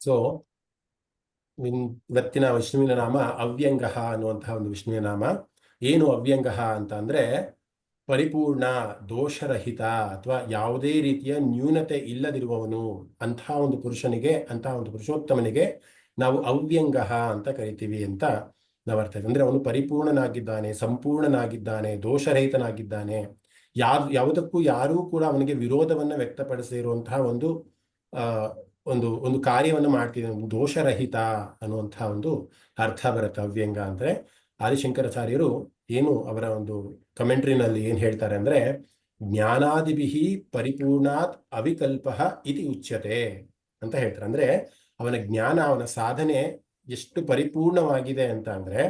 So ಇವತ್ತಿನ ವಿಷ್ಣುವಿನ ನಾಮ ಅವ್ಯಂಗ ಅನ್ನುವಂತಹ ಒಂದು ವಿಷ್ಣುವಿನ ನಾಮ. ಏನು ಅವ್ಯಂಗ ಅಂತ ಅಂದ್ರೆ ಪರಿಪೂರ್ಣ, ದೋಷರಹಿತ ಅಥವಾ ಯಾವುದೇ ರೀತಿಯ ನ್ಯೂನತೆ ಇಲ್ಲದಿರುವವನು. ಅಂತಹ ಒಂದು ಪುರುಷನಿಗೆ, ಅಂತಹ ಒಂದು ಪುರುಷೋತ್ತಮನಿಗೆ ನಾವು ಅವ್ಯಂಗ ಅಂತ ಕರಿತೀವಿ ಅಂತ ನಾವು ಅರ್ಥ. ಅಂದ್ರೆ ಅವನು ಪರಿಪೂರ್ಣನಾಗಿದ್ದಾನೆ, ಸಂಪೂರ್ಣನಾಗಿದ್ದಾನೆ, ದೋಷರಹಿತನಾಗಿದ್ದಾನೆ. ಯಾವುದಕ್ಕೂ ಯಾರೂ ಕೂಡ ಅವನಿಗೆ ವಿರೋಧವನ್ನ ವ್ಯಕ್ತಪಡಿಸಿರುವಂತಹ ಒಂದು ಒಂದು ಒಂದು ಕಾರ್ಯವನ್ನು ಮಾಡ್ತಿದ್ದಾನೆ, ದೋಷರಹಿತ ಅನ್ನುವಂತಹ ಒಂದು ಅರ್ಥ ಬರುತ್ತೆ ಅವ್ಯಂಗ ಅಂದ್ರೆ. ಆದಿಶಂಕರಾಚಾರ್ಯರು ಏನು ಅವರ ಒಂದು ಕಮೆಂಟ್ರಿನಲ್ಲಿ ಏನ್ ಹೇಳ್ತಾರೆ ಅಂದ್ರೆ, ಜ್ಞಾನಾದಿಭಿಹಿ ಪರಿಪೂರ್ಣಾತ್ ಅವಿಕಲ್ಪ ಇತಿ ಉಚ್ಯತೆ ಅಂತ ಹೇಳ್ತಾರೆ. ಅಂದ್ರೆ ಅವನ ಜ್ಞಾನ, ಅವನ ಸಾಧನೆ ಎಷ್ಟು ಪರಿಪೂರ್ಣವಾಗಿದೆ ಅಂತ ಅಂದ್ರೆ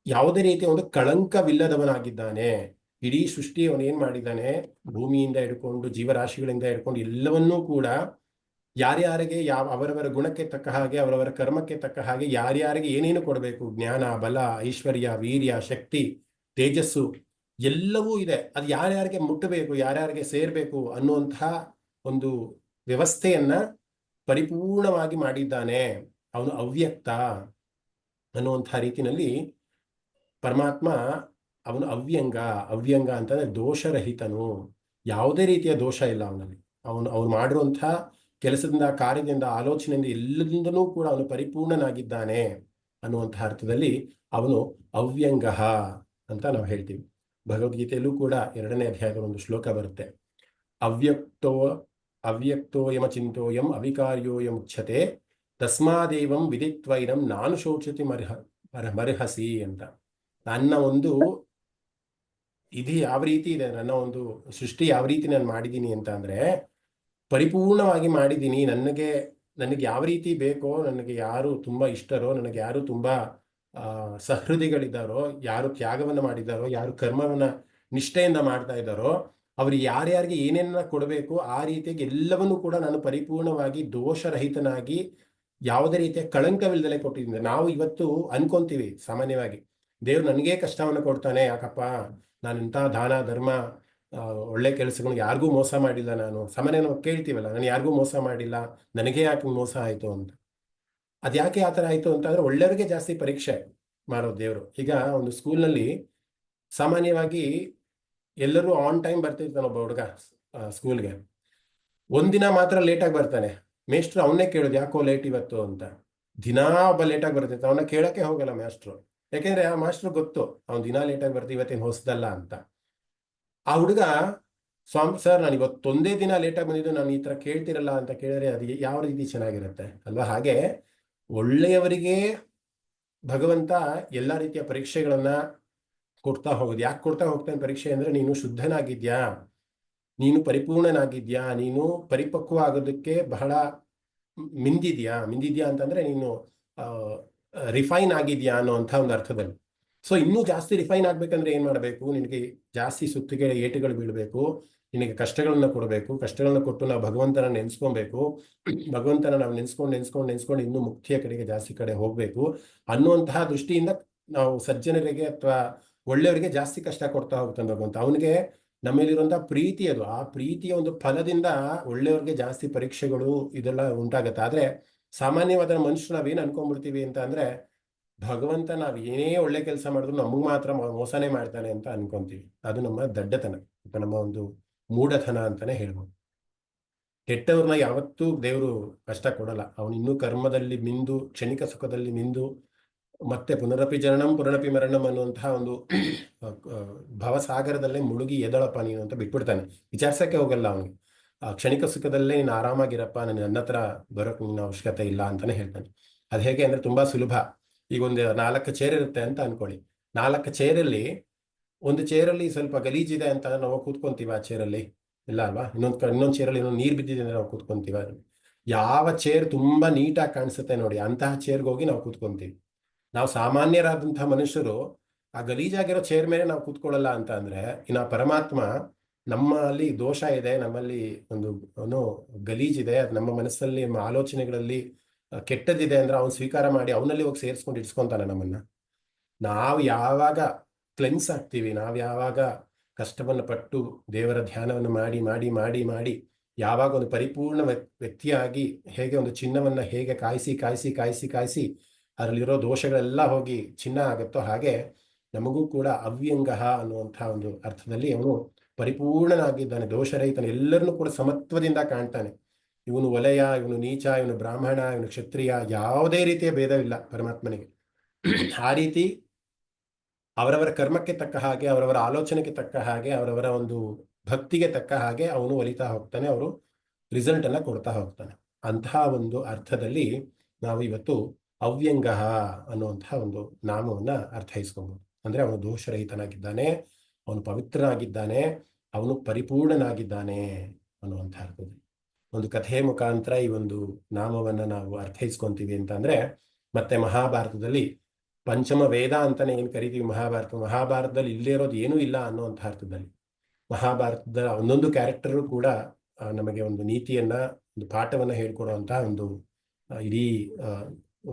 ಯಾವುದೇ ರೀತಿಯ ಒಂದು ಕಳಂಕವಿಲ್ಲದವನಾಗಿದ್ದಾನೆ. ಇಡೀ ಸೃಷ್ಟಿ ಅವನು ಏನ್ ಮಾಡಿದ್ದಾನೆ, ಭೂಮಿಯಿಂದ ಹಿಡ್ಕೊಂಡು ಜೀವರಾಶಿಗಳಿಂದ ಹಿಡ್ಕೊಂಡು ಎಲ್ಲವನ್ನೂ ಕೂಡ ಯಾರ್ಯಾರಿಗೆ ಅವರವರ ಗುಣಕ್ಕೆ ತಕ್ಕ ಹಾಗೆ, ಅವರವರ ಕರ್ಮಕ್ಕೆ ತಕ್ಕ ಹಾಗೆ ಯಾರ್ಯಾರಿಗೆ ಏನೇನು ಕೊಡಬೇಕು, ಜ್ಞಾನ, ಬಲ, ಐಶ್ವರ್ಯ, ವೀರ್ಯ, ಶಕ್ತಿ, ತೇಜಸ್ಸು ಎಲ್ಲವೂ ಇದೆ. ಅದು ಯಾರ್ಯಾರಿಗೆ ಮುಟ್ಟಬೇಕು, ಯಾರ್ಯಾರಿಗೆ ಸೇರ್ಬೇಕು ಅನ್ನುವಂತಹ ಒಂದು ವ್ಯವಸ್ಥೆಯನ್ನ ಪರಿಪೂರ್ಣವಾಗಿ ಮಾಡಿದ್ದಾನೆ. ಅವನು ಅವ್ಯಕ್ತ ಅನ್ನುವಂತಹ ರೀತಿಯಲ್ಲಿ ಪರಮಾತ್ಮ ಅವನು ಅವ್ಯಂಗ. ಅವ್ಯಂಗ ಅಂತಂದ್ರೆ ದೋಷರಹಿತನು, ಯಾವುದೇ ರೀತಿಯ ದೋಷ ಇಲ್ಲ ಅವನಲ್ಲಿ. ಅವನು ಮಾಡಿರುವಂತಹ ಕೆಲಸದಿಂದ, ಕಾರ್ಯದಿಂದ, ಆಲೋಚನೆಯಿಂದ ಎಲ್ಲದಿಂದಲೂ ಕೂಡ ಅವನು ಪರಿಪೂರ್ಣನಾಗಿದ್ದಾನೆ ಅನ್ನುವಂತಹ ಅರ್ಥದಲ್ಲಿ ಅವನು ಅವ್ಯಂಗ ಅಂತ ನಾವು ಹೇಳ್ತೀವಿ. ಭಗವದ್ಗೀತೆಯಲ್ಲೂ ಕೂಡ 2ನೇ ಅಧ್ಯಾಯದ ಒಂದು ಶ್ಲೋಕ ಬರುತ್ತೆ. ಅವ್ಯಕ್ತೋಯಮ ಚಿಂತೋಯಂ ಅವಿಕಾರ್ಯೋಯಂ ಉಚ್ಯತೆ ತಸ್ಮಾದೇವಂ ವಿದಿತ್ವೈನಂ ನಾನು ಶೋಚತಿ ಮರ್ಹಸಿ ಅಂತ. ನನ್ನ ಒಂದು ಇದು ಯಾವ ರೀತಿ ಇದೆ, ನನ್ನ ಒಂದು ಸೃಷ್ಟಿ ಯಾವ ರೀತಿ ನಾನು ಮಾಡಿದ್ದೀನಿ ಅಂತ ಅಂದ್ರೆ ಪರಿಪೂರ್ಣವಾಗಿ ಮಾಡಿದ್ದೀನಿ. ನನಗೆ ಯಾವ ರೀತಿ ಬೇಕೋ, ನನಗೆ ಯಾರು ತುಂಬಾ ಇಷ್ಟರೋ, ನನಗೆ ಯಾರು ತುಂಬಾ ಸಹೃದಯಗಳಿದ್ದಾರೋ, ಯಾರು ತ್ಯಾಗವನ್ನು ಮಾಡಿದ್ದಾರೋ, ಯಾರು ಕರ್ಮವನ್ನ ನಿಷ್ಠೆಯಿಂದ ಮಾಡ್ತಾ ಇದ್ದಾರೋ, ಅವ್ರು ಯಾರ್ಯಾರಿಗೆ ಏನೇನ ಕೊಡಬೇಕು ಆ ರೀತಿಯಾಗಿ ಎಲ್ಲವನ್ನೂ ಕೂಡ ನಾನು ಪರಿಪೂರ್ಣವಾಗಿ ದೋಷರಹಿತನಾಗಿ ಯಾವುದೇ ರೀತಿಯ ಕಳಂಕವಿಲ್ಲದಲೇ ಕೊಟ್ಟಿದ್ದೀನಿ. ನಾವು ಇವತ್ತು ಅನ್ಕೊಂತೀವಿ ಸಾಮಾನ್ಯವಾಗಿ, ದೇವ್ರು ನನಗೇ ಕಷ್ಟವನ್ನು ಕೊಡ್ತಾನೆ, ಯಾಕಪ್ಪ ನಾನು ಇಂಥ ದಾನ ಧರ್ಮ ಒಳ್ಳೆ ಕೆಲಸಗಳು ಯಾರಿಗೂ ಮೋಸ ಮಾಡಿಲ್ಲ, ನಾನು ಸಾಮಾನ್ಯ ನಾವು ಕೇಳ್ತೀವಲ್ಲ, ನಾನು ಯಾರಿಗೂ ಮೋಸ ಮಾಡಿಲ್ಲ, ನನಗೆ ಯಾಕೆ ಮೋಸ ಆಯ್ತು ಅಂತ. ಅದ್ಯಾಕೆ ಆ ಥರ ಆಯ್ತು ಅಂತಂದ್ರೆ ಒಳ್ಳೆಯವ್ರಿಗೆ ಜಾಸ್ತಿ ಪರೀಕ್ಷೆ ಮಾಡೋದು ದೇವರು. ಈಗ ಒಂದು ಸ್ಕೂಲ್ನಲ್ಲಿ ಸಾಮಾನ್ಯವಾಗಿ ಎಲ್ಲರೂ ಆನ್ ಟೈಮ್ ಬರ್ತಿರ್ತಾನೆ. ಒಬ್ಬ ಹುಡುಗ ಸ್ಕೂಲ್ಗೆ ಒಂದಿನ ಮಾತ್ರ ಲೇಟಾಗಿ ಬರ್ತಾನೆ. ಮೇಷ್ಟ್ರು ಅವನ್ನೇ ಕೇಳೋದು, ಯಾಕೋ ಲೇಟ್ ಇವತ್ತು ಅಂತ. ದಿನಾ ಒಬ್ಬ ಲೇಟಾಗಿ ಬರ್ತಿರ್ತಾನೆ, ಅವನ್ನ ಕೇಳಕ್ಕೆ ಹೋಗಲ್ಲ ಮಾಸ್ಟ್ರು. ಯಾಕೆಂದ್ರೆ ಆ ಮಾಸ್ಟ್ರು ಗೊತ್ತು ಅವ್ನು ದಿನಾ ಲೇಟಾಗಿ ಬರ್ತೀವಿ, ಇವತ್ತೇನು ಹೊಸದಲ್ಲ ಅಂತ. ಆ ಹುಡುಗ, ಸ್ವಾಮಿ ಸರ್ ನಾನು ಇವತ್ತೊಂದೇ ದಿನ ಲೇಟಾಗಿ ಬಂದಿದ್ದು, ನಾನು ಈ ಥರ ಕೇಳ್ತಿರಲ್ಲ ಅಂತ ಕೇಳಿದ್ರೆ ಅದು ಯಾವ ರೀತಿ ಚೆನ್ನಾಗಿರುತ್ತೆ ಅಲ್ವಾ? ಹಾಗೆ ಒಳ್ಳೆಯವರಿಗೆ ಭಗವಂತ ಎಲ್ಲ ರೀತಿಯ ಪರೀಕ್ಷೆಗಳನ್ನ ಕೊಡ್ತಾ ಹೋಗೋದು. ಯಾಕೆ ಕೊಡ್ತಾ ಹೋಗ್ತಾನೆ ಪರೀಕ್ಷೆ ಅಂದ್ರೆ, ನೀನು ಶುದ್ಧನಾಗಿದ್ಯಾ, ನೀನು ಪರಿಪೂರ್ಣನಾಗಿದ್ಯಾ, ನೀನು ಪರಿಪಕ್ವ ಆಗೋದಕ್ಕೆ ಬಹಳ ಮಿಂದಿದ್ಯಾ ಅಂತಂದ್ರೆ ನೀನು ರಿಫೈನ್ ಆಗಿದ್ಯಾ ಅನ್ನೋಂಥ ಒಂದು ಅರ್ಥದಲ್ಲಿ. ಸೊ ಇನ್ನೂ ಜಾಸ್ತಿ ರಿಫೈನ್ ಆಗ್ಬೇಕಂದ್ರೆ ಏನ್ ಮಾಡಬೇಕು, ನಿನಗೆ ಜಾಸ್ತಿ ಸುತ್ತಿಗೆ ಏಟುಗಳು ಬೀಳಬೇಕು, ನಿನಗೆ ಕಷ್ಟಗಳನ್ನ ಕೊಡಬೇಕು. ಕಷ್ಟಗಳನ್ನ ಕೊಟ್ಟು ನಾವು ಭಗವಂತನ ನೆನ್ಸ್ಕೊಬೇಕು. ಭಗವಂತನ ನಾವು ನೆನ್ಸ್ಕೊಂಡು ಇನ್ನೂ ಮುಕ್ತಿಯ ಕಡೆಗೆ ಜಾಸ್ತಿ ಕಡೆ ಹೋಗ್ಬೇಕು ಅನ್ನುವಂತಹ ದೃಷ್ಟಿಯಿಂದ ನಾವು ಸಜ್ಜನರಿಗೆ ಅಥವಾ ಒಳ್ಳೆಯವರಿಗೆ ಜಾಸ್ತಿ ಕಷ್ಟ ಕೊಡ್ತಾ ಹೋಗ್ತಾನೆ ಭಗವಂತ. ಅವನಿಗೆ ನಮ್ಮಲ್ಲಿರುವಂತಹ ಪ್ರೀತಿ, ಅದು ಆ ಪ್ರೀತಿಯ ಒಂದು ಫಲದಿಂದ ಒಳ್ಳೆಯವ್ರಿಗೆ ಜಾಸ್ತಿ ಪರೀಕ್ಷೆಗಳು ಇದೆಲ್ಲ ಉಂಟಾಗತ್ತೆ. ಆದ್ರೆ ಸಾಮಾನ್ಯವಾದ ಮನುಷ್ಯರು ನಾವೇನು ಅನ್ಕೊಂಡ್ಬಿಡ್ತೀವಿ ಅಂತ ಅಂದ್ರೆ, ಭಗವಂತ ನಾವ್ ಏನೇ ಒಳ್ಳೆ ಕೆಲಸ ಮಾಡಿದ್ರು ನಮಗ್ ಮಾತ್ರ ಮೋಸನೇ ಮಾಡ್ತಾನೆ ಅಂತ ಅನ್ಕೊಂತೀವಿ. ಅದು ನಮ್ಮ ದಡ್ಡತನ, ನಮ್ಮ ಒಂದು ಮೂಢತನ ಅಂತಾನೆ ಹೇಳ್ಬೋದು. ಕೆಟ್ಟವ್ರನ್ನ ಯಾವತ್ತೂ ದೇವರು ಕಷ್ಟ ಕೊಡಲ್ಲ. ಅವನು ಇನ್ನೂ ಕರ್ಮದಲ್ಲಿ ಮಿಂದು, ಕ್ಷಣಿಕ ಸುಖದಲ್ಲಿ ಮಿಂದು, ಮತ್ತೆ ಪುನರಪಿ ಜನನಂ ಪುನರಪಿ ಮರಣಂ ಅನ್ನುವಂತಹ ಒಂದು ಭವಸಾಗರದಲ್ಲೇ ಮುಳುಗಿ ಎದಳಪ್ಪ ನೀನು ಅಂತ ಬಿಟ್ಬಿಡ್ತಾನೆ. ವಿಚಾರಿಸಕ್ಕೆ ಹೋಗಲ್ಲ ಅವನಿಗೆ. ಆ ಕ್ಷಣಿಕ ಸುಖದಲ್ಲೇ ನೀನು ಆರಾಮಾಗಿರಪ್ಪ, ನನ್ನ ಹತ್ರ ಬರೋಕೆ ನಿನ್ನ ಅವಶ್ಯಕತೆ ಇಲ್ಲ ಅಂತಾನೆ ಹೇಳ್ತಾನೆ. ಅದು ಹೇಗೆ ಅಂದ್ರೆ ತುಂಬಾ ಸುಲಭ. ಈಗ ಒಂದು 4 ಚೇರ್ ಇರುತ್ತೆ ಅಂತ ಅನ್ಕೊಳ್ಳಿ. 4 ಚೇರಲ್ಲಿ ಒಂದು ಚೇರಲ್ಲಿ ಸ್ವಲ್ಪ ಗಲೀಜಿದೆ ಅಂತ ನಾವು ಕೂತ್ಕೊಂತೀವಿ, ಆ ಚೇರಲ್ಲಿ ಇಲ್ಲ ಅಲ್ವಾ? ಇನ್ನೊಂದು ಚೇರಲ್ಲಿ ನೀರು ಬಿದ್ದಿದೆ ಅಂದ್ರೆ ನಾವು ಕೂತ್ಕೊಂತೀವ. ಯಾವ ಚೇರ್ ತುಂಬಾ ನೀಟಾಗಿ ಕಾಣಿಸುತ್ತೆ ನೋಡಿ, ಅಂತಹ ಚೇರ್ಗೆ ಹೋಗಿ ನಾವು ಕೂತ್ಕೊಂತೀವಿ. ನಾವು ಸಾಮಾನ್ಯರಾದಂತಹ ಮನುಷ್ಯರು ಆ ಗಲೀಜಾಗಿರೋ ಚೇರ್ ಮೇಲೆ ನಾವು ಕೂತ್ಕೊಳ್ಳಲ್ಲ ಅಂತ ಅಂದ್ರೆ, ಇನ್ನು ಪರಮಾತ್ಮ ನಮ್ಮಲ್ಲಿ ದೋಷ ಇದೆ, ನಮ್ಮಲ್ಲಿ ಒಂದು ಗಲೀಜಿದೆ, ಅದು ನಮ್ಮ ಮನಸ್ಸಲ್ಲಿ, ನಮ್ಮ ಆಲೋಚನೆಗಳಲ್ಲಿ ಕೆಟ್ಟದಿದೆ ಅಂದ್ರೆ ಅವನು ಸ್ವೀಕಾರ ಮಾಡಿ ಅವನಲ್ಲಿ ಹೋಗಿ ಸೇರಿಸ್ಕೊಂಡು ಇಡ್ಸ್ಕೊಂತಾನೆ ನಮ್ಮನ್ನ. ನಾವು ಯಾವಾಗ ಕ್ಲೆನ್ಸ್ ಆಗ್ತೀವಿ, ನಾವು ಯಾವಾಗ ಕಷ್ಟವನ್ನು ಪಟ್ಟು ದೇವರ ಧ್ಯಾನವನ್ನು ಮಾಡಿ ಮಾಡಿ ಮಾಡಿ ಮಾಡಿ ಯಾವಾಗ ಒಂದು ಪರಿಪೂರ್ಣ ವ್ಯಕ್ತಿಯಾಗಿ ಹೇಗೆ ಒಂದು ಚಿನ್ನವನ್ನ ಹೇಗೆ ಕಾಯಿಸಿ ಕಾಯಿಸಿ ಕಾಯಿಸಿ ಕಾಯಿಸಿ ಅದರಲ್ಲಿರೋ ದೋಷಗಳೆಲ್ಲ ಹೋಗಿ ಚಿನ್ನ ಆಗುತ್ತೋ ಹಾಗೆ ನಮಗೂ ಕೂಡ ಅವ್ಯಂಗಃ ಅನ್ನುವಂತಹ ಒಂದು ಅರ್ಥದಲ್ಲಿ ಅವನು ಪರಿಪೂರ್ಣನಾಗಿದ್ದಾನೆ, ದೋಷರಹಿತನ, ಎಲ್ಲರನ್ನೂ ಕೂಡ ಸಮತ್ವದಿಂದ ಕಾಣ್ತಾನೆ. ಇವನು ವಲಯ, ಇವನು ನೀಚ, ಇವನು ಬ್ರಾಹ್ಮಣ, ಇವನು ಕ್ಷತ್ರಿಯ, ಯಾವುದೇ ರೀತಿಯ ಭೇದವಿಲ್ಲ ಪರಮಾತ್ಮನಿಗೆ. ಆ ರೀತಿ ಅವರವರ ಕರ್ಮಕ್ಕೆ ತಕ್ಕ ಹಾಗೆ, ಅವರವರ ಆಲೋಚನೆಗೆ ತಕ್ಕ ಹಾಗೆ, ಅವರವರ ಒಂದು ಭಕ್ತಿಗೆ ತಕ್ಕ ಹಾಗೆ ಅವನು ಒಲಿತಾ ಹೋಗ್ತಾನೆ, ಅವರು ರಿಸಲ್ಟ್ ಅನ್ನ ಕೊಡ್ತಾ ಹೋಗ್ತಾನೆ. ಅಂತಹ ಒಂದು ಅರ್ಥದಲ್ಲಿ ನಾವು ಇವತ್ತು ಅವ್ಯಂಗ ಅನ್ನುವಂತಹ ಒಂದು ನಾಮವನ್ನ ಅರ್ಥೈಸ್ಕೊಬಹುದು. ಅಂದ್ರೆ ಅವನು ದೋಷರಹಿತನಾಗಿದ್ದಾನೆ, ಅವನು ಪವಿತ್ರನಾಗಿದ್ದಾನೆ, ಅವನು ಪರಿಪೂರ್ಣನಾಗಿದ್ದಾನೆ ಅನ್ನುವಂಥ ಅರ್ಥದಲ್ಲಿ ಒಂದು ಕಥೆಯ ಮುಖಾಂತರ ಈ ಒಂದು ನಾಮವನ್ನ ನಾವು ಅರ್ಥೈಸ್ಕೊಂತೀವಿ ಅಂತಂದ್ರೆ, ಮತ್ತೆ ಮಹಾಭಾರತದಲ್ಲಿ ಪಂಚಮ ವೇದ ಅಂತಾನೆ ಏನ್ ಕರಿತೀವಿ ಮಹಾಭಾರತದಲ್ಲಿ ಇಲ್ಲೇ ಇರೋದು ಏನೂ ಇಲ್ಲ ಅನ್ನುವಂಥ ಅರ್ಥದಲ್ಲಿ ಮಹಾಭಾರತದ ಒಂದೊಂದು ಕ್ಯಾರೆಕ್ಟರು ಕೂಡ ನಮಗೆ ಒಂದು ನೀತಿಯನ್ನ, ಒಂದು ಪಾಠವನ್ನ ಹೇಳ್ಕೊಡುವಂತಹ ಒಂದು ಇಡೀ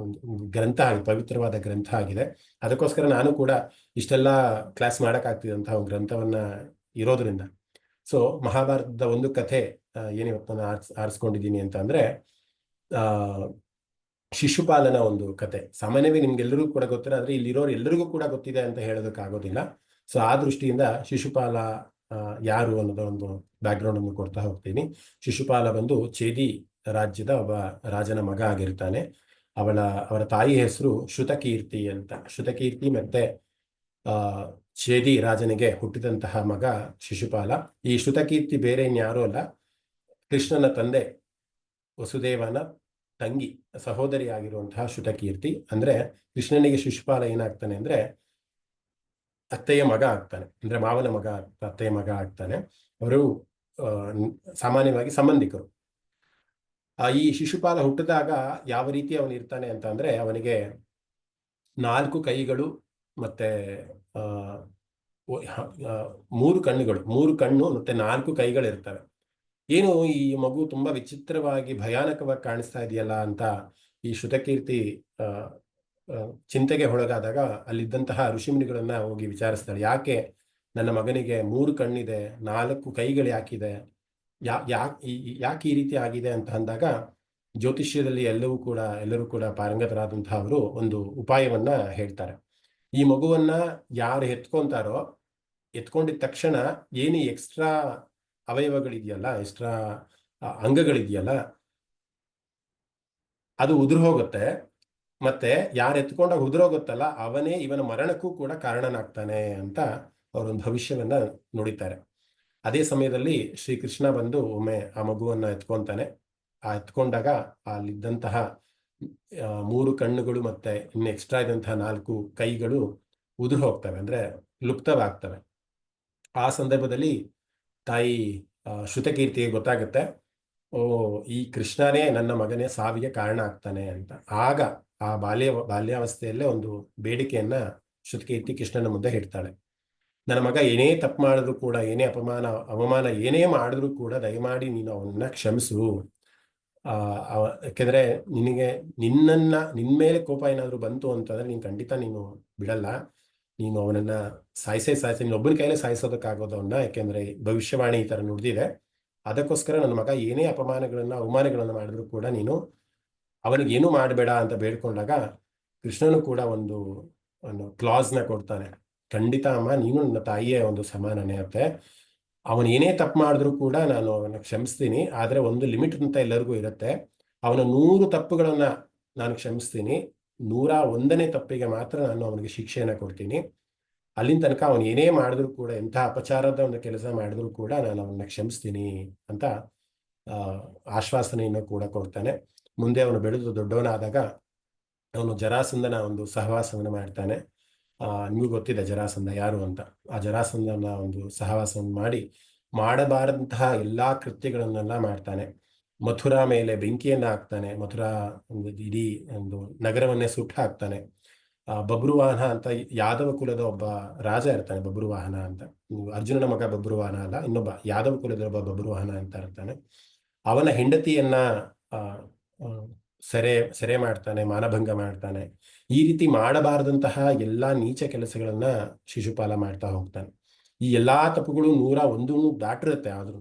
ಒಂದು ಗ್ರಂಥ ಆಗಿದೆ, ಪವಿತ್ರವಾದ ಗ್ರಂಥ ಆಗಿದೆ. ಅದಕ್ಕೋಸ್ಕರ ನಾನು ಕೂಡ ಇಷ್ಟೆಲ್ಲ ಕ್ಲಾಸ್ ಮಾಡೋಕ್ಕಾಗ್ತಿದ್ದಂತಹ ಒಂದು ಗ್ರಂಥವನ್ನ ಇರೋದ್ರಿಂದ ಸೊ ಮಹಾಭಾರತದ ಒಂದು ಕಥೆ ಏನಿವತ್ತು ನಾನು ಆರಿಸ್ಕೊಂಡಿದ್ದೀನಿ ಅಂತ ಅಂದ್ರೆ ಶಿಶುಪಾಲನ ಒಂದು ಕತೆ. ಸಾಮಾನ್ಯವಾಗಿ ನಿಮ್ಗೆಲ್ಲರಿಗೂ ಕೂಡ ಗೊತ್ತಿರ, ಆದ್ರೆ ಇಲ್ಲಿರೋರು ಎಲ್ಲರಿಗೂ ಕೂಡ ಗೊತ್ತಿದೆ ಅಂತ ಹೇಳೋದಕ್ಕಾಗೋದಿಲ್ಲ. ಸೊ ಆ ದೃಷ್ಟಿಯಿಂದ ಶಿಶುಪಾಲ ಯಾರು ಅನ್ನೋದ ಒಂದು ಬ್ಯಾಕ್ಗ್ರೌಂಡ್ ಅನ್ನು ಕೊಡ್ತಾ ಹೋಗ್ತೀನಿ. ಶಿಶುಪಾಲ ಬಂದು ಚೇದಿ ರಾಜ್ಯದ ಒಬ್ಬ ರಾಜನ ಮಗ ಆಗಿರ್ತಾನೆ. ಅವರ ತಾಯಿ ಹೆಸರು ಶ್ರುತಕೀರ್ತಿ ಅಂತ. ಶ್ರುತಕೀರ್ತಿ ಮತ್ತೆ ಚೇದಿ ರಾಜನಿಗೆ ಹುಟ್ಟಿದಂತಹ ಮಗ ಶಿಶುಪಾಲ. ಈ ಶ್ರುತಕೀರ್ತಿ ಬೇರೆ ಇನ್ಯಾರೂ ಅಲ್ಲ, ಕೃಷ್ಣನ ತಂದೆ ವಸುದೇವನ ತಂಗಿ ಸಹೋದರಿ ಆಗಿರುವಂತಹ ಶ್ರುತಕೀರ್ತಿ. ಅಂದ್ರೆ ಕೃಷ್ಣನಿಗೆ ಶಿಶುಪಾಲ ಏನಾಗ್ತಾನೆ ಅಂದ್ರೆ ಅತ್ತೆಯ ಮಗ ಆಗ್ತಾನೆ, ಅಂದ್ರೆ ಮಾವನ ಮಗ, ಅತ್ತೆಯ ಮಗ ಆಗ್ತಾನೆ. ಅವರು ಸಾಮಾನ್ಯವಾಗಿ ಸಂಬಂಧಿಕರು. ಈ ಶಿಶುಪಾಲ ಹುಟ್ಟಿದಾಗ ಯಾವ ರೀತಿ ಅವನು ಇರ್ತಾನೆ ಅಂತ ಅಂದ್ರೆ, ಅವನಿಗೆ 4 ಕೈಗಳು ಮತ್ತೆ 3 ಕಣ್ಣುಗಳು, 3 ಕಣ್ಣು ಮತ್ತೆ 4 ಕೈಗಳು ಇರ್ತವೆ. ಏನು ಈ ಮಗು ತುಂಬಾ ವಿಚಿತ್ರವಾಗಿ ಭಯಾನಕವಾಗಿ ಕಾಣಿಸ್ತಾ ಇದೆಯಲ್ಲ ಅಂತ ಈ ಶ್ರುತಕೀರ್ತಿ ಚಿಂತೆಗೆ ಒಳಗಾದಾಗ ಅಲ್ಲಿದ್ದಂತಹ ಋಷಿಮುನಿಗಳನ್ನ ಹೋಗಿ ವಿಚಾರಿಸ್ತಾಳೆ. ಯಾಕೆ ನನ್ನ ಮಗನಿಗೆ 3 ಕಣ್ಣಿದೆ, 4 ಕೈಗಳು ಯಾಕಿದೆ, ಯಾಕೆ ಈ ರೀತಿ ಆಗಿದೆ ಅಂತ ಅಂದಾಗ ಜ್ಯೋತಿಷ್ಯದಲ್ಲಿ ಎಲ್ಲರೂ ಕೂಡ ಪಾರಂಗತರಾದಂತಹ ಅವರು ಒಂದು ಉಪಾಯವನ್ನ ಹೇಳ್ತಾರೆ. ಈ ಮಗುವನ್ನ ಯಾರು ಎತ್ಕೊಂಡಿದ ತಕ್ಷಣ ಏನು ಎಕ್ಸ್ಟ್ರಾ ಅವಯವಗಳಿದೆಯಲ್ಲ, ಎಕ್ಸ್ಟ್ರಾ ಅಂಗಗಳಿದೆಯಲ್ಲ, ಅದು ಉದುರು ಹೋಗುತ್ತೆ. ಮತ್ತೆ ಯಾರು ಎತ್ಕೊಂಡಾಗ ಉದುರೋಗುತ್ತಲ್ಲ ಅವನೇ ಇವನ ಮರಣಕ್ಕೂ ಕೂಡ ಕಾರಣನಾಗ್ತಾನೆ ಅಂತ ಅವರೊಂದು ಭವಿಷ್ಯವನ್ನ ನುಡಿತಾರೆ. ಅದೇ ಸಮಯದಲ್ಲಿ ಶ್ರೀಕೃಷ್ಣ ಬಂದು ಒಮ್ಮೆ ಆ ಮಗುವನ್ನ ಎತ್ಕೊಂತಾನೆ. ಎತ್ಕೊಂಡಾಗ ಅಲ್ಲಿದ್ದಂತಹ 3 ಕಣ್ಣುಗಳು ಮತ್ತೆ ಇನ್ನು ಎಕ್ಸ್ಟ್ರಾ ಇದ್ದಂತಹ 4 ಕೈಗಳು ಉದುರು ಹೋಗ್ತವೆ, ಅಂದ್ರೆ ಲುಪ್ತವಾಗ್ತವೆ. ಆ ಸಂದರ್ಭದಲ್ಲಿ ತಾಯಿ ಶ್ರುತಕೀರ್ತಿಗೆ ಗೊತ್ತಾಗುತ್ತೆ, ಓ ಈ ಕೃಷ್ಣನೇ ನನ್ನ ಮಗನೇ ಸಾವಿಗೆ ಕಾರಣ ಆಗ್ತಾನೆ ಅಂತ. ಆಗ ಆ ಬಾಲ್ಯಾವಸ್ಥೆಯಲ್ಲೇ ಒಂದು ಬೇಡಿಕೆಯನ್ನ ಶ್ರುತಕೀರ್ತಿ ಕೃಷ್ಣನ ಮುಂದೆ ಇಡ್ತಾಳೆ. ನನ್ನ ಮಗ ಏನೇ ತಪ್ಪು ಮಾಡಿದ್ರು ಕೂಡ, ಏನೇ ಅವಮಾನ ಏನೇ ಮಾಡಿದ್ರು ಕೂಡ ದಯಮಾಡಿ ನೀನು ಅವನನ್ನ ಕ್ಷಮಿಸು. ಯಾಕೆಂದ್ರೆ ನಿನ್ನ ಮೇಲೆ ಕೋಪ ಏನಾದ್ರು ಬಂತು ಅಂತಂದ್ರೆ ನೀನು ಖಂಡಿತ ನೀನು ಬಿಡಲ್ಲ, ನೀನು ಅವನನ್ನ ಸಾಯಿಸೇ ನೀನು ಒಬ್ಬನ ಕೈಲೇ ಸಾಯಿಸೋದಕ್ಕಾಗೋದು ಅವನ್ನ. ಯಾಕೆಂದ್ರೆ ಭವಿಷ್ಯವಾಣಿ ಈ ತರ ನುಡಿದಿದೆ. ಅದಕ್ಕೋಸ್ಕರ ನನ್ನ ಮಗ ಏನೇ ಅವಮಾನಗಳನ್ನ ಮಾಡಿದ್ರು ಕೂಡ ನೀನು ಅವನಿಗೆ ಏನೂ ಮಾಡಬೇಡ ಅಂತ ಬೇಡ್ಕೊಂಡಾಗ ಕೃಷ್ಣನು ಕೂಡ ಒಂದು ಕ್ಲಾಸ್ನ ಕೊಡ್ತಾನೆ. ಖಂಡಿತ ಅಮ್ಮ, ನೀನು ನನ್ನ ತಾಯಿಯೇ ಒಂದು ಸಮಾನನೇ ಅಂತೆ. ಅವನು ಏನೇ ತಪ್ಪು ಮಾಡಿದ್ರು ಕೂಡ ನಾನು ಅವನ ಕ್ಷಮಿಸ್ತೀನಿ, ಆದ್ರೆ ಒಂದು ಲಿಮಿಟ್ ಅಂತ ಎಲ್ಲರಿಗೂ ಇರುತ್ತೆ. ಅವನ 100 ತಪ್ಪುಗಳನ್ನ ನಾನು ಕ್ಷಮಿಸ್ತೀನಿ, 101ನೇ ತಪ್ಪಿಗೆ ಮಾತ್ರ ನಾನು ಅವನಿಗೆ ಶಿಕ್ಷೆಯನ್ನ ಕೊಡ್ತೀನಿ. ಅಲ್ಲಿನ ತನಕ ಅವನು ಏನೇ ಮಾಡಿದ್ರು ಕೂಡ, ಎಂಥ ಅಪಚಾರದ ಒಂದು ಕೆಲಸ ಮಾಡಿದ್ರು ಕೂಡ ನಾನು ಅವನ್ನ ಕ್ಷಮಿಸ್ತೀನಿ ಅಂತ ಆಶ್ವಾಸನೆಯನ್ನು ಕೂಡ ಕೊಡ್ತಾನೆ. ಮುಂದೆ ಅವನು ಬೆಳೆದು ದೊಡ್ಡವನಾದಾಗ ಅವನು ಜರಾಸಂಧನ ಒಂದು ಸಹವಾಸವನ್ನು ಮಾಡ್ತಾನೆ. ನಿಮಗೂ ಗೊತ್ತಿದೆ ಜರಾಸಂಧ ಯಾರು ಅಂತ. ಆ ಜರಾಸಂಧನ ಒಂದು ಸಹವಾಸವನ್ನು ಮಾಡಬಾರದಂತಹ ಎಲ್ಲಾ ಕೃತ್ಯಗಳನ್ನೆಲ್ಲ ಮಾಡ್ತಾನೆ. ಮಥುರಾ ಮೇಲೆ ಬೆಂಕಿಯನ್ನ ಹಾಕ್ತಾನೆ, ಮಥುರಾ ಒಂದು ಇಡೀ ಒಂದು ನಗರವನ್ನೇ ಸುಟ್ಟು ಹಾಕ್ತಾನೆ. ಬಬ್ರುವಾಹನ ಅಂತ ಯಾದವ ಕುಲದ ಒಬ್ಬ ರಾಜ ಇರ್ತಾನೆ, ಬಬ್ರುವಾಹನ ಅಂತ. ಅರ್ಜುನನ ಮಗ ಬಬ್ರುವಾಹನ ಅಲ್ಲ, ಇನ್ನೊಬ್ಬ ಯಾದವ ಕುಲದ ಒಬ್ಬ ಬಬ್ರುವಾಹನ ಅಂತ ಇರ್ತಾನೆ. ಅವನ ಹೆಂಡತಿಯನ್ನ ಸೆರೆ ಮಾಡ್ತಾನೆ, ಮಾನಭಂಗ ಮಾಡ್ತಾನೆ. ಈ ರೀತಿ ಮಾಡಬಾರದಂತಹ ಎಲ್ಲಾ ನೀಚ ಕೆಲಸಗಳನ್ನ ಶಿಶುಪಾಲ ಮಾಡ್ತಾ ಹೋಗ್ತಾನೆ. ಈ ಎಲ್ಲಾ ತಪ್ಪುಗಳು 101 ದಾಟಿರುತ್ತೆ.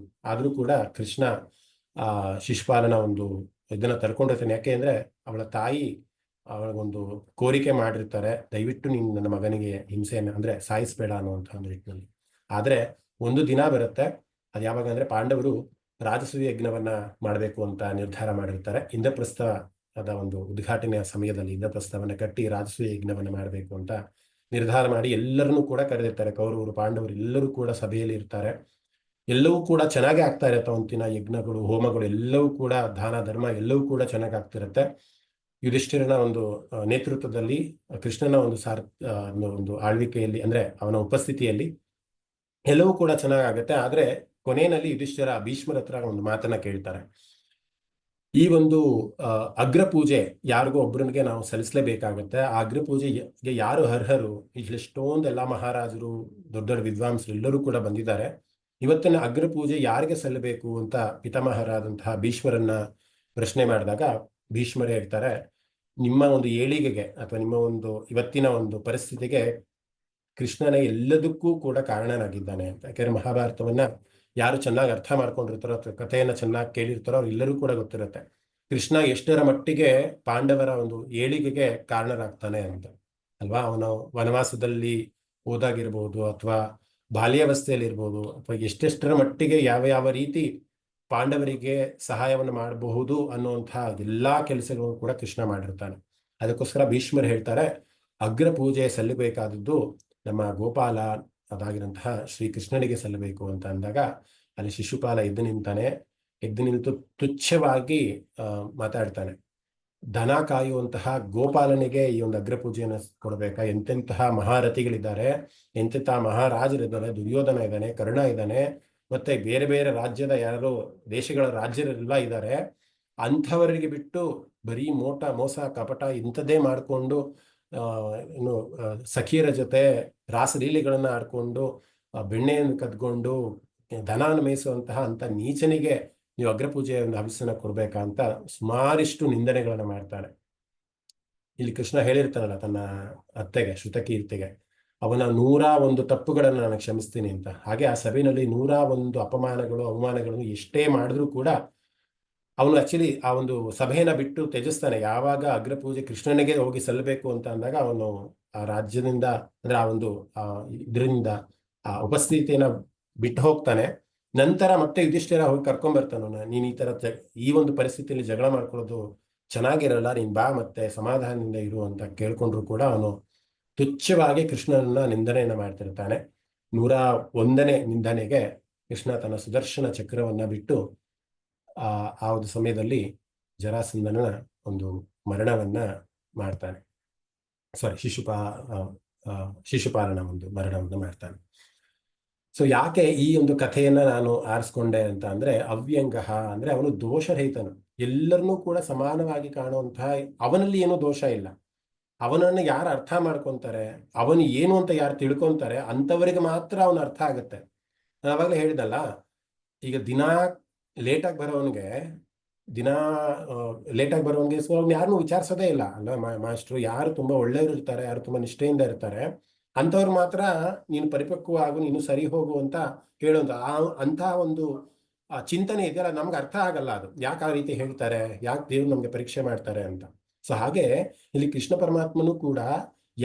ಆದ್ರೂ ಕೂಡ ಕೃಷ್ಣ ಆ ಶಿಶುಪಾಲನ ಒಂದು ಇದನ್ನ ತರ್ಕೊಂಡಿರ್ತಾನೆ. ಯಾಕೆ ಅಂದ್ರೆ ಅವಳ ತಾಯಿ ಅವಳಿಗೊಂದು ಕೋರಿಕೆ ಮಾಡಿರ್ತಾರೆ, ದಯವಿಟ್ಟು ನೀನು ನನ್ನ ಮಗನಿಗೆ ಹಿಂಸೆಯನ್ನು ಅಂದ್ರೆ ಸಾಯಿಸ್ಬೇಡ ಅನ್ನುವಂಥ ಒಂದು ನಿಟ್ಟಿನಲ್ಲಿ. ಆದ್ರೆ ಒಂದು ದಿನ ಬರುತ್ತೆ, ಅದು ಯಾವಾಗ ಅಂದ್ರೆ ಪಾಂಡವರು ರಾಜಸೂಯ ಯಜ್ಞವನ್ನ ಮಾಡಬೇಕು ಅಂತ ನಿರ್ಧಾರ ಮಾಡಿರ್ತಾರೆ. ಇಂದ್ರಪ್ರಸ್ಥದ ಒಂದು ಉದ್ಘಾಟನೆಯ ಸಮಯದಲ್ಲಿ ಇಂದ್ರಪ್ರಸ್ಥವನ್ನ ಕಟ್ಟಿ ರಾಜಸೂಯ ಯಜ್ಞವನ್ನ ಮಾಡಬೇಕು ಅಂತ ನಿರ್ಧಾರ ಮಾಡಿ ಎಲ್ಲರನ್ನೂ ಕೂಡ ಕರೆದಿರ್ತಾರೆ. ಕೌರವರು ಪಾಂಡವರು ಎಲ್ಲರೂ ಕೂಡ ಸಭೆಯಲ್ಲಿ ಇರ್ತಾರೆ. ಎಲ್ಲವೂ ಕೂಡ ಚೆನ್ನಾಗಿ ಆಗ್ತಾ ಇರತ್ತೆ. ಒಂದಿನ ಯಜ್ಞಗಳು ಹೋಮಗಳು ಎಲ್ಲವೂ ಕೂಡ ದಾನ ಧರ್ಮ ಎಲ್ಲವೂ ಕೂಡ ಚೆನ್ನಾಗಿ ಆಗ್ತಿರತ್ತೆ. ಯುಧಿಷ್ಠಿರನ ಒಂದು ನೇತೃತ್ವದಲ್ಲಿ ಕೃಷ್ಣನ ಒಂದು ಒಂದು ಆಳ್ವಿಕೆಯಲ್ಲಿ ಅಂದ್ರೆ ಅವನ ಉಪಸ್ಥಿತಿಯಲ್ಲಿ ಎಲ್ಲವೂ ಕೂಡ ಚೆನ್ನಾಗಾಗತ್ತೆ. ಆದ್ರೆ ಕೊನೆಯಲ್ಲಿ ಯುಧಿಷ್ಠಿರ ಭೀಷ್ಮರ ಹತ್ರ ಒಂದು ಮಾತನ್ನ ಕೇಳ್ತಾರೆ. ಈ ಒಂದು ಅಗ್ರ ಪೂಜೆ ಯಾರಿಗೋ ಒಬ್ಬರಿಗೆ ನಾವು ಸಲ್ಲಿಸಲೇಬೇಕಾಗುತ್ತೆ. ಆ ಅಗ್ರ ಪೂಜೆಗೆ ಯಾರು ಅರ್ಹರು? ಇಷ್ಟೊಂದು ಎಲ್ಲ ಮಹಾರಾಜರು ದೊಡ್ಡ ದೊಡ್ಡ ವಿದ್ವಾಂಸರು ಎಲ್ಲರೂ ಕೂಡ ಬಂದಿದ್ದಾರೆ. ಇವತ್ತಿನ ಅಗ್ರ ಪೂಜೆ ಯಾರಿಗೆ ಸಲ್ಲಬೇಕು ಅಂತ ಪಿತಾಮಹರಾದಂತಹ ಭೀಷ್ಮರನ್ನ ಪ್ರಶ್ನೆ ಮಾಡಿದಾಗ ಭೀಷ್ಮರೇ ಹೇಳ್ತಾರೆ, ನಿಮ್ಮ ಒಂದು ಏಳಿಗೆಗೆ ಅಥವಾ ನಿಮ್ಮ ಒಂದು ಇವತ್ತಿನ ಒಂದು ಪರಿಸ್ಥಿತಿಗೆ ಕೃಷ್ಣನೇ ಎಲ್ಲದಕ್ಕೂ ಕೂಡ ಕಾರಣನಾಗಿದ್ದಾನೆ ಅಂತ. ಯಾಕೆಂದ್ರೆ ಮಹಾಭಾರತವನ್ನ ಯಾರು ಚೆನ್ನಾಗಿ ಅರ್ಥ ಮಾಡ್ಕೊಂಡಿರ್ತಾರೋ ಅಥವಾ ಕಥೆಯನ್ನ ಚೆನ್ನಾಗಿ ಕೇಳಿರ್ತಾರೋ ಅವ್ರೆಲ್ಲರೂ ಕೂಡ ಗೊತ್ತಿರುತ್ತೆ ಕೃಷ್ಣ ಎಷ್ಟರ ಮಟ್ಟಿಗೆ ಪಾಂಡವರ ಒಂದು ಏಳಿಗೆಗೆ ಕಾರಣನಾಗ್ತಾನೆ ಅಂತ ಅಲ್ವಾ. ಅವನು ವನವಾಸದಲ್ಲಿ ಹೋದಾಗಿರ್ಬೋದು ಅಥವಾ ಬಾಲ್ಯಾವಸ್ಥೆಯಲ್ಲಿ ಇರ್ಬೋದು ಅಥವಾ ಎಷ್ಟೆಷ್ಟರ ಮಟ್ಟಿಗೆ ಯಾವ ಯಾವ ರೀತಿ ಪಾಂಡವರಿಗೆ ಸಹಾಯವನ್ನು ಮಾಡಬಹುದು ಅನ್ನುವಂತಹ ಎಲ್ಲಾ ಕೆಲಸಗಳನ್ನು ಕೂಡ ಕೃಷ್ಣ ಮಾಡಿರ್ತಾನೆ. ಅದಕ್ಕೋಸ್ಕರ ಭೀಷ್ಮರು ಹೇಳ್ತಾರೆ, ಅಗ್ರ ಪೂಜೆ ಸಲ್ಲಬೇಕಾದದ್ದು ನಮ್ಮ ಗೋಪಾಲ ಅದಾಗಿರಂತಹ ಶ್ರೀಕೃಷ್ಣನಿಗೆ ಸಲ್ಲಬೇಕು ಅಂತ ಅಂದಾಗ ಅಲ್ಲಿ ಶಿಶುಪಾಲ ಎದ್ದು ನಿಂತಾನೆ. ಎದ್ದು ನಿಂತು ತುಚ್ಛವಾಗಿ ಮಾತಾಡ್ತಾನೆ. ದನ ಕಾಯುವಂತಹ ಗೋಪಾಲನಿಗೆ ಈ ಒಂದು ಅಗ್ರ ಪೂಜೆಯನ್ನು ಕೊಡಬೇಕಾ? ಎಂತೆಂತಹ ಮಹಾರಥಿಗಳಿದ್ದಾರೆ, ಎಂತೆಂತಹ ಮಹಾರಾಜರಿದ್ದಾರೆ, ದುರ್ಯೋಧನ ಇದ್ದಾನೆ, ಕರ್ಣ ಇದ್ದಾನೆ, ಮತ್ತೆ ಬೇರೆ ಬೇರೆ ರಾಜ್ಯದ ಯಾರು ದೇಶಗಳ ರಾಜ್ಯರೆಲ್ಲ ಇದ್ದಾರೆ. ಅಂಥವರಿಗೆ ಬಿಟ್ಟು ಬರೀ ಮೋಸ ಕಪಟ ಇಂಥದ್ದೇ ಮಾಡಿಕೊಂಡು ಇನ್ನು ಸಖಿಯರ ಜೊತೆ ರಾಸಲೀಲೆಗಳನ್ನ ಆಡ್ಕೊಂಡು ಬೆಣ್ಣೆಯನ್ನು ಕದ್ಕೊಂಡು ದನಾನ ಮೇಯಿಸುವಂತಹ ಅಂತ ನೀಚನಿಗೆ ನೀವು ಅಗ್ರಪೂಜೆಯ ಒಂದು ಹವಿಸ್ಸನ್ನ ಕೊಡ್ಬೇಕಾ ಅಂತ ಸುಮಾರಿಷ್ಟು ನಿಂದನೆಗಳನ್ನ ಮಾಡ್ತಾನೆ. ಇಲ್ಲಿ ಕೃಷ್ಣ ಹೇಳಿರ್ತಾನಲ್ಲ ತನ್ನ ಅತ್ತೆಗೆ ಶ್ರುತಕೀರ್ತಿಗೆ, ಅವನ 101 ತಪ್ಪುಗಳನ್ನು ನಾನು ಕ್ಷಮಿಸ್ತೀನಿ ಅಂತ. ಹಾಗೆ ಆ ಸಭೆಯಲ್ಲಿ 101 ಅಪಮಾನಗಳು ಅವಮಾನಗಳನ್ನು ಎಷ್ಟೇ ಮಾಡಿದ್ರೂ ಕೂಡ ಅವನು ಆಕ್ಚುಲಿ ಆ ಒಂದು ಸಭೆಯನ್ನ ಬಿಟ್ಟು ತ್ಯಜಿಸ್ತಾನೆ. ಯಾವಾಗ ಅಗ್ರಪೂಜೆ ಕೃಷ್ಣನಿಗೆ ಹೋಗಿ ಸಲ್ಲಬೇಕು ಅಂತ ಅಂದಾಗ ಅವನು ಆ ರಾಜ್ಯದಿಂದ ಅಂದ್ರೆ ಆ ಒಂದು ಇದರಿಂದ ಆ ಉಪಸ್ಥಿತಿಯನ್ನ ಬಿಟ್ಟು ಹೋಗ್ತಾನೆ. ನಂತರ ಮತ್ತೆ ಯುಧಿಷ್ಠಿರ ಹೋಗಿ ಕರ್ಕೊಂಡ್ ಬರ್ತಾನ, ನೀನ್ ಈ ತರ ಈ ಒಂದು ಪರಿಸ್ಥಿತಿಯಲ್ಲಿ ಜಗಳ ಮಾಡ್ಕೊಳ್ಳೋದು ಚೆನ್ನಾಗಿರಲ್ಲ, ನೀನ್ ಬಾ ಮತ್ತೆ ಸಮಾಧಾನದಿಂದ ಇರು ಅಂತ ಕೇಳ್ಕೊಂಡ್ರು ಕೂಡ ಅವನು ತುಚ್ಛವಾಗಿ ಕೃಷ್ಣನನ್ನ ನಿಂದನೆಯನ್ನ ಮಾಡ್ತಿರ್ತಾನೆ. 101ನೇ ನಿಂದನೆಗೆ ಕೃಷ್ಣ ತನ್ನ ಸುದರ್ಶನ ಚಕ್ರವನ್ನ ಬಿಟ್ಟು ಆ ಒಂದು ಸಮಯದಲ್ಲಿ ಜರಾಸಂಧನ ಒಂದು ಮರಣವನ್ನ ಮಾಡ್ತಾನೆ. ಸಾರಿ ಶಿಶುಪಾಲನ ಒಂದು ಮರಣವನ್ನ ಮಾಡ್ತಾನೆ. ಸೊ ಯಾಕೆ ಈ ಒಂದು ಕಥೆಯನ್ನ ನಾನು ಆರಿಸ್ಕೊಂಡೆ ಅಂತ ಅಂದ್ರೆ, ಅವ್ಯಂಗ ಅಂದ್ರೆ ಅವನು ದೋಷರಹಿತನು, ಎಲ್ಲರನ್ನೂ ಕೂಡ ಸಮಾನವಾಗಿ ಕಾಣುವಂತಹ, ಅವನಲ್ಲಿ ಏನೂ ದೋಷ ಇಲ್ಲ. ಅವನನ್ನು ಯಾರು ಅರ್ಥ ಮಾಡ್ಕೊಂತಾರೆ, ಅವನು ಏನು ಅಂತ ಯಾರು ತಿಳ್ಕೊಂತಾರೆ ಅಂಥವರಿಗೆ ಮಾತ್ರ ಅವನು ಅರ್ಥ ಆಗುತ್ತೆ. ನಾನು ಅವಾಗಲೇ ಹೇಳಿದಲ್ಲ, ಈಗ ದಿನಾ ಲೇಟಾಗಿ ಬರೋವನಿಗೆ ಸೊ ಅವ್ನು ಯಾರನ್ನೂ ವಿಚಾರಿಸೋದೇ ಇಲ್ಲ ಅಲ್ಲ. ಮಾಸ್ಟ್ರು ಯಾರು ತುಂಬಾ ಒಳ್ಳೆಯವರು ಇರ್ತಾರೆ, ಯಾರು ತುಂಬಾ ನಿಷ್ಠೆಯಿಂದ ಇರ್ತಾರೆ ಅಂಥವ್ರು ಮಾತ್ರ ನೀನು ಪರಿಪಕ್ವವಾಗು, ನೀನು ಸರಿ ಹೋಗು ಅಂತ ಹೇಳುವಂತ ಅಂತಹ ಒಂದು ಚಿಂತನೆ ಇದೆಯಲ್ಲ, ನಮ್ಗೆ ಅರ್ಥ ಆಗಲ್ಲ ಅದು. ಯಾಕೆ ಆ ರೀತಿ ಹೇಳ್ತಾರೆ, ಯಾಕೆ ದೇವ್ರು ನಮ್ಗೆ ಪರೀಕ್ಷೆ ಮಾಡ್ತಾರೆ ಅಂತ. ಸೊ ಹಾಗೆ ಇಲ್ಲಿ ಕೃಷ್ಣ ಪರಮಾತ್ಮನು ಕೂಡ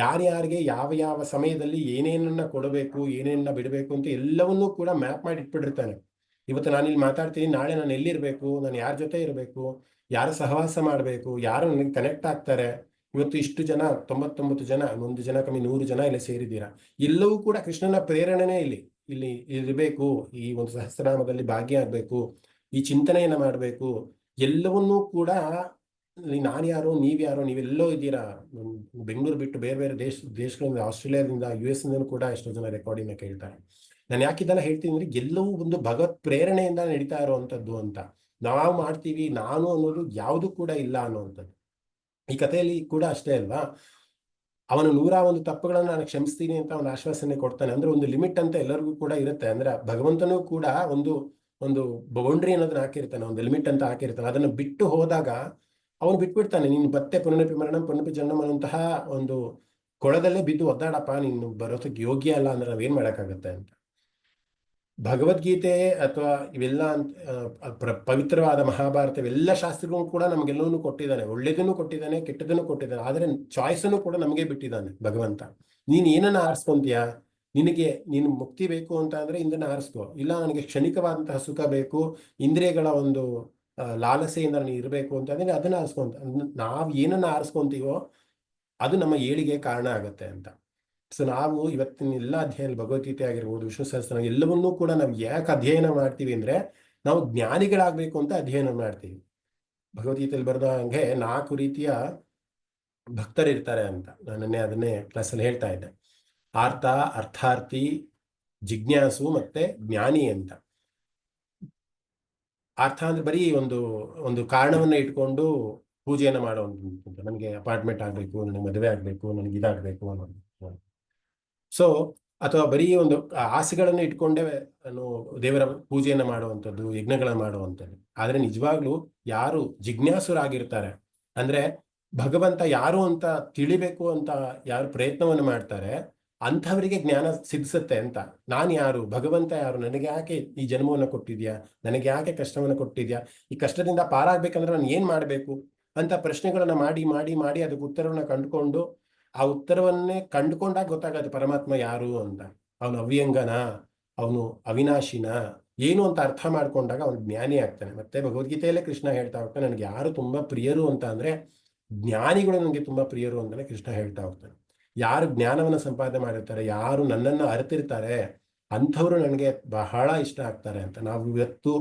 ಯಾರ್ಯಾರಿಗೆ ಯಾವ ಯಾವ ಸಮಯದಲ್ಲಿ ಏನೇನನ್ನ ಕೊಡಬೇಕು, ಏನೇನನ್ನ ಬಿಡಬೇಕು ಅಂತ ಎಲ್ಲವನ್ನೂ ಕೂಡ ಮ್ಯಾಪ್ ಮಾಡಿ ಇಟ್ಬಿಟ್ಟಿರ್ತಾನೆ. ಇವತ್ತು ನಾನು ಇಲ್ಲಿ ಮಾತಾಡ್ತೀನಿ, ನಾಳೆ ನಾನು ಎಲ್ಲಿರ್ಬೇಕು, ನಾನು ಯಾರ ಜೊತೆ ಇರಬೇಕು, ಯಾರು ಸಹವಾಸ ಮಾಡಬೇಕು, ಯಾರು ನನಗೆ ಕನೆಕ್ಟ್ ಆಗ್ತಾರೆ. ಇವತ್ತು ಇಷ್ಟು ಜನ 99 ಜನ, 1 ಜನ ಕಮ್ಮಿ 100 ಜನ ಇಲ್ಲಿ ಸೇರಿದ್ದೀರಾ, ಎಲ್ಲವೂ ಕೂಡ ಕೃಷ್ಣನ ಪ್ರೇರಣೆನೇ. ಇಲ್ಲಿ ಇರಬೇಕು, ಈ ಒಂದು ಸಹಸ್ರನಾಮದಲ್ಲಿ ಭಾಗಿಯಾಗಬೇಕು, ಈ ಚಿಂತನೆಯನ್ನ ಮಾಡಬೇಕು. ಎಲ್ಲವನ್ನೂ ಕೂಡ ನಾನು ಯಾರೋ ನೀವ್ಯಾರೋ, ನೀವೆಲ್ಲೋ ಇದ್ದೀರಾ. ಬೆಂಗಳೂರು ಬಿಟ್ಟು ಬೇರೆ ಬೇರೆ ದೇಶಗಳಿಂದ, ಆಸ್ಟ್ರೇಲಿಯಾದಿಂದ, US ಇಂದನೂ ಕೂಡ ಎಷ್ಟೋ ಜನ ರೆಕಾರ್ಡಿಂಗ್ ಕೇಳ್ತಾರೆ. ನಾನು ಯಾಕೆ ಇದೆಲ್ಲ ಹೇಳ್ತೀನಿ ಅಂದ್ರೆ, ಎಲ್ಲವೂ ಒಂದು ಭಗವತ್ ಪ್ರೇರಣೆಯಿಂದ ನಡೀತಾ ಇರುವಂತದ್ದು ಅಂತ. ನಾವು ಮಾಡ್ತೀವಿ ನಾನು ಅನ್ನೋದು ಯಾವುದು ಕೂಡ ಇಲ್ಲ ಅನ್ನುವಂಥದ್ದು. ಈ ಕಥೆಯಲ್ಲಿ ಕೂಡ ಅಷ್ಟೇ ಅಲ್ವಾ, ಅವನು 101 ತಪ್ಪುಗಳನ್ನು ನಾನು ಕ್ಷಮಿಸ್ತೀನಿ ಅಂತ ಅವನ ಆಶ್ವಾಸನೆ ಕೊಡ್ತಾನೆ. ಅಂದ್ರೆ ಒಂದು ಲಿಮಿಟ್ ಅಂತ ಎಲ್ಲರಿಗೂ ಕೂಡ ಇರುತ್ತೆ. ಅಂದ್ರೆ ಭಗವಂತನೂ ಕೂಡ ಒಂದು ಬೌಂಡ್ರಿ ಅನ್ನೋದನ್ನ ಹಾಕಿರ್ತಾನೆ, ಒಂದು ಲಿಮಿಟ್ ಅಂತ ಹಾಕಿರ್ತಾನೆ. ಅದನ್ನು ಬಿಟ್ಟು ಹೋದಾಗ ಅವನು ಬಿಟ್ಬಿಡ್ತಾನೆ. ನೀನು ಮತ್ತೆ ಪುನರಪಿ ಮರಣ ಪುನರಪಿ ಜನ್ಮ ಅನ್ನುವಂತಹ ಒಂದು ಕೊಳದಲ್ಲೇ ಬಿದ್ದು ಒದ್ದಾಡಪ್ಪ, ನೀನು ಬರೋದಕ್ಕೆ ಯೋಗ್ಯ ಅಲ್ಲ ಅಂದ್ರೆ ನಾವೇನ್ ಮಾಡಕ್ಕಾಗತ್ತೆ ಅಂತ. ಭಗವದ್ಗೀತೆ ಅಥವಾ ಇವೆಲ್ಲ ಪವಿತ್ರವಾದ ಮಹಾಭಾರತ ಇವೆಲ್ಲ ಶಾಸ್ತ್ರಗಳು ಕೂಡ ನಮಗೆಲ್ಲವನ್ನೂ ಕೊಟ್ಟಿದ್ದಾನೆ. ಒಳ್ಳೇದನ್ನು ಕೊಟ್ಟಿದ್ದಾನೆ, ಕೆಟ್ಟದನ್ನು ಕೊಟ್ಟಿದ್ದಾನೆ. ಆದರೆ ಚಾಯ್ಸನ್ನು ಕೂಡ ನಮಗೆ ಬಿಟ್ಟಿದ್ದಾನೆ ಭಗವಂತ. ನೀನು ಏನನ್ನ ಆರಿಸ್ಕೊಂತೀಯ? ನಿನಗೆ ನೀನು ಮುಕ್ತಿ ಬೇಕು ಅಂತ ಅಂದ್ರೆ ಇದನ್ನ ಆರಿಸ್ಕೋ. ಇಲ್ಲ ನನಗೆ ಕ್ಷಣಿಕವಾದಂತಹ ಸುಖ ಬೇಕು, ಇಂದ್ರಿಯಗಳ ಒಂದು ಲಾಲಸೆಯಿಂದ ನಾನು ಇರಬೇಕು ಅಂತ ಅಂದ್ರೆ ಅದನ್ನ ಆರಿಸ್ಕೊಂತ. ನಾವು ಏನನ್ನ ಆರಿಸ್ಕೊಂತೀವೋ ಅದು ನಮ್ಮ ಏಳಿಗೆ ಕಾರಣ ಆಗತ್ತೆ ಅಂತ. ಸೊ ನಾವು ಇವತ್ತಿನ ಎಲ್ಲ ಅಧ್ಯಯನ, ಭಗವದ್ಗೀತೆ ಆಗಿರ್ಬೋದು, ವಿಷ್ಣು ಸಹಸ್ರ, ಎಲ್ಲವನ್ನೂ ಕೂಡ ನಾವು ಯಾಕೆ ಅಧ್ಯಯನ ಮಾಡ್ತೀವಿ ಅಂದ್ರೆ ನಾವು ಜ್ಞಾನಿಗಳಾಗಬೇಕು ಅಂತ ಅಧ್ಯಯನ ಮಾಡ್ತೀವಿ. ಭಗವದ್ಗೀತೆಯಲ್ಲಿ ಬರೆದ ಹಂಗೆ 4 ರೀತಿಯ ಭಕ್ತರಿರ್ತಾರೆ ಅಂತ ನಾನನ್ನೇ ಅದನ್ನೇ ಕ್ಲಾಸಲ್ಲಿ ಹೇಳ್ತಾ ಇದ್ದೆ. ಆರ್ತ, ಅರ್ಥಾರ್ಥಿ, ಜಿಜ್ಞಾಸು ಮತ್ತೆ ಜ್ಞಾನಿ ಅಂತ. ಅರ್ಥ ಅಂದ್ರೆ ಬರೀ ಒಂದು ಒಂದು ಕಾರಣವನ್ನ ಇಟ್ಕೊಂಡು ಪೂಜೆಯನ್ನು ಮಾಡುವಂತ, ನನಗೆ ಅಪಾರ್ಟ್ಮೆಂಟ್ ಆಗ್ಬೇಕು, ನನಗೆ ಮದುವೆ ಆಗ್ಬೇಕು, ನನಗೆ ಇದಾಗಬೇಕು ಅನ್ನೋದು. ಸೊ ಅಥವಾ ಬರೀ ಒಂದು ಆಸೆಗಳನ್ನು ಇಟ್ಕೊಂಡೇ ನಾನು ದೇವರ ಪೂಜೆಯನ್ನು ಮಾಡುವಂಥದ್ದು, ಯಜ್ಞಗಳನ್ನು ಮಾಡುವಂಥದ್ದು. ಆದರೆ ನಿಜವಾಗ್ಲೂ ಯಾರು ಜಿಜ್ಞಾಸುರಾಗಿರ್ತಾರೆ ಅಂದ್ರೆ ಭಗವಂತ ಯಾರು ಅಂತ ತಿಳಿಬೇಕು ಅಂತ ಯಾರು ಪ್ರಯತ್ನವನ್ನು ಮಾಡ್ತಾರೆ ಅಂಥವರಿಗೆ ಜ್ಞಾನ ಸಿದ್ಧಿಸುತ್ತೆ ಅಂತ. ನಾನು ಯಾರು, ಭಗವಂತ ಯಾರು, ನನಗೆ ಯಾಕೆ ಈ ಜನ್ಮವನ್ನು ಕೊಟ್ಟಿದ್ಯಾ, ನನಗೆ ಯಾಕೆ ಕಷ್ಟವನ್ನು ಕೊಟ್ಟಿದ್ಯಾ, ಈ ಕಷ್ಟದಿಂದ ಪಾರಾಗ್ಬೇಕಂದ್ರೆ ನಾನು ಏನ್ ಮಾಡಬೇಕು ಅಂತ ಪ್ರಶ್ನೆಗಳನ್ನ ಮಾಡಿ ಮಾಡಿ ಮಾಡಿ ಅದಕ್ಕೆ ಉತ್ತರವನ್ನ ಕಂಡುಕೊಂಡು ಆ ಉತ್ತರವನ್ನೇ ಕಂಡುಕೊಂಡಾಗ ಗೊತ್ತಾಗತ್ತೆ ಪರಮಾತ್ಮ ಯಾರು ಅಂತ. ಅವನು ಅವ್ಯಂಗನ, ಅವನು ಅವಿನಾಶಿನ ಏನು ಅಂತ ಅರ್ಥ ಮಾಡ್ಕೊಂಡಾಗ ಅವನು ಜ್ಞಾನಿ ಆಗ್ತಾನೆ. ಮತ್ತೆ ಭಗವದ್ಗೀತೆಯಲ್ಲೇ ಕೃಷ್ಣ ಹೇಳ್ತಾ ಹೋಗ್ತಾನೆ, ನನಗೆ ಯಾರು ತುಂಬಾ ಪ್ರಿಯರು ಅಂತ ಅಂದ್ರೆ ಜ್ಞಾನಿಗಳು ನನಗೆ ತುಂಬಾ ಪ್ರಿಯರು ಅಂತಾನೆ ಕೃಷ್ಣ ಹೇಳ್ತಾ ಹೋಗ್ತಾನೆ. ಯಾರು ಜ್ಞಾನವನ್ನು ಸಂಪಾದನೆ ಮಾಡಿರ್ತಾರೆ, ಯಾರು ನನ್ನನ್ನು ಅರಿತಿರ್ತಾರೆ ಅಂಥವ್ರು ನನಗೆ ಬಹಳ ಇಷ್ಟ ಆಗ್ತಾರೆ ಅಂತ. ನಾವು ಇವತ್ತು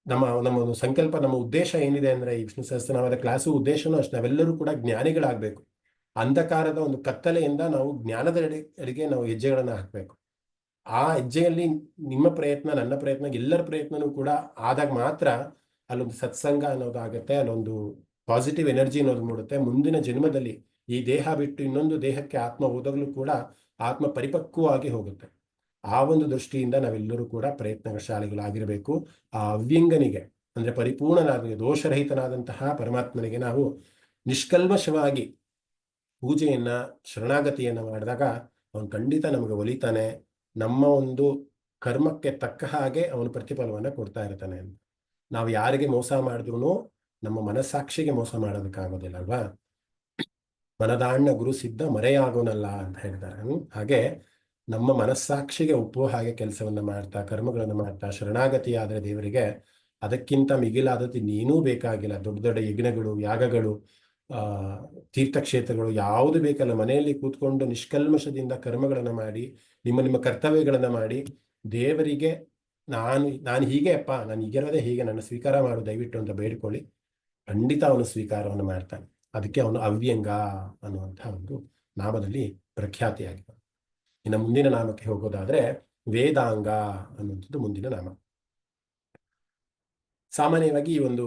ನಮ್ಮ ಒಂದು ಸಂಕಲ್ಪ, ನಮ್ಮ ಉದ್ದೇಶ ಏನಿದೆ ಅಂದ್ರೆ ಈ ವಿಷ್ಣು ಸಹಸ್ರನಾಮದ ಕ್ಲಾಸು ಉದ್ದೇಶನೂ ಅಷ್ಟೇ, ನಾವೆಲ್ಲರೂ ಕೂಡ ಜ್ಞಾನಿಗಳಾಗಬೇಕು. ಅಂಧಕಾರದ ಒಂದು ಕತ್ತಲೆಯಿಂದ ನಾವು ಜ್ಞಾನದ ಎಡೆಗೆ ನಾವು ಹೆಜ್ಜೆಗಳನ್ನು ಹಾಕಬೇಕು. ಆ ಹೆಜ್ಜೆಯಲ್ಲಿ ನಿಮ್ಮ ಪ್ರಯತ್ನ, ನನ್ನ ಪ್ರಯತ್ನ, ಎಲ್ಲರ ಪ್ರಯತ್ನನೂ ಕೂಡ ಆದಾಗ ಮಾತ್ರ ಅಲ್ಲೊಂದು ಸತ್ಸಂಗ ಅನ್ನೋದಾಗತ್ತೆ, ಅಲ್ಲೊಂದು ಪಾಸಿಟಿವ್ ಎನರ್ಜಿ ಅನ್ನೋದು ಮೂಡುತ್ತೆ. ಮುಂದಿನ ಜನ್ಮದಲ್ಲಿ ಈ ದೇಹ ಬಿಟ್ಟು ಇನ್ನೊಂದು ದೇಹಕ್ಕೆ ಆತ್ಮ ಹೋದಾಗಲೂ ಕೂಡ ಆತ್ಮ ಪರಿಪಕ್ವವಾಗಿ ಹೋಗುತ್ತೆ. ಆ ಒಂದು ದೃಷ್ಟಿಯಿಂದ ನಾವೆಲ್ಲರೂ ಕೂಡ ಪ್ರಯತ್ನಶಾಲಿಗಳಾಗಿರಬೇಕು. ಆ ಅವ್ಯಂಗನಿಗೆ ಅಂದ್ರೆ ಪರಿಪೂರ್ಣನಾದ ದೋಷರಹಿತನಾದಂತಹ ಪರಮಾತ್ಮನಿಗೆ ನಾವು ನಿಷ್ಕಲ್ಮಶವಾಗಿ ಪೂಜೆಯನ್ನ, ಶರಣಾಗತಿಯನ್ನ ಮಾಡಿದಾಗ ಅವನು ಖಂಡಿತ ನಮಗೆ ಒಲಿತಾನೆ. ನಮ್ಮ ಒಂದು ಕರ್ಮಕ್ಕೆ ತಕ್ಕ ಹಾಗೆ ಅವನು ಪ್ರತಿಫಲವನ್ನ ಕೊಡ್ತಾ ಇರ್ತಾನೆ ಅಂತ. ನಾವು ಯಾರಿಗೆ ಮೋಸ ಮಾಡಿದ್ರು ನಮ್ಮ ಮನಸ್ಸಾಕ್ಷಿಗೆ ಮೋಸ ಮಾಡೋದಕ್ಕಾಗೋದಿಲ್ಲ ಅಲ್ವಾ. ಮನದಾಣ್ಣ ಗುರು ಸಿದ್ಧ ಮರೆಯಾಗೋನಲ್ಲ ಅಂತ ಹೇಳ್ತಾರೆ. ಹಾಗೆ ನಮ್ಮ ಮನಸ್ಸಾಕ್ಷಿಗೆ ಒಪ್ಪುವ ಹಾಗೆ ಕೆಲಸವನ್ನ ಮಾಡ್ತಾ, ಕರ್ಮಗಳನ್ನು ಮಾಡ್ತಾ ಶರಣಾಗತಿ ಆದ್ರೆ ದೇವರಿಗೆ ಅದಕ್ಕಿಂತ ಮಿಗಿಲಾದದ್ದು ಇನ್ನೇನೂ ಬೇಕಾಗಿಲ್ಲ. ದೊಡ್ಡ ದೊಡ್ಡ ಯಜ್ಞಗಳು, ಯಾಗಗಳು, ತೀರ್ಥಕ್ಷೇತ್ರಗಳು ಯಾವುದು ಬೇಕಲ್ಲ. ಮನೆಯಲ್ಲಿ ಕೂತ್ಕೊಂಡು ನಿಷ್ಕಲ್ಮಶದಿಂದ ಕರ್ಮಗಳನ್ನು ಮಾಡಿ, ನಿಮ್ಮ ಕರ್ತವ್ಯಗಳನ್ನು ಮಾಡಿ ದೇವರಿಗೆ ನಾನು ಹೀಗೆ ಅಪ್ಪ, ನಾನು ಹೀಗಿರೋದೇ ಹೀಗೆ, ನನ್ನ ಸ್ವೀಕಾರ ಮಾಡು ದಯವಿಟ್ಟು ಅಂತ ಬೇಡ್ಕೊಳ್ಳಿ, ಖಂಡಿತ ಅವನು ಸ್ವೀಕಾರವನ್ನು ಮಾಡ್ತಾನೆ. ಅದಕ್ಕೆ ಅವನು ಅವ್ಯಂಗ ಅನ್ನುವಂತಹ ಒಂದು ನಾಮದಲ್ಲಿ ಪ್ರಖ್ಯಾತಿಯಾಗಿದೆ. ಇನ್ನು ಮುಂದಿನ ನಾಮಕ್ಕೆ ಹೋಗೋದಾದ್ರೆ ವೇದಾಂಗ ಅನ್ನುವಂಥದ್ದು ಮುಂದಿನ ನಾಮ. ಸಾಮಾನ್ಯವಾಗಿ ಈ ಒಂದು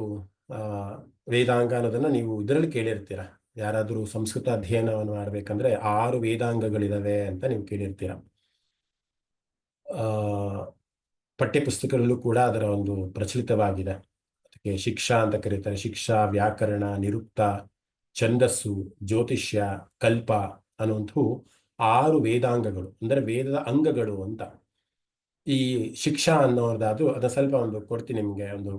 ವೇದಾಂಗ ಅನ್ನೋದನ್ನ ನೀವು ಇದರಲ್ಲಿ ಕೇಳಿರ್ತೀರ. ಯಾರಾದರೂ ಸಂಸ್ಕೃತ ಅಧ್ಯಯನವನ್ನು ಮಾಡ್ಬೇಕಂದ್ರೆ 6 ವೇದಾಂಗಗಳಿದಾವೆ ಅಂತ ನೀವು ಕೇಳಿರ್ತೀರ. ಪಠ್ಯಪುಸ್ತಕಗಳಲ್ಲೂ ಕೂಡ ಅದರ ಒಂದು ಪ್ರಚಲಿತವಾಗಿದೆ. ಅದಕ್ಕೆ ಶಿಕ್ಷಾ ಅಂತ ಕರೀತಾರೆ. ಶಿಕ್ಷಾ, ವ್ಯಾಕರಣ, ನಿರುಕ್ತ, ಛಂದಸ್ಸು, ಜ್ಯೋತಿಷ್ಯ, ಕಲ್ಪ ಅನ್ನುವಂಥವು 6 ವೇದಾಂಗಗಳು, ಅಂದರೆ ವೇದದ ಅಂಗಗಳು ಅಂತ. ಈ ಶಿಕ್ಷಾ ಅನ್ನೋದಾದ್ರು ಅದನ್ನ ಸ್ವಲ್ಪ ಒಂದು ಕೊಡ್ತೀನಿ ನಿಮ್ಗೆ, ಒಂದು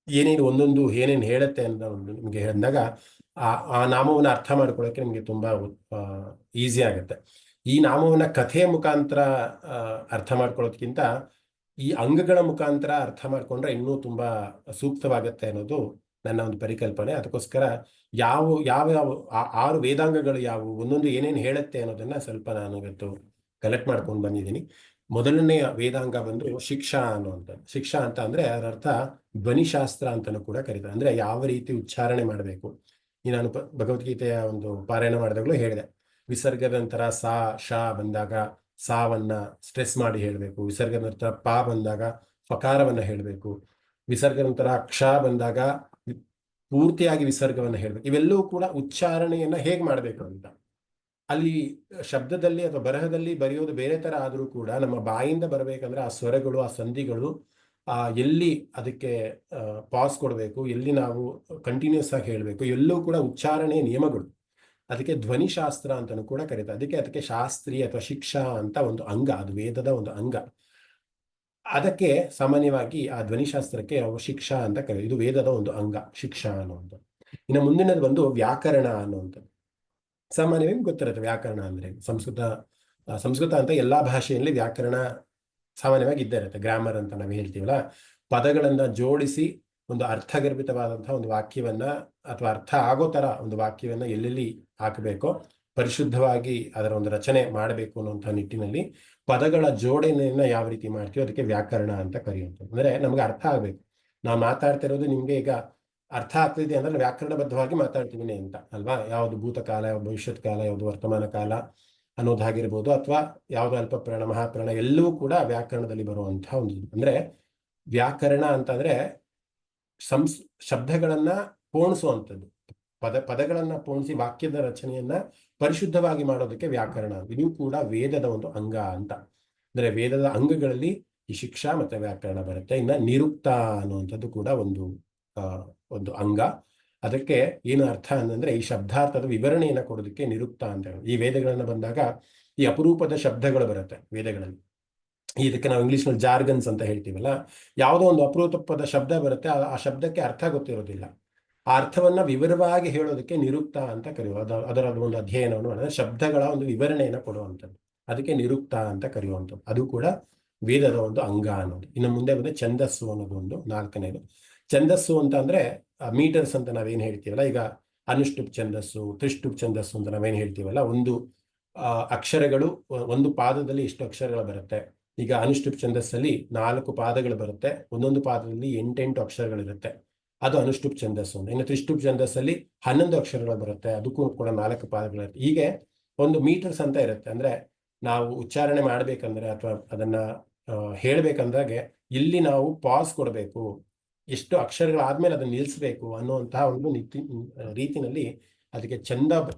ಏನೇನು ಒಂದೊಂದು ಏನೇನು ಹೇಳುತ್ತೆ ಅಂತ ಒಂದು ನಿಮಗೆ ಹೇಳಿದಾಗ ಆ ನಾಮವನ್ನು ಅರ್ಥ ಮಾಡ್ಕೊಳ್ಳೋಕೆ ನಿಮಗೆ ತುಂಬಾ ಈಸಿ ಆಗುತ್ತೆ. ಈ ನಾಮವನ್ನ ಕಥೆಯ ಮುಖಾಂತರ ಅರ್ಥ ಮಾಡ್ಕೊಳ್ಳೋದಕ್ಕಿಂತ ಈ ಅಂಗಗಳ ಮುಖಾಂತರ ಅರ್ಥ ಮಾಡ್ಕೊಂಡ್ರೆ ಇನ್ನೂ ತುಂಬಾ ಸೂಕ್ತವಾಗತ್ತೆ ಅನ್ನೋದು ನನ್ನ ಒಂದು ಪರಿಕಲ್ಪನೆ. ಅದಕ್ಕೋಸ್ಕರ ಯಾವ 6 ವೇದಾಂಗಗಳು ಯಾವುವು, ಒಂದೊಂದು ಏನೇನು ಹೇಳುತ್ತೆ ಅನ್ನೋದನ್ನ ಸ್ವಲ್ಪ ನಾನು ಇವತ್ತು ಕಲೆಕ್ಟ್ ಮಾಡ್ಕೊಂಡು ಬಂದಿದ್ದೀನಿ. ಮೊದಲನೆಯ ವೇದಾಂಗ ಬಂದು ಶಿಕ್ಷಾ ಅನ್ನುವಂಥದ್ದು. ಶಿಕ್ಷಾ ಅಂತ ಅಂದ್ರೆ ಅದರ ಅರ್ಥ ಧ್ವನಿಶಾಸ್ತ್ರ ಅಂತಾನೂ ಕೂಡ ಕರೀತಾರೆ. ಅಂದ್ರೆ ಯಾವ ರೀತಿ ಉಚ್ಚಾರಣೆ ಮಾಡಬೇಕು. ಈ ನಾನು ಭಗವದ್ಗೀತೆಯ ಒಂದು ಪಾರಾಯಣ ಮಾಡಿದಾಗಲೂ ಹೇಳಿದೆ, ವಿಸರ್ಗದ ನಂತರ ಸಾ ಶಾ ಬಂದಾಗ ಸಾವನ್ನ ಸ್ಟ್ರೆಸ್ ಮಾಡಿ ಹೇಳಬೇಕು. ವಿಸರ್ಗದ ನಂತರ ಪಾ ಬಂದಾಗ ಫಕಾರವನ್ನ ಹೇಳಬೇಕು. ವಿಸರ್ಗದ ನಂತರ ಕ್ಷ ಬಂದಾಗ ಪೂರ್ತಿಯಾಗಿ ವಿಸರ್ಗವನ್ನ ಹೇಳಬೇಕು. ಇವೆಲ್ಲವೂ ಕೂಡ ಉಚ್ಚಾರಣೆಯನ್ನ ಹೇಗೆ ಮಾಡಬೇಕು ಅಂತ. ಅಲ್ಲಿ ಶಬ್ದದಲ್ಲಿ ಅಥವಾ ಬರಹದಲ್ಲಿ ಬರೆಯೋದು ಬೇರೆ ತರ ಆದರೂ ಕೂಡ ನಮ್ಮ ಬಾಯಿಂದ ಬರಬೇಕಂದ್ರೆ ಆ ಸ್ವರಗಳು, ಆ ಸಂಧಿಗಳು, ಎಲ್ಲಿ ಅದಕ್ಕೆ ಪಾಸ್ ಕೊಡಬೇಕು, ಎಲ್ಲಿ ನಾವು ಕಂಟಿನ್ಯೂಸ್ ಆಗಿ ಹೇಳಬೇಕು, ಎಲ್ಲವೂ ಕೂಡ ಉಚ್ಚಾರಣೆಯ ನಿಯಮಗಳು. ಅದಕ್ಕೆ ಧ್ವನಿಶಾಸ್ತ್ರ ಅಂತಲೂ ಕೂಡ ಕರೀತಾರೆ. ಅದಕ್ಕೆ ಶಾಸ್ತ್ರೀಯ ಅಥವಾ ಶಿಕ್ಷಾ ಅಂತ ಒಂದು ಅಂಗ, ಅದು ವೇದದ ಒಂದು ಅಂಗ. ಅದಕ್ಕೆ ಸಾಮಾನ್ಯವಾಗಿ ಆ ಧ್ವನಿಶಾಸ್ತ್ರಕ್ಕೆ ನಾವು ಶಿಕ್ಷಾ ಅಂತ ಕರೆಯೋದು. ಇದು ವೇದದ ಒಂದು ಅಂಗ, ಶಿಕ್ಷಾ ಅನ್ನುವಂಥದ್ದು. ಇನ್ನು ಮುಂದಿನದು ಬಂದು ವ್ಯಾಕರಣ ಅನ್ನುವಂಥದ್ದು. ಸಾಮಾನ್ಯವಾಗಿ ಗೊತ್ತಿರುತ್ತೆ ವ್ಯಾಕರಣ ಅಂದ್ರೆ. ಸಂಸ್ಕೃತ ಅಂತ ಎಲ್ಲಾ ಭಾಷೆಯಲ್ಲಿ ವ್ಯಾಕರಣ ಸಾಮಾನ್ಯವಾಗಿ ಇದ್ದೇ ಇರುತ್ತೆ. ಗ್ರಾಮರ್ ಅಂತ ನಾವು ಹೇಳ್ತೀವಲ್ಲ, ಪದಗಳನ್ನ ಜೋಡಿಸಿ ಒಂದು ಅರ್ಥಗರ್ಭಿತವಾದಂತಹ ಒಂದು ವಾಕ್ಯವನ್ನ ಅಥವಾ ಅರ್ಥ ಆಗೋ ತರ ಒಂದು ವಾಕ್ಯವನ್ನ ಎಲ್ಲೆಲ್ಲಿ ಹಾಕಬೇಕೋ, ಪರಿಶುದ್ಧವಾಗಿ ಅದರ ಒಂದು ರಚನೆ ಮಾಡಬೇಕು ಅನ್ನುವಂಥ ನಿಟ್ಟಿನಲ್ಲಿ ಪದಗಳ ಜೋಡಣೆಯನ್ನ ಯಾವ ರೀತಿ ಮಾಡ್ತೀವೋ ಅದಕ್ಕೆ ವ್ಯಾಕರಣ ಅಂತ ಕರೆಯುವಂಥದ್ದು. ಅಂದ್ರೆ ನಮ್ಗೆ ಅರ್ಥ ಆಗ್ಬೇಕು. ನಾವು ಮಾತಾಡ್ತಿರೋದು ನಿಮ್ಗೆ ಈಗ ಅರ್ಥ ಆಗ್ತಿದೆ ಅಂದ್ರೆ ವ್ಯಾಕರಣಬದ್ಧವಾಗಿ ಮಾತಾಡ್ತೀವಿ ಅಂತ ಅಲ್ವಾ. ಯಾವುದು ಭೂತಕಾಲ, ಯಾವ್ದು ಭವಿಷ್ಯತ್ ಕಾಲ, ಯಾವುದು ವರ್ತಮಾನ ಕಾಲ ಅನ್ನೋದಾಗಿರ್ಬೋದು, ಅಥವಾ ಯಾವ್ದು ಅಲ್ಪಪ್ರಾಣ, ಮಹಾಪ್ರಾಣ, ಎಲ್ಲವೂ ಕೂಡ ವ್ಯಾಕರಣದಲ್ಲಿ ಬರುವಂತಹ ಒಂದು. ಅಂದ್ರೆ ವ್ಯಾಕರಣ ಅಂತಂದ್ರೆ ಶಬ್ದಗಳನ್ನ ಪೋಣಿಸುವಂಥದ್ದು, ಪದಗಳನ್ನ ಪೋಣಿಸಿ ವಾಕ್ಯದ ರಚನೆಯನ್ನ ಪರಿಶುದ್ಧವಾಗಿ ಮಾಡೋದಕ್ಕೆ ವ್ಯಾಕರಣ. ಇದು ಕೂಡ ವೇದದ ಒಂದು ಅಂಗ ಅಂತ. ಅಂದ್ರೆ ವೇದದ ಅಂಗಗಳಲ್ಲಿ ಈ ಶಿಕ್ಷಾ ಮತ್ತೆ ವ್ಯಾಕರಣ ಬರುತ್ತೆ. ಇನ್ನ ನಿರುಕ್ತ ಅನ್ನುವಂಥದ್ದು ಕೂಡ ಒಂದು ಅಂಗ. ಅದಕ್ಕೆ ಏನು ಅರ್ಥ ಅಂತಂದ್ರೆ ಈ ಶಬ್ದಾರ್ಥದ ವಿವರಣೆಯನ್ನ ಕೊಡೋದಕ್ಕೆ ನಿರುಕ್ತ ಅಂತ ಹೇಳಿ. ಈ ವೇದಗಳನ್ನ ಬಂದಾಗ ಈ ಅಪರೂಪದ ಶಬ್ದಗಳು ಬರುತ್ತೆ ವೇದಗಳಲ್ಲಿ. ಇದಕ್ಕೆ ನಾವು ಇಂಗ್ಲಿಷ್ನಲ್ಲಿ ಜಾರ್ಗನ್ಸ್ ಅಂತ ಹೇಳ್ತೀವಲ್ಲ, ಯಾವುದೋ ಒಂದು ಅಪರೂಪದ ಶಬ್ದ ಬರುತ್ತೆ, ಆ ಶಬ್ದಕ್ಕೆ ಅರ್ಥ ಗೊತ್ತಿರೋದಿಲ್ಲ. ಆ ಅರ್ಥವನ್ನ ವಿವರವಾಗಿ ಹೇಳೋದಕ್ಕೆ ನಿರುಕ್ತ ಅಂತ ಕರೆಯುವುದು. ಅದರ ಒಂದು ಅಧ್ಯಯನವನ್ನು ಮಾಡಿದ್ರೆ ಶಬ್ದಗಳ ಒಂದು ವಿವರಣೆಯನ್ನು ಕೊಡುವಂಥದ್ದು, ಅದಕ್ಕೆ ನಿರುಕ್ತ ಅಂತ ಕರೆಯುವಂಥದ್ದು. ಅದು ಕೂಡ ವೇದದ ಒಂದು ಅಂಗ ಅನ್ನೋದು. ಇನ್ನು ಮುಂದೆ ಬಂದ್ರೆ ಛಂದಸ್ಸು ಅನ್ನೋದು ಒಂದು ನಾಲ್ಕನೇದು. ಛಂದಸ್ಸು ಅಂತ ಅಂದ್ರೆ ಮೀಟರ್ಸ್ ಅಂತ ನಾವೇನ್ ಹೇಳ್ತೀವಲ್ಲ, ಈಗ ಅನುಷ್ಠುಪ್ ಛಂದಸ್ಸು, ತ್ರಿಷ್ಠುಪ್ ಛಂದಸ್ಸು ಅಂತ ನಾವೇನ್ ಹೇಳ್ತೀವಲ್ಲ, ಒಂದು ಅಕ್ಷರಗಳು ಒಂದು ಪಾದದಲ್ಲಿ ಇಷ್ಟು ಅಕ್ಷರಗಳು ಬರುತ್ತೆ. ಈಗ ಅನುಷ್ಠುಪ್ ಛಂದಸ್ಸಲ್ಲಿ 4 ಪಾದಗಳು ಬರುತ್ತೆ, ಒಂದೊಂದು ಪಾದದಲ್ಲಿ 8 ಅಕ್ಷರಗಳಿರುತ್ತೆ, ಅದು ಅನುಷ್ಠುಪ್ ಛಂದಸ್ಸು. ಇನ್ನು ತ್ರಿಷ್ಠುಪ್ ಛಂದಸ್ಸಲ್ಲಿ 11 ಅಕ್ಷರಗಳು ಬರುತ್ತೆ, ಅದಕ್ಕೂ ಕೂಡ 4 ಪಾದಗಳಿರುತ್ತೆ. ಹೀಗೆ ಒಂದು ಮೀಟರ್ಸ್ ಅಂತ ಇರುತ್ತೆ. ಅಂದ್ರೆ ನಾವು ಉಚ್ಚಾರಣೆ ಮಾಡ್ಬೇಕಂದ್ರೆ ಅಥವಾ ಅದನ್ನ ಹೇಳ್ಬೇಕಂದಾಗೆ ಇಲ್ಲಿ ನಾವು ಪಾಸ್ ಕೊಡಬೇಕು, ಎಷ್ಟು ಅಕ್ಷರಗಳಾದ್ಮೇಲೆ ಅದನ್ನ ನಿಲ್ಲಿಸ್ಬೇಕು ಅನ್ನುವಂತಹ ಒಂದು ರೀತಿನಲ್ಲಿ ಅದಕ್ಕೆ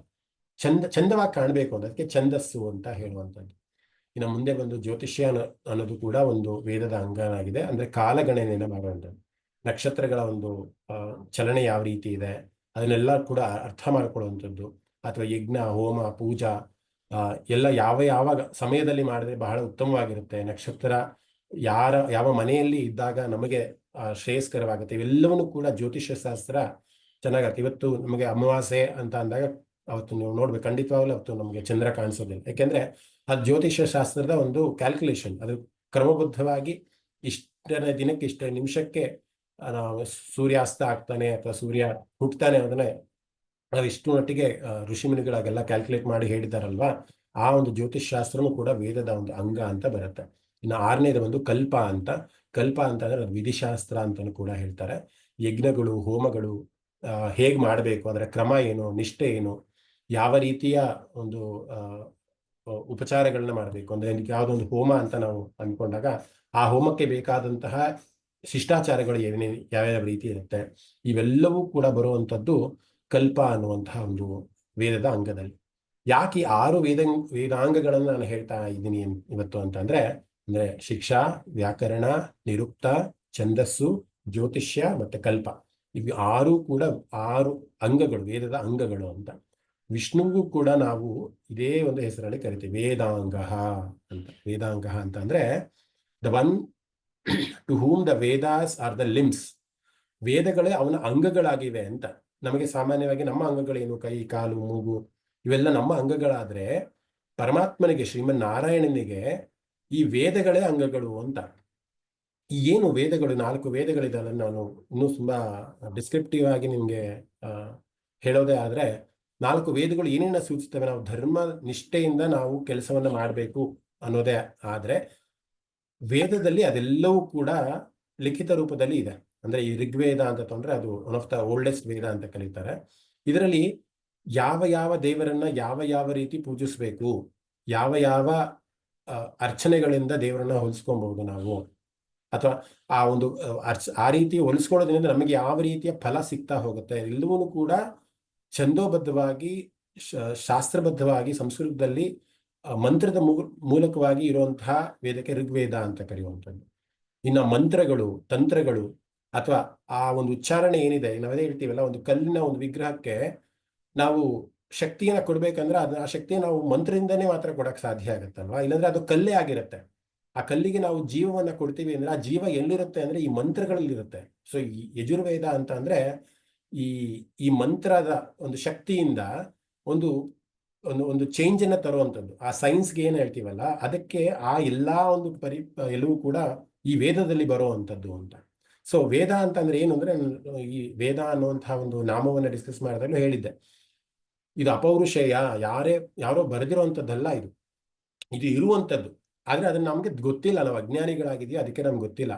ಚಂದವಾಗಿ ಕಾಣಬೇಕು ಅದಕ್ಕೆ ಛಂದಸ್ಸು ಅಂತ ಹೇಳುವಂಥದ್ದು. ಇನ್ನು ಮುಂದೆ ಬಂದು ಜ್ಯೋತಿಷ್ಯ ಅನ್ನೋದು ಕೂಡ ಒಂದು ವೇದದ ಅಂಗನಾಗಿದೆ. ಅಂದ್ರೆ ಕಾಲಗಣನೆಯನ್ನು ಮಾಡುವಂಥದ್ದು, ನಕ್ಷತ್ರಗಳ ಒಂದು ಚಲನೆ ಯಾವ ರೀತಿ ಇದೆ ಅದನ್ನೆಲ್ಲ ಕೂಡ ಅರ್ಥ ಮಾಡ್ಕೊಳ್ಳುವಂಥದ್ದು, ಅಥವಾ ಯಜ್ಞ, ಹೋಮ, ಪೂಜಾ ಎಲ್ಲ ಯಾವ ಸಮಯದಲ್ಲಿ ಮಾಡಿದ್ರೆ ಬಹಳ ಉತ್ತಮವಾಗಿರುತ್ತೆ, ನಕ್ಷತ್ರ ಯಾವ ಮನೆಯಲ್ಲಿ ಇದ್ದಾಗ ನಮಗೆ ಶ್ರೇಯಸ್ಕರವಾಗುತ್ತೆ, ಇವೆಲ್ಲವನ್ನೂ ಕೂಡ ಜ್ಯೋತಿಷ್ಯ ಶಾಸ್ತ್ರ ಚೆನ್ನಾಗತ್ತೆ. ಇವತ್ತು ನಮಗೆ ಅಮಾವಾಸ್ಯೆ ಅಂತ ಅಂದಾಗ ಅವತ್ತು ನೀವು ನೋಡ್ಬೇಕು, ಖಂಡಿತವಾಗ್ಲೂ ಅವತ್ತು ನಮಗೆ ಚಂದ್ರ ಕಾಣಿಸೋದಿಲ್ಲ. ಯಾಕೆಂದ್ರೆ ಅದು ಜ್ಯೋತಿಷ್ಯ ಶಾಸ್ತ್ರದ ಒಂದು ಕ್ಯಾಲ್ಕುಲೇಷನ್. ಅದು ಕ್ರಮಬದ್ಧವಾಗಿ ಇಷ್ಟನೇ ದಿನಕ್ಕೆ ಇಷ್ಟೇ ನಿಮಿಷಕ್ಕೆ ಸೂರ್ಯಾಸ್ತ ಆಗ್ತಾನೆ ಅಥವಾ ಸೂರ್ಯ ಹುಟ್ಟತಾನೆ ಅದನ್ನ ನಾವು ಇಷ್ಟು ಮಟ್ಟಿಗೆ ಋಷಿಮುನಿಗಳಾಗೆಲ್ಲ ಕ್ಯಾಲ್ಕುಲೇಟ್ ಮಾಡಿ ಹೇಳಿದಾರಲ್ವಾ. ಆ ಒಂದು ಜ್ಯೋತಿಷ್ ಶಾಸ್ತ್ರನೂ ಕೂಡ ವೇದದ ಒಂದು ಅಂಗ ಅಂತ ಬರುತ್ತೆ. ಇನ್ನು 6ನೇದು ಒಂದು ಕಲ್ಪ ಅಂತ. ಕಲ್ಪ ಅಂತ ಅಂದ್ರೆ ಅದು ವಿಧಿಶಾಸ್ತ್ರ ಅಂತಲೂ ಕೂಡ ಹೇಳ್ತಾರೆ. ಯಜ್ಞಗಳು, ಹೋಮಗಳು ಹೇಗ್ ಮಾಡಬೇಕು, ಅದರ ಕ್ರಮ ಏನು, ನಿಷ್ಠೆ ಏನು, ಯಾವ ರೀತಿಯ ಒಂದು ಉಪಚಾರಗಳನ್ನ ಮಾಡಬೇಕು. ಅಂದ್ರೆ ಯಾವುದೊಂದು ಹೋಮ ಅಂತ ನಾವು ಅಂದ್ಕೊಂಡಾಗ ಆ ಹೋಮಕ್ಕೆ ಬೇಕಾದಂತಹ ಶಿಷ್ಟಾಚಾರಗಳು ಯಾವ್ಯಾವ ರೀತಿ ಇರುತ್ತೆ, ಇವೆಲ್ಲವೂ ಕೂಡ ಬರುವಂಥದ್ದು ಕಲ್ಪ ಅನ್ನುವಂತಹ ಒಂದು ವೇದದ ಅಂಗದಲ್ಲಿ. ಯಾಕೆ 6 ವೇದಾಂಗಗಳನ್ನು ನಾನು ಹೇಳ್ತಾ ಇದ್ದೀನಿ ಇವತ್ತು ಅಂತಂದ್ರೆ ಶಿಕ್ಷಾ, ವ್ಯಾಕರಣ, ನಿರುಕ್ತ, ಛಂದಸ್ಸು, ಜ್ಯೋತಿಷ್ಯ ಮತ್ತೆ ಕಲ್ಪ, ಇವು 6 ಕೂಡ 6 ಅಂಗಗಳು, ವೇದದ ಅಂಗಗಳು ಅಂತ. ವಿಷ್ಣುವಿಗೂ ಕೂಡ ನಾವು ಇದೇ ಒಂದು ಹೆಸರಲ್ಲಿ ಕರಿತೀವಿ, ವೇದಾಂಗ ಅಂತ. ವೇದಾಂಗ ಅಂತ ಅಂದ್ರೆ the one to whom the Vedas are the limbs. ವೇದಗಳೇ ಅವನ ಅಂಗಗಳಾಗಿವೆ ಅಂತ. ನಮಗೆ ಸಾಮಾನ್ಯವಾಗಿ ನಮ್ಮ ಅಂಗಗಳೇನು, ಕೈ, ಕಾಲು, ಮೂಗು, ಇವೆಲ್ಲ ನಮ್ಮ ಅಂಗಗಳಾದ್ರೆ ಪರಮಾತ್ಮನಿಗೆ, ಶ್ರೀಮನ್ ನಾರಾಯಣನಿಗೆ ಈ ವೇದಗಳೇ ಅಂಗಗಳು ಅಂತ. ಏನು ವೇದಗಳು, 4 ವೇದಗಳಿದಾವೆ. ನಾನು ಇನ್ನೂ ತುಂಬಾ ಡಿಸ್ಕ್ರಿಪ್ಟಿವ್ ಆಗಿ ನಿಮ್ಗೆ ಹೇಳೋದೇ ಆದ್ರೆ 4 ವೇದಗಳು ಏನೇನ ಸೂಚಿಸ್ತವೆ, ನಾವು ಧರ್ಮ ನಿಷ್ಠೆಯಿಂದ ನಾವು ಕೆಲಸವನ್ನ ಮಾಡಬೇಕು ಅನ್ನೋದೇ ಆದ್ರೆ ವೇದದಲ್ಲಿ ಅದೆಲ್ಲವೂ ಕೂಡ ಲಿಖಿತ ರೂಪದಲ್ಲಿ ಇದೆ. ಅಂದ್ರೆ ಈ ಋಗ್ವೇದ ಅಂತ ತೊಂದ್ರೆ ಅದು ಒನ್ ಆಫ್ ದ ಓಲ್ಡೆಸ್ಟ್ ವೇದ ಅಂತ ಕರೀತಾರೆ. ಇದರಲ್ಲಿ ಯಾವ ದೇವರನ್ನ ಯಾವ ರೀತಿ ಪೂಜಿಸ್ಬೇಕು, ಯಾವ ಅರ್ಚನೆಗಳಿಂದ ದೇವರನ್ನ ಹೋಲಿಸ್ಕೊಬಹುದು ನಾವು, ಅಥವಾ ಆ ಒಂದು ಆ ರೀತಿ ಹೋಲಿಸ್ಕೊಳ್ಳೋದ್ರಿಂದ ನಮಗೆ ಯಾವ ರೀತಿಯ ಫಲ ಸಿಗ್ತಾ ಹೋಗುತ್ತೆ, ಎಲ್ಲವೂ ಕೂಡ ಛಂದೋಬದ್ಧವಾಗಿ ಶಾಸ್ತ್ರಬದ್ಧವಾಗಿ ಸಂಸ್ಕೃತದಲ್ಲಿ ಮಂತ್ರದ ಮೂಲಕವಾಗಿ ಇರುವಂತಹ ವೇದಕ್ಕೆ ಋಗ್ವೇದ ಅಂತ ಕರೆಯುವಂಥದ್ದು. ಇನ್ನು ಮಂತ್ರಗಳು, ತಂತ್ರಗಳು, ಅಥವಾ ಆ ಒಂದು ಉಚ್ಚಾರಣೆ ಏನಿದೆ, ನಾವೇ ಹೇಳ್ತೀವಲ್ಲ, ಒಂದು ಕಲ್ಲಿನ ಒಂದು ವಿಗ್ರಹಕ್ಕೆ ನಾವು ಶಕ್ತಿಯನ್ನ ಕೊಡ್ಬೇಕಂದ್ರೆ ಆ ಶಕ್ತಿಯ ನಾವು ಮಂತ್ರದಿಂದನೇ ಮಾತ್ರ ಕೊಡಕ್ ಸಾಧ್ಯ ಆಗತ್ತಲ್ವಾ, ಇಲ್ಲಾಂದ್ರೆ ಅದು ಕಲ್ಲೇ ಆಗಿರುತ್ತೆ. ಆ ಕಲ್ಲಿಗೆ ನಾವು ಜೀವವನ್ನ ಕೊಡ್ತೀವಿ ಅಂದ್ರೆ ಆ ಜೀವ ಎಲ್ಲಿರುತ್ತೆ ಅಂದ್ರೆ ಈ ಮಂತ್ರಗಳಲ್ಲಿರುತ್ತೆ. ಸೊ ಈ ಯಜುರ್ವೇದ ಅಂತ ಅಂದ್ರೆ ಈ ಈ ಮಂತ್ರದ ಒಂದು ಶಕ್ತಿಯಿಂದ ಒಂದು ಒಂದು ಒಂದು ಚೇಂಜ್ ಅನ್ನ ತರುವಂಥದ್ದು. ಆ ಸೈನ್ಸ್ಗೆ ಏನ್ ಹೇಳ್ತೀವಲ್ಲ ಅದಕ್ಕೆ ಆ ಎಲ್ಲಾ ಒಂದು ಎಲ್ಲವೂ ಕೂಡ ಈ ವೇದದಲ್ಲಿ ಬರುವಂಥದ್ದು ಅಂತ. ಸೊ ವೇದ ಅಂತ ಅಂದ್ರೆ ಏನು ಅಂದ್ರೆ, ಈ ವೇದ ಅನ್ನುವಂತಹ ಒಂದು ನಾಮವನ್ನ ಡಿಸ್ಕಸ್ ಮಾಡಿದಾಗಲೂ ಹೇಳಿದ್ದೆ, ಇದು ಅಪೌರುಷೇಯ, ಯಾರೋ ಬರೆದಿರುವಂಥದ್ದಲ್ಲ, ಇದು ಇರುವಂಥದ್ದು. ಆದ್ರೆ ಅದನ್ನ ನಮ್ಗೆ ಗೊತ್ತಿಲ್ಲ, ನಾವು ಅಜ್ಞಾನಿಗಳಾಗಿದೆಯೋ ಅದಕ್ಕೆ ನಮ್ಗೆ ಗೊತ್ತಿಲ್ಲ.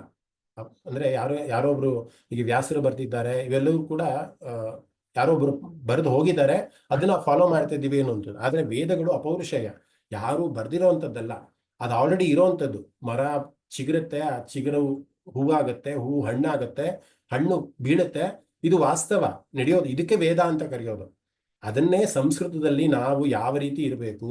ಅಂದ್ರೆ ಯಾರೊಬ್ರು ಈಗ ವ್ಯಾಸರು ಬರ್ತಿದ್ದಾರೆ, ಇವೆಲ್ಲವೂ ಕೂಡ ಯಾರೊಬ್ರು ಬರೆದು ಹೋಗಿದ್ದಾರೆ, ಅದನ್ನ ಫಾಲೋ ಮಾಡ್ತಾ ಇದ್ದೀವಿ ಅನ್ನುವಂಥದ್ದು. ಆದ್ರೆ ವೇದಗಳು ಅಪೌರುಷೇಯ, ಯಾರು ಬರ್ದಿರೋವಂಥದ್ದಲ್ಲ, ಅದು ಆಲ್ರೆಡಿ ಇರೋವಂಥದ್ದು. ಮರ ಚಿಗುರುತ್ತೆ, ಆ ಚಿಗುರು ಹೂವಾಗತ್ತೆ, ಹೂ ಹಣ್ಣಾಗತ್ತೆ, ಹಣ್ಣು ಬೀಳುತ್ತೆ, ಇದು ವಾಸ್ತವ ನಡೆಯೋದು. ಇದಕ್ಕೆ ವೇದ ಅಂತ ಕರೆಯೋದು. ಅದನ್ನೇ ಸಂಸ್ಕೃತದಲ್ಲಿ ನಾವು ಯಾವ ರೀತಿ ಇರಬೇಕು,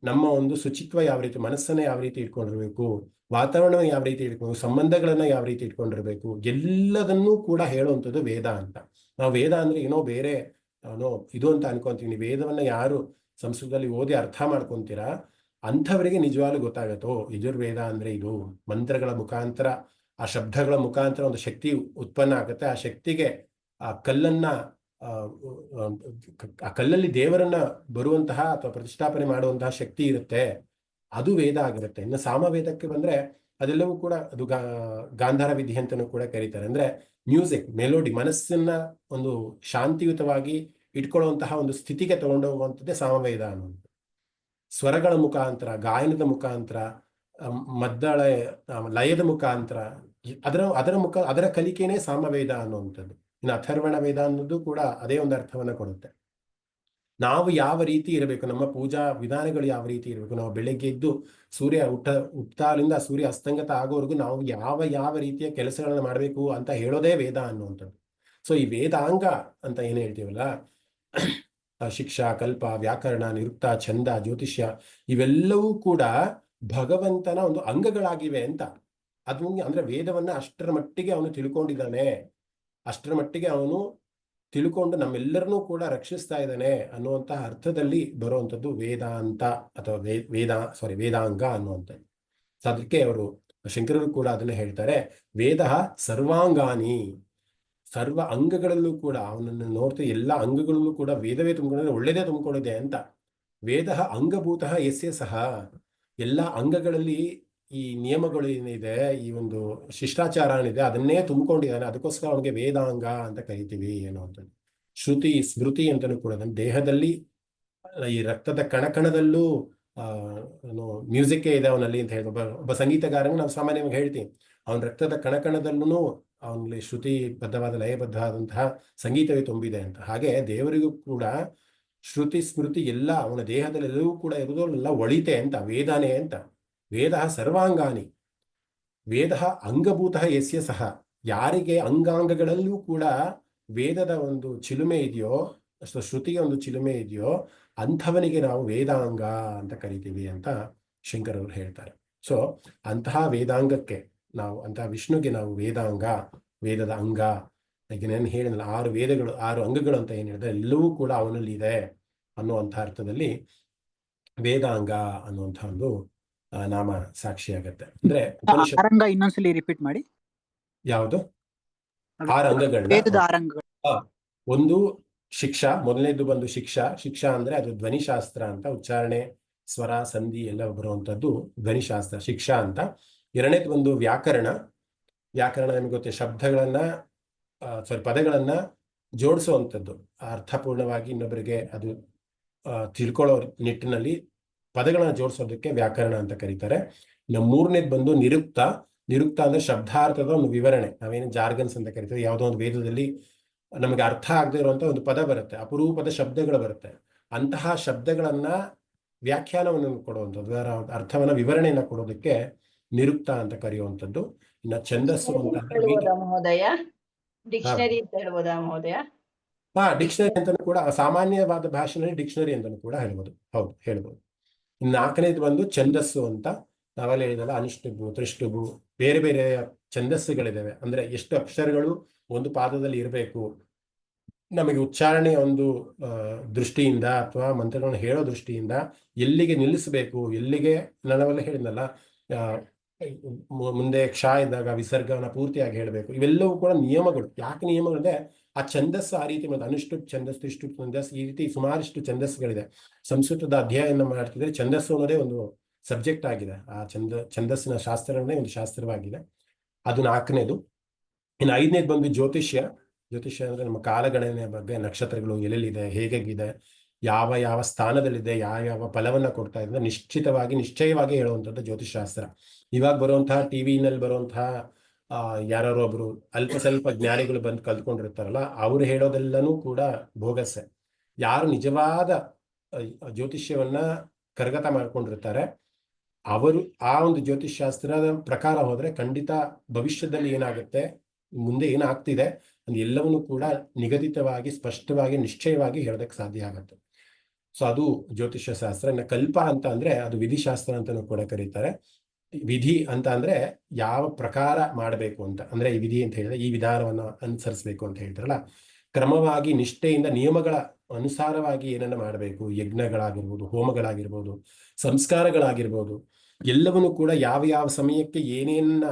ನಮ್ಮ ಒಂದು ಶುಚಿತ್ವ ಯಾವ ರೀತಿ, ಮನಸ್ಸನ್ನ ಯಾವ ರೀತಿ ಇಟ್ಕೊಂಡಿರ್ಬೇಕು, ವಾತಾವರಣ ಯಾವ ರೀತಿ ಇಟ್ಕೊಂಡು, ಸಂಬಂಧಗಳನ್ನ ಯಾವ ರೀತಿ ಇಟ್ಕೊಂಡಿರ್ಬೇಕು, ಎಲ್ಲದನ್ನೂ ಕೂಡ ಹೇಳುವಂಥದ್ದು ವೇದ ಅಂತ. ನಾವು ವೇದ ಅಂದ್ರೆ ಏನೋ ಬೇರೆ ಇದು ಅಂತ ಅನ್ಕೊಂತೀವಿ. ವೇದವನ್ನ ಯಾರು ಸಂಸ್ಕೃತದಲ್ಲಿ ಓದಿ ಅರ್ಥ ಮಾಡ್ಕೊಂತೀರಾ ಅಂಥವರಿಗೆ ನಿಜವಾಗ್ಲೂ ಗೊತ್ತಾಗತ್ತೋ ಯಜುರ್ವೇದ ಅಂದ್ರೆ ಇದು. ಮಂತ್ರಗಳ ಮುಖಾಂತರ, ಆ ಶಬ್ದಗಳ ಮುಖಾಂತರ ಒಂದು ಶಕ್ತಿ ಉತ್ಪನ್ನ ಆಗುತ್ತೆ. ಆ ಶಕ್ತಿಗೆ ಆ ಕಲ್ಲನ್ನ ಆ ಕಲ್ಲಲ್ಲಿ ದೇವರನ್ನ ಬರುವಂತಹ ಅಥವಾ ಪ್ರತಿಷ್ಠಾಪನೆ ಮಾಡುವಂತಹ ಶಕ್ತಿ ಇರುತ್ತೆ, ಅದು ವೇದ ಆಗಿರುತ್ತೆ. ಇನ್ನು ಸಾಮವೇದಕ್ಕೆ ಬಂದ್ರೆ ಅದೆಲ್ಲವೂ ಕೂಡ ಅದು ಗಾಂಧಾರ ವಿಧಿ ಅಂತಲೂ ಕೂಡ ಕರೀತಾರೆ. ಅಂದ್ರೆ ಮ್ಯೂಸಿಕ್, ಮೆಲೋಡಿ, ಮನಸ್ಸನ್ನ ಒಂದು ಶಾಂತಿಯುತವಾಗಿ ಇಟ್ಕೊಳ್ಳುವಂತಹ ಒಂದು ಸ್ಥಿತಿಗೆ ತಗೊಂಡೋಗುವಂಥದ್ದೇ ಸಾಮವೇದ ಅನ್ನೋದು. ಸ್ವರಗಳ ಮುಖಾಂತರ, ಗಾಯನದ ಮುಖಾಂತರ, ಮದ್ದಳ ಲಯದ ಮುಖಾಂತರ, ಅದರ ಕಲಿಕೆನೇ ಸಾಮವೇದ ಅನ್ನುವಂಥದ್ದು. ಇನ್ನು ಅಥರ್ವಣ ವೇದ ಅನ್ನೋದು ಕೂಡ ಅದೇ ಒಂದು ಅರ್ಥವನ್ನ ಕೊಡುತ್ತೆ. ನಾವು ಯಾವ ರೀತಿ ಇರಬೇಕು, ನಮ್ಮ ಪೂಜಾ ವಿಧಾನಗಳು ಯಾವ ರೀತಿ ಇರಬೇಕು, ನಾವು ಬೆಳಗ್ಗೆ ಎದ್ದು ಸೂರ್ಯ ಹುಟ್ಟಾಲಿಂದ ಸೂರ್ಯ ಅಸ್ತಂಗತ ಆಗೋವರೆಗೂ ನಾವು ಯಾವ ರೀತಿಯ ಕೆಲಸಗಳನ್ನ ಮಾಡಬೇಕು ಅಂತ ಹೇಳೋದೇ ವೇದ ಅನ್ನುವಂಥದ್ದು. ಸೊ ಈ ವೇದಾಂಗ ಅಂತ ಏನು ಹೇಳ್ತೀವಲ್ಲ, ಶಿಕ್ಷಾ, ಕಲ್ಪ, ವ್ಯಾಕರಣ, ನಿರುಕ್ತ, ಛಂದ, ಜ್ಯೋತಿಷ್ಯ, ಇವೆಲ್ಲವೂ ಕೂಡ ಭಗವಂತನ ಒಂದು ಅಂಗಗಳಾಗಿವೆ ಅಂತ. ಅದು ಅಂದ್ರೆ ವೇದವನ್ನ ಅಷ್ಟರ ಮಟ್ಟಿಗೆ ಅವನು ತಿಳ್ಕೊಂಡಿದ್ದಾನೆ, ಅಷ್ಟರ ಮಟ್ಟಿಗೆ ಅವನು ತಿಳ್ಕೊಂಡು ನಮ್ಮೆಲ್ಲರನ್ನೂ ಕೂಡ ರಕ್ಷಿಸ್ತಾ ಇದ್ದಾನೆ ಅನ್ನುವಂತಹ ಅರ್ಥದಲ್ಲಿ ಬರುವಂಥದ್ದು ವೇದಾಂತ ಅಥವಾ ವೇದಾಂಗ ಅನ್ನುವಂಥದ್ದು. ಸೊ ಅದಕ್ಕೆ ಅವರು ಶಂಕರರು ಕೂಡ ಅದನ್ನ ಹೇಳ್ತಾರೆ, ವೇದ ಸರ್ವಾಂಗಾನಿ, ಸರ್ವ ಅಂಗಗಳಲ್ಲೂ ಕೂಡ ಅವನನ್ನು ನೋಡ್ತಾ ಎಲ್ಲ ಅಂಗಗಳಲ್ಲೂ ಕೂಡ ವೇದವೇ ತುಂಬಿಕೊಂಡಿದೆ, ಒಳ್ಳೆಯದೇ ತುಂಬಿಕೊಂಡಿದೆ ಅಂತ. ವೇದ ಅಂಗಭೂತಃ ಯಸ್ಯ ಸಹ, ಎಲ್ಲ ಅಂಗಗಳಲ್ಲಿ ಈ ನಿಯಮಗಳು ಏನಿದೆ, ಈ ಒಂದು ಶಿಷ್ಟಾಚಾರ ಏನಿದೆ, ಅದನ್ನೇ ತುಂಬಿಕೊಂಡಿದ್ದಾನೆ. ಅದಕ್ಕೋಸ್ಕರ ಅವನಿಗೆ ವೇದಾಂಗ ಅಂತ ಕರಿತೀವಿ ಅನ್ನುವಂಥದ್ದು. ಶ್ರುತಿ ಸ್ಮೃತಿ ಅಂತಲೂ ಕೂಡ ದೇಹದಲ್ಲಿ ಈ ರಕ್ತದ ಕಣಕಣದಲ್ಲೂ ಮ್ಯೂಸಿಕ್ಕೇ ಇದೆ ಅವನಲ್ಲಿ ಅಂತ ಹೇಳಿ, ಒಬ್ಬ ಸಂಗೀತಗಾರನಿಗೆ ನಾವು ಸಾಮಾನ್ಯವಾಗಿ ಹೇಳ್ತೀವಿ, ಅವನ ರಕ್ತದ ಕಣಕಣದಲ್ಲೂ ಅವನಲ್ಲಿ ಶ್ರುತಿ ಬದ್ಧವಾದ ಲಯಬದ್ಧವಾದಂತಹ ಸಂಗೀತವೇ ತುಂಬಿದೆ ಅಂತ. ಹಾಗೆ ದೇವರಿಗೂ ಕೂಡ ಶ್ರುತಿ ಸ್ಮೃತಿ ಎಲ್ಲ ಅವನ ದೇಹದಲ್ಲಿ ಎಲ್ಲವೂ ಕೂಡ ಇರುವುದೆಲ್ಲ ಒಳಿತೆ ಅಂತ, ವೇದನೆ ಅಂತ. ವೇದ ಸರ್ವಾಂಗಾನಿ, ವೇದ ಅಂಗಭೂತ ಯಸ್ಯ ಸಹ, ಯಾರಿಗೆ ಅಂಗಾಂಗಗಳಲ್ಲೂ ಕೂಡ ವೇದದ ಒಂದು ಚಿಲುಮೆ ಇದೆಯೋ, ಶ್ರುತಿಯ ಒಂದು ಚಿಲುಮೆ ಇದೆಯೋ, ಅಂಥವನಿಗೆ ನಾವು ವೇದಾಂಗ ಅಂತ ಕರಿತೀವಿ ಅಂತ ಶಂಕರವರು ಹೇಳ್ತಾರೆ. ಸೊ ಅಂತಹ ವೇದಾಂಗಕ್ಕೆ ನಾವು, ಅಂತಹ ವಿಷ್ಣುಗೆ ನಾವು ವೇದಾಂಗ, ವೇದದ ಅಂಗ, ಈಗ ನಾನು ಹೇಳಿದ 6 ವೇದಗಳು 6 ಅಂಗಗಳು ಅಂತ ಏನ್ ಹೇಳಿದ್ರೆ ಎಲ್ಲವೂ ಕೂಡ ಅವನಲ್ಲಿ ಇದೆ ಅನ್ನುವಂಥ ಅರ್ಥದಲ್ಲಿ ವೇದಾಂಗ ಅನ್ನುವಂಥ ಒಂದು ನಾಮ ಸಾಕ್ಷಿಯಾಗತ್ತೆ. ಅಂದ್ರೆ ಉಪನಿಷತ್ ಇನ್ನೊಂದ್ಸಲಿ ರಿಪೀಟ್ ಮಾಡಿ. ಯಾವುದು? 6 ಅಂಗಗಳನ್ನ. ಒಂದು ಶಿಕ್ಷಾ, ಮೊದಲನೇದು ಬಂದು ಶಿಕ್ಷಾ ಅಂದ್ರೆ ಅದು ಧ್ವನಿಶಾಸ್ತ್ರ ಅಂತ, ಉಚ್ಚಾರಣೆ, ಸ್ವರ, ಸಂಧಿ ಎಲ್ಲ ಬರುವಂತದ್ದು ಧ್ವನಿಶಾಸ್ತ್ರ, ಶಿಕ್ಷಾ ಅಂತ. ಎರಡನೇದು ಬಂದು ವ್ಯಾಕರಣ. ನಮಗೆ ಗೊತ್ತೆ, ಶಬ್ದಗಳನ್ನ ಪದಗಳನ್ನ ಜೋಡಿಸುವಂಥದ್ದು, ಅರ್ಥಪೂರ್ಣವಾಗಿ ಇನ್ನೊಬ್ಬರಿಗೆ ಅದು ತಿಳ್ಕೊಳ್ಳೋ ನಿಟ್ಟಿನಲ್ಲಿ ಪದಗಳನ್ನ ಜೋಡಿಸೋದಕ್ಕೆ ವ್ಯಾಕರಣ ಅಂತ ಕರೀತಾರೆ. ಇನ್ನು ಮೂರನೇದು ಬಂದು ನಿರುಕ್ತ ಅಂದ್ರೆ ಶಬ್ದಾರ್ಥದ ಒಂದು ವಿವರಣೆ, ನಾವೇನು ಜಾರ್ಗನ್ಸ್ ಅಂತ ಕರಿತೀವಿ. ಯಾವುದೋ ಒಂದು ವೇದದಲ್ಲಿ ನಮಗೆ ಅರ್ಥ ಆಗದೆ ಇರುವಂತ ಒಂದು ಪದ ಬರುತ್ತೆ, ಅಪರೂಪದ ಶಬ್ದಗಳು ಬರುತ್ತೆ, ಅಂತಹ ಶಬ್ದಗಳನ್ನ ವ್ಯಾಖ್ಯಾನವನ್ನು ಕೊಡುವಂಥದ್ದು, ಅದರ ಅರ್ಥವನ್ನ ವಿವರಣೆಯನ್ನ ಕೊಡೋದಕ್ಕೆ ನಿರುಕ್ತ ಅಂತ ಕರೆಯುವಂಥದ್ದು. ಇನ್ನು ಛಂದಸ್ಸು ಅಂತ ಡಿಕ್ಷನರಿ ಅಂತ ಹೇಳ್ಬೋದಾ ಮಹೋದಯ? ಡಿಕ್ಷನರಿ ಅಂತಾನು ಕೂಡ, ಸಾಮಾನ್ಯವಾದ ಭಾಷೆಯಲ್ಲಿ ಡಿಕ್ಷನರಿ ಅಂತಾನು ಕೂಡ ಹೇಳ್ಬೋದು. ಹೌದು, ಹೇಳ್ಬೋದು. ಇನ್ನು 4ನೇದು ಬಂದು ಛಂದಸ್ಸು ಅಂತ. ನಾವೆಲ್ಲ ಹೇಳಿದಲ್ಲ, ಅನುಷ್ಠುಭು, ತ್ರಿಷ್ಠುಭು, ಬೇರೆ ಬೇರೆ ಛಂದಸ್ಸುಗಳಿದ್ದಾವೆ. ಅಂದ್ರೆ ಎಷ್ಟು ಅಕ್ಷರಗಳು ಒಂದು ಪಾದದಲ್ಲಿ ಇರಬೇಕು, ನಮಗೆ ಉಚ್ಚಾರಣೆಯ ಒಂದು ದೃಷ್ಟಿಯಿಂದ ಅಥವಾ ಮಂತ್ರಗಳನ್ನು ಹೇಳೋ ದೃಷ್ಟಿಯಿಂದ ಎಲ್ಲಿಗೆ ನಿಲ್ಲಿಸಬೇಕು, ಎಲ್ಲಿಗೆ, ನಾವೆಲ್ಲ ಹೇಳಿದ್ನಲ್ಲ, ಮುಂದೆ ಕ್ಷ ಇದ್ದಾಗ ವಿಸರ್ಗನ ಪೂರ್ತಿಯಾಗಿ ಹೇಳಬೇಕು. ಇವೆಲ್ಲವೂ ಕೂಡ ನಿಯಮಗಳು. ಯಾಕೆ ನಿಯಮಗಳು ಅಂದ್ರೆ ಆ ಛಂದಸ್ಸು ಆ ರೀತಿ ಮತ್ತು ಅನುಷ್ಠುಪ್ ಛಂದಸ್ಸು, ಇಷ್ಟು ಛಂದಸ್ಸು, ಈ ರೀತಿ ಸುಮಾರಿಷ್ಟು ಛಂದಸ್ಸುಗಳಿದೆ. ಸಂಸ್ಕೃತದ ಅಧ್ಯಯನ ಮಾಡ್ತಿದ್ರೆ ಛಂದಸ್ಸು ಅನ್ನೋದೇ ಒಂದು ಸಬ್ಜೆಕ್ಟ್ ಆಗಿದೆ. ಆ ಛಂದಸ್ಸಿನ ಶಾಸ್ತ್ರನೇ ಒಂದು ಶಾಸ್ತ್ರವಾಗಿದೆ. ಅದು 4ನೇದು. ಇನ್ನು 5ನೇದು ಬಂದು ಜ್ಯೋತಿಷ್ಯ. ಜ್ಯೋತಿಷ್ಯ ಅಂದ್ರೆ ನಮ್ಮ ಕಾಲಗಣನೆಯ ಬಗ್ಗೆ, ನಕ್ಷತ್ರಗಳು ಎಲ್ಲೆಲ್ಲಿದೆ, ಹೇಗಿದೆ, ಯಾವ ಯಾವ ಸ್ಥಾನದಲ್ಲಿದೆ, ಯಾವ ಯಾವ ಫಲವನ್ನ ಕೊಡ್ತಾ ಇದೆ ನಿಶ್ಚಯವಾಗಿ ಹೇಳುವಂಥದ್ದು ಜ್ಯೋತಿಷಾಸ್ತ್ರ. ಇವಾಗ ಬರುವಂತಹ ಟಿವಿನಲ್ಲಿ ಬರುವಂತಹ ಯಾರು ಒಬ್ರು ಅಲ್ಪ ಸ್ವಲ್ಪ ಜ್ಞಾನಿಗಳು ಬಂದು ಕಲ್ತ್ಕೊಂಡಿರ್ತಾರಲ್ಲ, ಅವ್ರು ಹೇಳೋದೆಲ್ಲನೂ ಕೂಡ ಬೋಗಸ್ಸೆ. ಯಾರು ನಿಜವಾದ ಜ್ಯೋತಿಷ್ಯವನ್ನ ಕರಗತ ಮಾಡ್ಕೊಂಡಿರ್ತಾರೆ ಅವರು ಆ ಒಂದು ಜ್ಯೋತಿಷ್ಶಾಸ್ತ್ರದ ಪ್ರಕಾರ ಹೋದ್ರೆ ಖಂಡಿತ ಭವಿಷ್ಯದಲ್ಲಿ ಏನಾಗುತ್ತೆ, ಮುಂದೆ ಏನಾಗ್ತಿದೆ ಅದು ಎಲ್ಲವನ್ನೂ ಕೂಡ ನಿಗದಿತವಾಗಿ, ಸ್ಪಷ್ಟವಾಗಿ, ನಿಶ್ಚಯವಾಗಿ ಹೇಳೋದಕ್ಕೆ ಸಾಧ್ಯ ಆಗುತ್ತೆ. ಸೊ ಅದು ಜ್ಯೋತಿಷ್ಯ ಶಾಸ್ತ್ರ. ಕಲ್ಪ ಅಂತ ಅಂದ್ರೆ ಅದು ವಿಧಿಶಾಸ್ತ್ರ ಅಂತಾನೂ ಕೂಡ ಕರೀತಾರೆ. ವಿಧಿ ಅಂತ ಅಂದ್ರೆ ಯಾವ ಪ್ರಕಾರ ಮಾಡಬೇಕು ಅಂತ, ಅಂದ್ರೆ ಈ ವಿಧಿ ಅಂತ ಹೇಳಿದ್ರೆ ಈ ವಿಧಾನವನ್ನ ಅನುಸರಿಸಬೇಕು ಅಂತ ಹೇಳ್ತಾರಲ್ಲ, ಕ್ರಮವಾಗಿ ನಿಷ್ಠೆಯಿಂದ ನಿಯಮಗಳ ಅನುಸಾರವಾಗಿ ಏನನ್ನ ಮಾಡಬೇಕು, ಯಜ್ಞಗಳಾಗಿರ್ಬೋದು, ಹೋಮಗಳಾಗಿರ್ಬೋದು, ಸಂಸ್ಕಾರಗಳಾಗಿರ್ಬೋದು, ಎಲ್ಲವನ್ನೂ ಕೂಡ ಯಾವ ಯಾವ ಸಮಯಕ್ಕೆ ಏನೇನ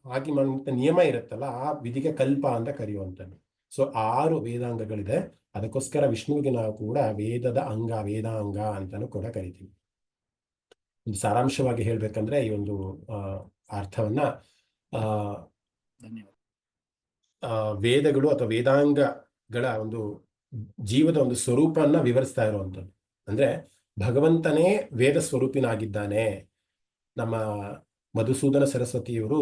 ಹಾಕಿ ಮಾಡುವಂತ ನಿಯಮ ಇರುತ್ತಲ್ಲ, ಆ ವಿಧಿಗೆ ಕಲ್ಪ ಅಂತ ಕರೆಯುವಂಥದ್ದು. ಸೊ 6 ವೇದಾಂಗಗಳಿದೆ. ಅದಕ್ಕೋಸ್ಕರ ವಿಷ್ಣುವಿಗೆ ನಾವು ಕೂಡ ವೇದದ ಅಂಗ, ವೇದಾಂಗ ಅಂತಾನು ಕೂಡ ಕರಿತೀವಿ. ಒಂದು ಸಾರಾಂಶವಾಗಿ ಹೇಳ್ಬೇಕಂದ್ರೆ ಈ ಒಂದು ಅರ್ಥವನ್ನ ವೇದಗಳು ಅಥವಾ ವೇದಾಂಗಗಳ ಒಂದು ಜೀವದ ಒಂದು ಸ್ವರೂಪನ್ನ ವಿವರಿಸ್ತಾ ಇರುವಂಥದ್ದು. ಅಂದ್ರೆ ಭಗವಂತನೇ ವೇದ ಸ್ವರೂಪಿನಾಗಿದ್ದಾನೆ. ನಮ್ಮ ಮಧುಸೂದನ ಸರಸ್ವತಿಯವರು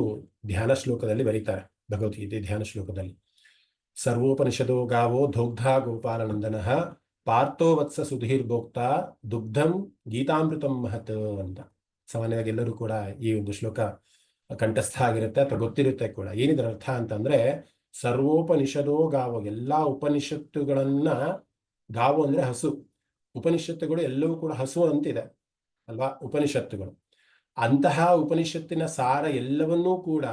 ಧ್ಯಾನ ಶ್ಲೋಕದಲ್ಲಿ ಬರೀತಾರೆ, ಭಗವದ್ಗೀತೆ ಧ್ಯಾನ ಶ್ಲೋಕದಲ್ಲಿ, ಸರ್ವೋಪನಿಷದೋ ಗಾವೋ ದೋಗ್ಧ ಗೋಪಾಲನಂದನ ಪಾರ್ಥೋ ವತ್ಸ ಸುಧೀರ್ಭೋಕ್ತ ದುಗ್ಧಂ ಗೀತಾಮೃತಂ ಮಹತ್ ಅಂತ. ಸಾಮಾನ್ಯವಾಗಿ ಎಲ್ಲರೂ ಕೂಡ ಈ ಒಂದು ಶ್ಲೋಕ ಕಂಠಸ್ಥ ಆಗಿರುತ್ತೆ ಅಥವಾ ಗೊತ್ತಿರುತ್ತೆ ಕೂಡ. ಏನಿದ್ರ ಅರ್ಥ ಅಂತಂದ್ರೆ, ಸರ್ವೋಪನಿಷದೋ ಗಾವೋ, ಎಲ್ಲಾ ಉಪನಿಷತ್ತುಗಳನ್ನ, ಗಾವೋ ಅಂದ್ರೆ ಹಸು, ಉಪನಿಷತ್ತುಗಳು ಎಲ್ಲವೂ ಕೂಡ ಹಸು ಅಂತಿದೆ ಅಲ್ವಾ ಉಪನಿಷತ್ತುಗಳು. ಅಂತಹ ಉಪನಿಷತ್ತಿನ ಸಾರ ಎಲ್ಲವನ್ನೂ ಕೂಡ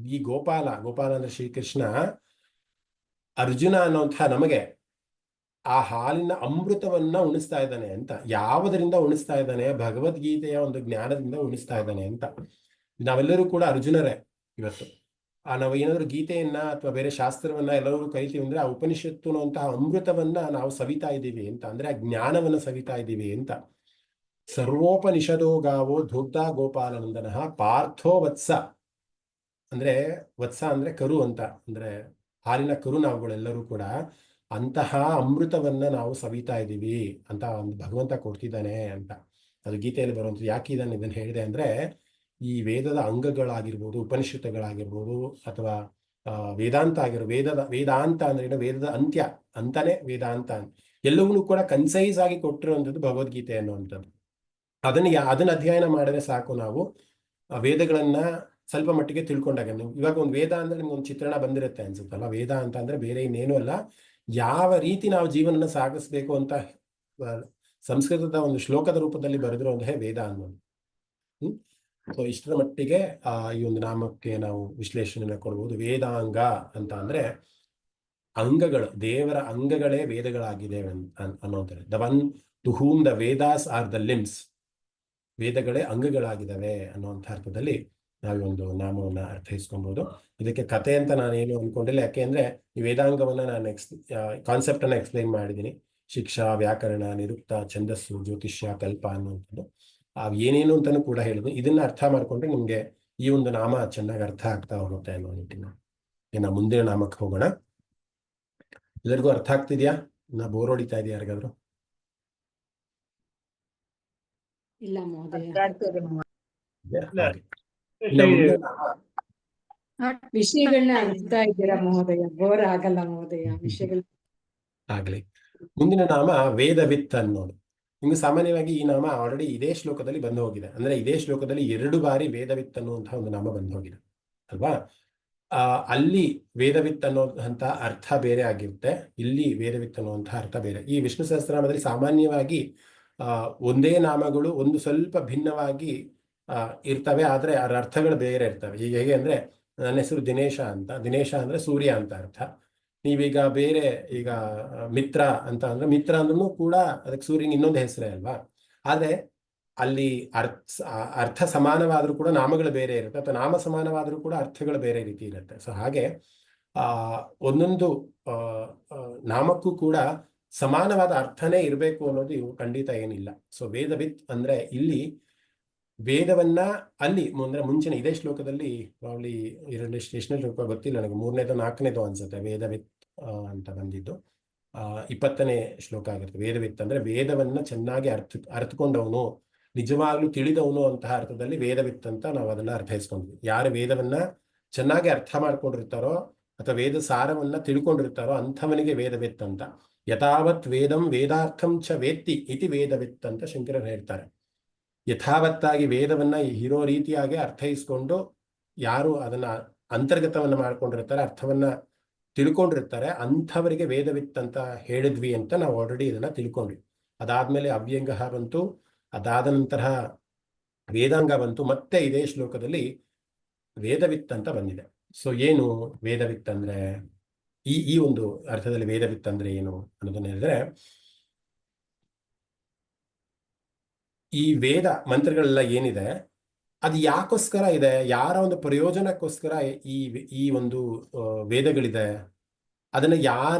ಈ ಗೋಪಾಲ ಅಂದ್ರೆ ಶ್ರೀಕೃಷ್ಣ, ಅರ್ಜುನ ಅನ್ನುವಂತಹ ನಮಗೆ ಆ ಹಾಲಿನ ಅಮೃತವನ್ನ ಉಣಿಸ್ತಾ ಇದ್ದಾನೆ ಅಂತ. ಯಾವುದರಿಂದ ಉಣಿಸ್ತಾ ಇದ್ದಾನೆ? ಭಗವದ್ಗೀತೆಯ ಒಂದು ಜ್ಞಾನದಿಂದ ಉಣಿಸ್ತಾ ಇದ್ದಾನೆ ಅಂತ. ನಾವೆಲ್ಲರೂ ಕೂಡ ಅರ್ಜುನರೇ ಇವತ್ತು. ನಾವು ಏನಾದ್ರು ಗೀತೆಯನ್ನ ಅಥವಾ ಬೇರೆ ಶಾಸ್ತ್ರವನ್ನ ಎಲ್ಲರೂ ಕರಿತೀವಿ ಅಂದ್ರೆ ಆ ಉಪನಿಷತ್ತು ಅನ್ನುವಂತಹ ಅಮೃತವನ್ನ ನಾವು ಸವಿತಾ ಇದ್ದೀವಿ ಅಂತ, ಅಂದ್ರೆ ಆ ಜ್ಞಾನವನ್ನ ಸವಿತಾ ಇದ್ದೀವಿ ಅಂತ. ಸರ್ವೋಪನಿಷದೋ ಗಾವೋ ಧೂತ ಗೋಪಾಲನಂದನ ಪಾರ್ಥೋ ವತ್ಸ, ಅಂದ್ರೆ ವತ್ಸ ಅಂದ್ರೆ ಕರು ಅಂತ, ಅಂದ್ರೆ ಹಾಲಿನ ಕರು ನಾವುಗಳೆಲ್ಲರೂ ಕೂಡ ಅಂತಹ ಅಮೃತವನ್ನ ನಾವು ಸವಿತಾ ಇದ್ದೀವಿ ಅಂತ ಒಂದು ಭಗವಂತ ಕೊಡ್ತಿದ್ದಾನೆ ಅಂತ. ಅದು ಗೀತೆಯಲ್ಲಿ ಬರುವಂಥದ್ದು. ಯಾಕೆ ಇದನ್ನು ಹೇಳಿದೆ ಅಂದ್ರೆ, ಈ ವೇದದ ಅಂಗಗಳಾಗಿರ್ಬೋದು, ಉಪನಿಷತ್ತುಗಳಾಗಿರ್ಬೋದು, ಅಥವಾ ವೇದಾಂತ ವೇದಾಂತ ಅಂದ್ರೆ ಏನು, ವೇದದ ಅಂತ್ಯ ಅಂತಾನೆ ವೇದಾಂತ, ಎಲ್ಲವನ್ನೂ ಕೂಡ ಕನ್ಸೈಸ್ ಆಗಿ ಕೊಟ್ಟಿರುವಂಥದ್ದು ಭಗವದ್ಗೀತೆ ಅನ್ನುವಂಥದ್ದು. ಅದನ್ನ ಅಧ್ಯಯನ ಮಾಡಿದ್ರೆ ಸಾಕು, ನಾವು ವೇದಗಳನ್ನ ಸ್ವಲ್ಪ ಮಟ್ಟಿಗೆ ತಿಳ್ಕೊಂಡಾಗ. ಇವಾಗ ಒಂದು ವೇದ ಅಂದ್ರೆ ನಿಮ್ಗೆ ಒಂದು ಚಿತ್ರಣ ಬಂದಿರುತ್ತೆ ಅನ್ಸುತ್ತಲ್ಲ. ವೇದ ಅಂತ ಅಂದ್ರೆ ಬೇರೆ ಇನ್ನೇನು ಅಲ್ಲ, ಯಾವ ರೀತಿ ನಾವು ಜೀವನನ ಸಾಗಿಸ್ಬೇಕು ಅಂತ ಸಂಸ್ಕೃತದ ಒಂದು ಶ್ಲೋಕದ ರೂಪದಲ್ಲಿ ಬರೆದಿರುವಂತಹ ವೇದ ಅನ್ನೋದು. ಸೊ ಇಷ್ಟರ ಮಟ್ಟಿಗೆ ಈ ಒಂದು ನಾಮಕ್ಕೆ ನಾವು ವಿಶ್ಲೇಷಣೆನ ಕೊಡ್ಬೋದು. ವೇದಾಂಗ ಅಂತ ಅಂದ್ರೆ ಅಂಗಗಳು, ದೇವರ ಅಂಗಗಳೇ ವೇದಗಳಾಗಿದೆ ಅನ್ನೋಂತಾರೆ. The one to whom the Vedas are the limbs, ವೇದಗಳೇ ಅಂಗಗಳಾಗಿದ್ದಾವೆ ಅನ್ನುವಂಥ ಅರ್ಥದಲ್ಲಿ ನಾವು ಒಂದು ನಾಮವನ್ನು ಅರ್ಥೈಸ್ಕೊಬಹುದು. ಇದಕ್ಕೆ ಕತೆ ಅಂತ ನಾನೇನು ಅನ್ಕೊಂಡಿಲ್ಲ, ಯಾಕೆಂದ್ರೆ ಈ ವೇದಾಂಗವನ್ನ ನಾನು ಕಾನ್ಸೆಪ್ಟ್ ಅನ್ನ ಎಕ್ಸ್ಪ್ಲೈನ್ ಮಾಡಿದ್ದೀನಿ. ಶಿಕ್ಷಾ, ವ್ಯಾಕರಣ, ನಿರುಕ್ತ, ಛಂದಸ್ಸು, ಜ್ಯೋತಿಷ್ಯ, ಕಲ್ಪ ಅನ್ನುವಂಥದ್ದು ಏನೇನು ಅಂತಾನು ಕೂಡ ಹೇಳಿದ್ವಿ. ಇದನ್ನ ಅರ್ಥ ಮಾಡ್ಕೊಂಡ್ರೆ ನಿಮ್ಗೆ ಈ ಒಂದು ನಾಮ ಚೆನ್ನಾಗಿ ಅರ್ಥ ಆಗ್ತಾ ಹೋಗುತ್ತೆ ಅನ್ನೋ ನಿಟ್ಟಿನ. ನಾವು ಮುಂದಿನ ನಾಮಕ್ಕೆ ಹೋಗೋಣ. ಎಲ್ಲರಿಗೂ ಅರ್ಥ ಆಗ್ತಿದ್ಯಾ? ಬೋರ್ ಹೊಡಿತಾ ಇದೆಯಾ ಯಾರಿಗಾದ್ರು? ಇಲ್ಲ ಮಹೋದಯ, ವಿಷಯಗಳನ್ನ ಅರ್ಥ ಇದ್ದೀರಾ ಮಹೋದಯ, ಬೋರ್ ಆಗಲ್ಲ ಮಹೋದಯ ವಿಷಯಗಳು. ಆಗ್ಲಿ. ಮುಂದಿನ ನಾಮ ವೇದವಿತ್ ಅನ್ನೋದು. ನಿಮ್ಗೆ ಸಾಮಾನ್ಯವಾಗಿ ಈ ನಾಮ ಆಲ್ರೆಡಿ ಇದೇ ಶ್ಲೋಕದಲ್ಲಿ ಬಂದು ಹೋಗಿದೆ. ಅಂದ್ರೆ ಇದೇ ಶ್ಲೋಕದಲ್ಲಿ 2 ಬಾರಿ ವೇದವಿತ್ ಅನ್ನುವಂತಹ ಒಂದು ನಾಮ ಬಂದು ಹೋಗಿದೆ ಅಲ್ವಾ. ಅಲ್ಲಿ ವೇದವಿತ್ ಅನ್ನೋಂಥ ಅರ್ಥ ಬೇರೆ ಆಗಿರುತ್ತೆ, ಇಲ್ಲಿ ವೇದವಿತ್ ಅನ್ನುವಂತಹ ಅರ್ಥ ಬೇರೆ. ಈ ವಿಷ್ಣು ಸಹಸ್ರನಾಮದಲ್ಲಿ ಸಾಮಾನ್ಯವಾಗಿ ಒಂದೇ ನಾಮಗಳು ಒಂದು ಸ್ವಲ್ಪ ಭಿನ್ನವಾಗಿ ಇರ್ತವೆ, ಆದ್ರೆ ಅದರ ಅರ್ಥಗಳು ಬೇರೆ ಇರ್ತವೆ. ಈಗ ಹೇಗೆ ಅಂದ್ರೆ, ನನ್ನ ಹೆಸರು ದಿನೇಶ ಅಂತ, ದಿನೇಶ ಅಂದ್ರೆ ಸೂರ್ಯ ಅಂತ ಅರ್ಥ. ನೀವೀಗ ಬೇರೆ ಈಗ ಮಿತ್ರ ಅಂತ ಅಂದ್ರೆ ಮಿತ್ರ ಅಂದ್ರೂ ಕೂಡ ಅದಕ್ಕೆ ಸೂರ್ಯನ ಇನ್ನೊಂದು ಹೆಸರೇ ಅಲ್ವಾ. ಆದ್ರೆ ಅಲ್ಲಿ ಅರ್ಥ ಸಮಾನವಾದರೂ ಕೂಡ ನಾಮಗಳು ಬೇರೆ ಇರುತ್ತೆ, ಅಥವಾ ನಾಮ ಸಮಾನವಾದರೂ ಕೂಡ ಅರ್ಥಗಳು ಬೇರೆ ರೀತಿ ಇರುತ್ತೆ. ಸೊ ಹಾಗೆ ಒಂದೊಂದು ನಾಮಕ್ಕೂ ಕೂಡ ಸಮಾನವಾದ ಅರ್ಥನೇ ಇರಬೇಕು ಅನ್ನೋದು ಖಂಡಿತ ಏನಿಲ್ಲ. ಸೊ ವೇದವಿತ್ ಅಂದ್ರೆ ಇಲ್ಲಿ ವೇದವನ್ನ ಅಲ್ಲಿ ಮುಂಚಿನ ಇದೇ ಶ್ಲೋಕದಲ್ಲಿ ಪ್ರಾಬ್ಲಿ ಎಷ್ಟನೇ ಶ್ಲೋಕ ಗೊತ್ತಿಲ್ಲ ನನಗೆ, 3ನೇದೋ 4ನೇದೋ ಅನ್ಸುತ್ತೆ ವೇದವಿತ್ ಅಂತ ಬಂದಿದ್ದು. 20ನೇ ಶ್ಲೋಕ ಆಗಿರುತ್ತೆ. ವೇದವಿತ್ ಅಂದ್ರೆ ವೇದವನ್ನ ಚೆನ್ನಾಗಿ ಅರ್ಥಕೊಂಡವನು, ನಿಜವಾಗ್ಲೂ ತಿಳಿದವನು ಅಂತಹ ಅರ್ಥದಲ್ಲಿ ವೇದವಿತ್ ಅಂತ ನಾವು ಅದನ್ನ ಅರ್ಥೈಸ್ಕೊಂಡ್ವಿ. ಯಾರು ವೇದವನ್ನ ಚೆನ್ನಾಗಿ ಅರ್ಥ ಮಾಡ್ಕೊಂಡಿರ್ತಾರೋ ಅಥವಾ ವೇದ ಸಾರವನ್ನ ತಿಳ್ಕೊಂಡಿರ್ತಾರೋ ಅಂಥವನಿಗೆ ವೇದವಿತ್ ಅಂತ. ಯಥಾವತ್ ವೇದಂ ವೇದಾರ್ಥಂ ಚ ವೇತ್ತಿ ಇತಿ ವೇದವಿತ್ ಅಂತ ಶಂಕರರು ಹೇಳ್ತಾರೆ. ಯಥಾವತ್ತಾಗಿ ವೇದವನ್ನ ಇರೋ ರೀತಿಯಾಗಿ ಅರ್ಥೈಸ್ಕೊಂಡು ಯಾರು ಅದನ್ನ ಅಂತರ್ಗತವನ್ನ ಮಾಡ್ಕೊಂಡಿರ್ತಾರೆ, ಅರ್ಥವನ್ನ ತಿಳ್ಕೊಂಡಿರ್ತಾರೆ, ಅಂಥವರಿಗೆ ವೇದವಿತ್ ಅಂತ ಹೇಳಿದ್ವಿ ಅಂತ ನಾವು ಆಲ್ರೆಡಿ ಇದನ್ನ ತಿಳ್ಕೊಂಡ್ವಿ. ಅದಾದ್ಮೇಲೆ ಅವ್ಯಂಗ ಬಂತು, ಅದಾದ ನಂತರ ವೇದಾಂಗ ಬಂತು, ಮತ್ತೆ ಇದೇ ಶ್ಲೋಕದಲ್ಲಿ ವೇದವಿತ್ ಅಂತ ಬಂದಿದೆ. ಸೊ ಏನು ವೇದವಿತ್ ಅಂದ್ರೆ, ಈ ಒಂದು ಅರ್ಥದಲ್ಲಿ ವೇದವಿತ್ ಅಂದ್ರೆ ಏನು ಅನ್ನೋದನ್ನ ಹೇಳಿದ್ರೆ, ಈ ವೇದ ಮಂತ್ರಗಳೆಲ್ಲ ಏನಿದೆ ಅದು ಯಾಕೋಸ್ಕರ ಇದೆ, ಯಾರ ಒಂದು ಪ್ರಯೋಜನಕ್ಕೋಸ್ಕರ ಈ ಒಂದು ವೇದಗಳಿದೆ, ಅದನ್ನ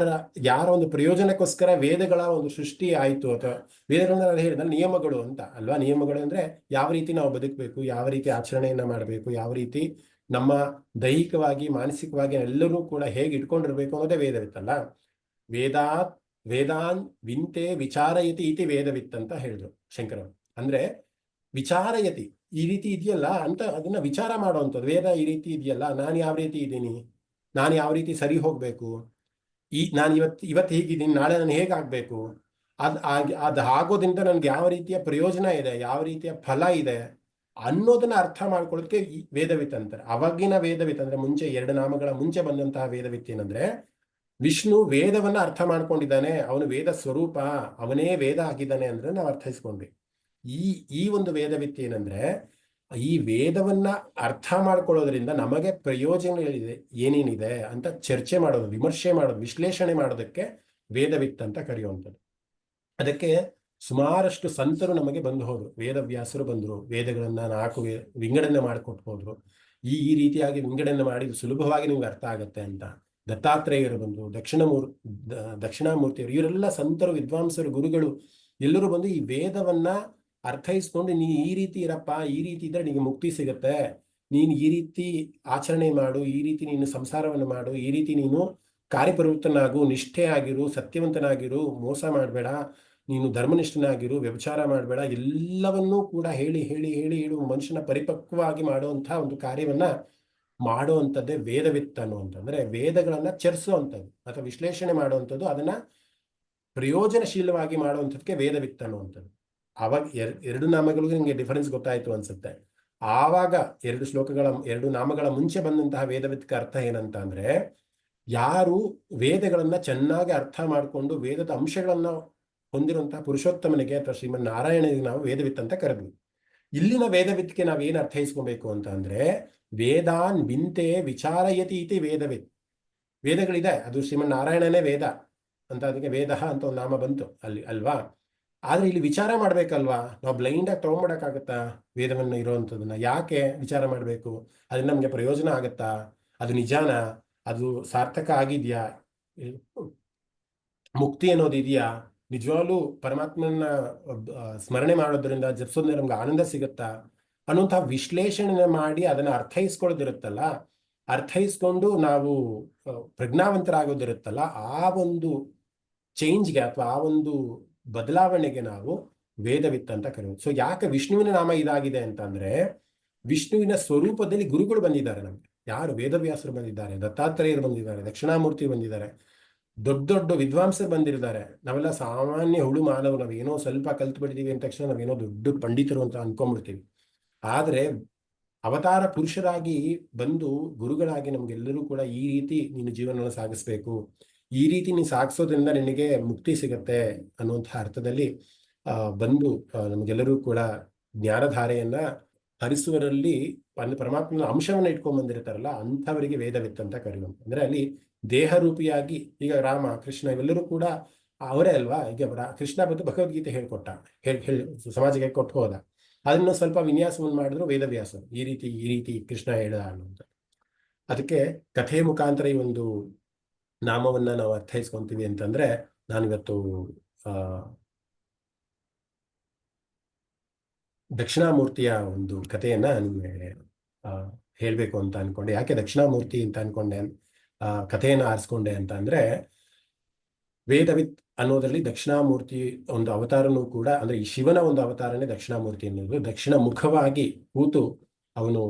ಯಾರ ಒಂದು ಪ್ರಯೋಜನಕ್ಕೋಸ್ಕರ ವೇದಗಳ ಒಂದು ಸೃಷ್ಟಿ ಆಯಿತು, ಅಥವಾ ವೇದಗಳನ್ನ ಹೇಳಿದ್ರೆ ನಿಯಮಗಳು ಅಂತ ಅಲ್ವಾ. ನಿಯಮಗಳು ಅಂದ್ರೆ ಯಾವ ರೀತಿ ನಾವು ಬದುಕಬೇಕು, ಯಾವ ರೀತಿ ಆಚರಣೆಯನ್ನ ಮಾಡಬೇಕು, ಯಾವ ರೀತಿ ನಮ್ಮ ದೈಹಿಕವಾಗಿ ಮಾನಸಿಕವಾಗಿ ಎಲ್ಲರೂ ಕೂಡ ಹೇಗೆ ಇಟ್ಕೊಂಡಿರ್ಬೇಕು ಅನ್ನೋದೇ ವೇದವಿತ್ತಲ್ಲ. ವೇದಾನ್ ವಿಂತೆ ವಿಚಾರಯತಿ ಇತಿ ವೇದವಿತ್ ಅಂತ ಹೇಳಿದ್ರು ಶಂಕರರು. ಅಂದ್ರೆ ವಿಚಾರಯತಿ ಈ ರೀತಿ ಇದೆಯಲ್ಲ ಅಂತ ಅದನ್ನ ವಿಚಾರ ಮಾಡುವಂಥದ್ದು. ವೇದ ಈ ರೀತಿ ಇದೆಯಲ್ಲ, ನಾನು ಯಾವ ರೀತಿ ಇದ್ದೀನಿ, ನಾನು ಯಾವ ರೀತಿ ಸರಿ ಹೋಗ್ಬೇಕು, ನಾನು ಇವತ್ತು ಹೀಗಿದ್ದೀನಿ, ನಾಳೆ ನಾನು ಹೇಗಾಗಬೇಕು, ಅದು ಆಗೋದ್ರಿಂದ ನನಗೆ ಯಾವ ರೀತಿಯ ಪ್ರಯೋಜನ ಇದೆ, ಯಾವ ರೀತಿಯ ಫಲ ಇದೆ ಅನ್ನೋದನ್ನ ಅರ್ಥ ಮಾಡ್ಕೊಳ್ಳೋದಕ್ಕೆ ಈ ವೇದವಿತ್ ಅಂತಾರೆ. ಅವಾಗಿನ ವೇದವಿತ್ ಅಂದ್ರೆ ಮುಂಚೆ 2 ನಾಮಗಳ ಮುಂಚೆ ಬಂದಂತಹ ವೇದವಿತ್ ಏನಂದ್ರೆ, ವಿಷ್ಣು ವೇದವನ್ನ ಅರ್ಥ ಮಾಡ್ಕೊಂಡಿದ್ದಾನೆ, ಅವನು ವೇದ ಸ್ವರೂಪ, ಅವನೇ ವೇದ ಆಗಿದ್ದಾನೆ ಅಂದ್ರೆ ನಾವು ಅರ್ಥೈಸ್ಕೊಂಡ್ವಿ. ಈ ಒಂದು ವೇದವಿತ್ ಏನಂದ್ರೆ, ಈ ವೇದವನ್ನ ಅರ್ಥ ಮಾಡ್ಕೊಳ್ಳೋದ್ರಿಂದ ನಮಗೆ ಪ್ರಯೋಜನಗಳಿದೆ ಏನೇನಿದೆ ಅಂತ ಚರ್ಚೆ ಮಾಡೋದು, ವಿಮರ್ಶೆ ಮಾಡೋದು, ವಿಶ್ಲೇಷಣೆ ಮಾಡೋದಕ್ಕೆ ವೇದವಿತ್ ಅಂತ ಕರೆಯುವಂಥದ್ದು. ಅದಕ್ಕೆ ಸುಮಾರಷ್ಟು ಸಂತರು ನಮಗೆ ಬಂದು ಹೋದ್ರು. ವೇದವ್ಯಾಸರು ಬಂದರು, ವೇದಗಳನ್ನ 4 ವಿಂಗಡಣೆ ಮಾಡಿಕೊಟ್ಟು ಹೋದ್ರು. ಈ ರೀತಿಯಾಗಿ ವಿಂಗಡಣೆ ಮಾಡಿ ಸುಲಭವಾಗಿ ನಿಮ್ಗೆ ಅರ್ಥ ಆಗತ್ತೆ ಅಂತ. ದತ್ತಾತ್ರೇಯರು ಬಂದರು, ದಕ್ಷಿಣಾಮೂರ್ತಿಯವರು, ಇವರೆಲ್ಲ ಸಂತರು, ವಿದ್ವಾಂಸರು, ಗುರುಗಳು ಎಲ್ಲರೂ ಬಂದು ಈ ವೇದವನ್ನ ಅರ್ಥೈಸ್ಕೊಂಡು, ನೀ ಈ ರೀತಿ ಇರಪ್ಪ, ಈ ರೀತಿ ಇದ್ರೆ ನಿನಗೆ ಮುಕ್ತಿ ಸಿಗತ್ತೆ, ನೀನು ಈ ರೀತಿ ಆಚರಣೆ ಮಾಡು, ಈ ರೀತಿ ನೀನು ಸಂಸಾರವನ್ನು ಮಾಡು, ಈ ರೀತಿ ನೀನು ಕಾರ್ಯಪ್ರವೃತ್ತನಾಗು, ನಿಷ್ಠೆ ಆಗಿರು, ಸತ್ಯವಂತನಾಗಿರು, ಮೋಸ ಮಾಡಬೇಡ, ನೀನು ಧರ್ಮನಿಷ್ಠನಾಗಿರು, ವ್ಯಭಿಚಾರ ಮಾಡಬೇಡ, ಎಲ್ಲವನ್ನೂ ಕೂಡ ಹೇಳಿ ಹೇಳಿ ಹೇಳಿ ಹೇಳಿ ಮನುಷ್ಯನ ಪರಿಪಕ್ವವಾಗಿ ಮಾಡುವಂತಹ ಒಂದು ಕಾರ್ಯವನ್ನ ಮಾಡುವಂಥದ್ದೇ ವೇದವಿತ್ ಅನ್ನುವಂಥದ್ದು. ಅಂದ್ರೆ ವೇದಗಳನ್ನ ಚರ್ಸುವಂಥದ್ದು ಅಥವಾ ವಿಶ್ಲೇಷಣೆ ಮಾಡುವಂಥದ್ದು, ಅದನ್ನ ಪ್ರಯೋಜನಶೀಲವಾಗಿ ಮಾಡುವಂಥದ್ದಕ್ಕೆ ವೇದವಿತ್ ಅನ್ನುವಂಥದ್ದು. ಆವಾಗ 2 ನಾಮಗಳಿಗೂ ನಿಮಗೆ ಡಿಫರೆನ್ಸ್ ಗೊತ್ತಾಯ್ತು ಅನ್ಸುತ್ತೆ. ಆವಾಗ 2 ನಾಮಗಳ ಮುಂಚೆ ಬಂದಂತಹ ವೇದವಿತ್ಗೆ ಅರ್ಥ ಏನಂತ ಅಂದ್ರೆ, ಯಾರು ವೇದಗಳನ್ನ ಚೆನ್ನಾಗಿ ಅರ್ಥ ಮಾಡಿಕೊಂಡು ವೇದದ ಅಂಶಗಳನ್ನ ಹೊಂದಿರುವಂತಹ ಪುರುಷೋತ್ತಮನಿಗೆ ಅಥವಾ ಶ್ರೀಮನ್ ನಾರಾಯಣನಿಗೆ ನಾವು ವೇದವಿತ್ ಅಂತ ಕರೆದ್ವಿ. ಇಲ್ಲಿನ ವೇದವಿತ್ಗೆ ನಾವೇನು ಅರ್ಥೈಸ್ಕೊಬೇಕು ಅಂತ ಅಂದ್ರೆ, ವೇದಾನ್ ವಿಂತೆ ವಿಚಾರಯತಿ ಇತಿ ವೇದವಿತ್. ವೇದಗಳಿದೆ, ಅದು ಶ್ರೀಮನ್ ನಾರಾಯಣನೇ ವೇದ ಅಂತ, ಅದಕ್ಕೆ ವೇದ ಅಂತ ಒಂದು ನಾಮ ಬಂತು ಅಲ್ಲಿ ಅಲ್ವಾ. ಆದ್ರೆ ಇಲ್ಲಿ ವಿಚಾರ ಮಾಡ್ಬೇಕಲ್ವಾ, ನಾವು ಬ್ಲೈಂಡ್ ಆಗಿ ತಗೊಂಡ್ಬಿಡಕ್ಕಾಗತ್ತಾ ವೇದವನ್ನ ಇರೋವಂಥದ್ದನ್ನ? ಯಾಕೆ ವಿಚಾರ ಮಾಡಬೇಕು? ಅದರಿಂದ ನಮ್ಗೆ ಪ್ರಯೋಜನ ಆಗತ್ತಾ? ಅದು ನಿಜಾನ? ಅದು ಸಾರ್ಥಕ ಆಗಿದ್ಯಾ? ಮುಕ್ತಿ ಅನ್ನೋದು ಇದೆಯಾ? ನಿಜವಾಗ್ಲೂ ಪರಮಾತ್ಮನ ಸ್ಮರಣೆ ಮಾಡೋದ್ರಿಂದ, ಜಪಿಸೋದ್ರಿಂದ ನಮ್ಗೆ ಆನಂದ ಸಿಗತ್ತಾ ಅನ್ನುವಂತಹ ವಿಶ್ಲೇಷಣೆ ಮಾಡಿ ಅದನ್ನ ಅರ್ಥೈಸ್ಕೊಳ್ಳೋದಿರುತ್ತಲ್ಲ, ಅರ್ಥೈಸ್ಕೊಂಡು ನಾವು ಪ್ರಜ್ಞಾವಂತರಾಗೋದಿರುತ್ತಲ್ಲ, ಆ ಒಂದು ಚೇಂಜ್ಗೆ ಅಥವಾ ಆ ಒಂದು ಬದಲಾವಣೆಗೆ ನಾವು ವೇದವಿತ್ ಅಂತ ಕರೆಯೋದು. ಸೊ ಯಾಕೆ ವಿಷ್ಣುವಿನ ನಾಮ ಇದಾಗಿದೆ ಅಂತಂದ್ರೆ, ವಿಷ್ಣುವಿನ ಸ್ವರೂಪದಲ್ಲಿ ಗುರುಗಳು ಬಂದಿದ್ದಾರೆ ನಮ್ಗೆ. ಯಾರು? ವೇದವ್ಯಾಸರು ಬಂದಿದ್ದಾರೆ, ದತ್ತಾತ್ರೇಯರು ಬಂದಿದ್ದಾರೆ, ದಕ್ಷಿಣಾಮೂರ್ತಿ ಬಂದಿದ್ದಾರೆ, ದೊಡ್ಡ ದೊಡ್ಡ ವಿದ್ವಾಂಸರು ಬಂದಿರಿದ್ದಾರೆ. ನಾವೆಲ್ಲ ಸಾಮಾನ್ಯ ಹುಳು ಮಾನವರು, ನಾವೇನೋ ಸ್ವಲ್ಪ ಕಲ್ತು ಬಿಟ್ಟಿದೀವಿ ಅಂದ ತಕ್ಷಣ ನಾವೇನೋ ದೊಡ್ಡ ಪಂಡಿತರು ಅಂತ ಅನ್ಕೊಂಡ್ಬಿಡ್ತೀವಿ. ಆದ್ರೆ ಅವತಾರ ಪುರುಷರಾಗಿ ಬಂದು ಗುರುಗಳಾಗಿ ನಮ್ಗೆಲ್ಲರೂ ಕೂಡ ಈ ರೀತಿ ನೀನು ಜೀವನವನ್ನು ಸಾಗಿಸ್ಬೇಕು, ಈ ರೀತಿ ನೀನು ಸಾಗಿಸೋದ್ರಿಂದ ನಿನಗೆ ಮುಕ್ತಿ ಸಿಗತ್ತೆ ಅನ್ನುವಂತಹ ಅರ್ಥದಲ್ಲಿ ಬಂದು ನಮಗೆಲ್ಲರೂ ಕೂಡ ಜ್ಞಾನಧಾರೆಯನ್ನ ಹರಿಸುವರಲ್ಲಿ ಪರಮಾತ್ಮನ ಅಂಶವನ್ನ ಇಟ್ಕೊಂಡ್ ಬಂದಿರ್ತಾರಲ್ಲ, ಅಂಥವರಿಗೆ ವೇದವಿತ್ ಅಂತ ಕರೆಯುವಂತ. ಅಂದ್ರೆ ಅಲ್ಲಿ ದೇಹ ರೂಪಿಯಾಗಿ, ಈಗ ರಾಮ ಕೃಷ್ಣ ಇವೆಲ್ಲರೂ ಕೂಡ ಅವರೇ ಅಲ್ವಾ. ಈಗ ಕೃಷ್ಣ ಬಂದು ಭಗವದ್ಗೀತೆ ಹೇಳ್ಕೊಟ್ಟ, ಸಮಾಜಕ್ಕೆ ಕೊಟ್ಟು ಹೋದ. ಅದನ್ನು ಸ್ವಲ್ಪ ವಿನ್ಯಾಸವನ್ನು ಮಾಡಿದ್ರು ವೇದವ್ಯಾಸರು ಈ ರೀತಿ ಕೃಷ್ಣ ಹೇಳ ಅನ್ನುವಂಥ. ಅದಕ್ಕೆ ಕಥೆ ಮುಖಾಂತರ ಈ ಒಂದು ನಾಮವನ್ನ ನಾವು ಅರ್ಥೈಸ್ಕೊಂತೀವಿ ಅಂತಂದ್ರೆ, ನಾನಿವತ್ತು ಆ ದಕ್ಷಿಣಾಮೂರ್ತಿಯ ಒಂದು ಕಥೆಯನ್ನ ನಿಮಗೆ ಹೇಳಬೇಕು ಅಂತ ಅನ್ಕೊಂಡೆ. ಯಾಕೆ ದಕ್ಷಿಣಾಮೂರ್ತಿ ಅಂತ ಅನ್ಕೊಂಡೆ, ಕಥೆಯನ್ನು ಆರಿಸ್ಕೊಂಡೆ ಅಂತ ಅಂದ್ರೆ, ವೇದವಿತ್ ಅನ್ನೋದರಲ್ಲಿ ದಕ್ಷಿಣಾಮೂರ್ತಿ ಒಂದು ಅವತಾರನೂ ಕೂಡ, ಅಂದ್ರೆ ಈ ಶಿವನ ಒಂದು ಅವತಾರನೇ ದಕ್ಷಿಣಾಮೂರ್ತಿ ಅನ್ನೋದು. ದಕ್ಷಿಣ ಮುಖವಾಗಿ ಕೂತು ಅವನು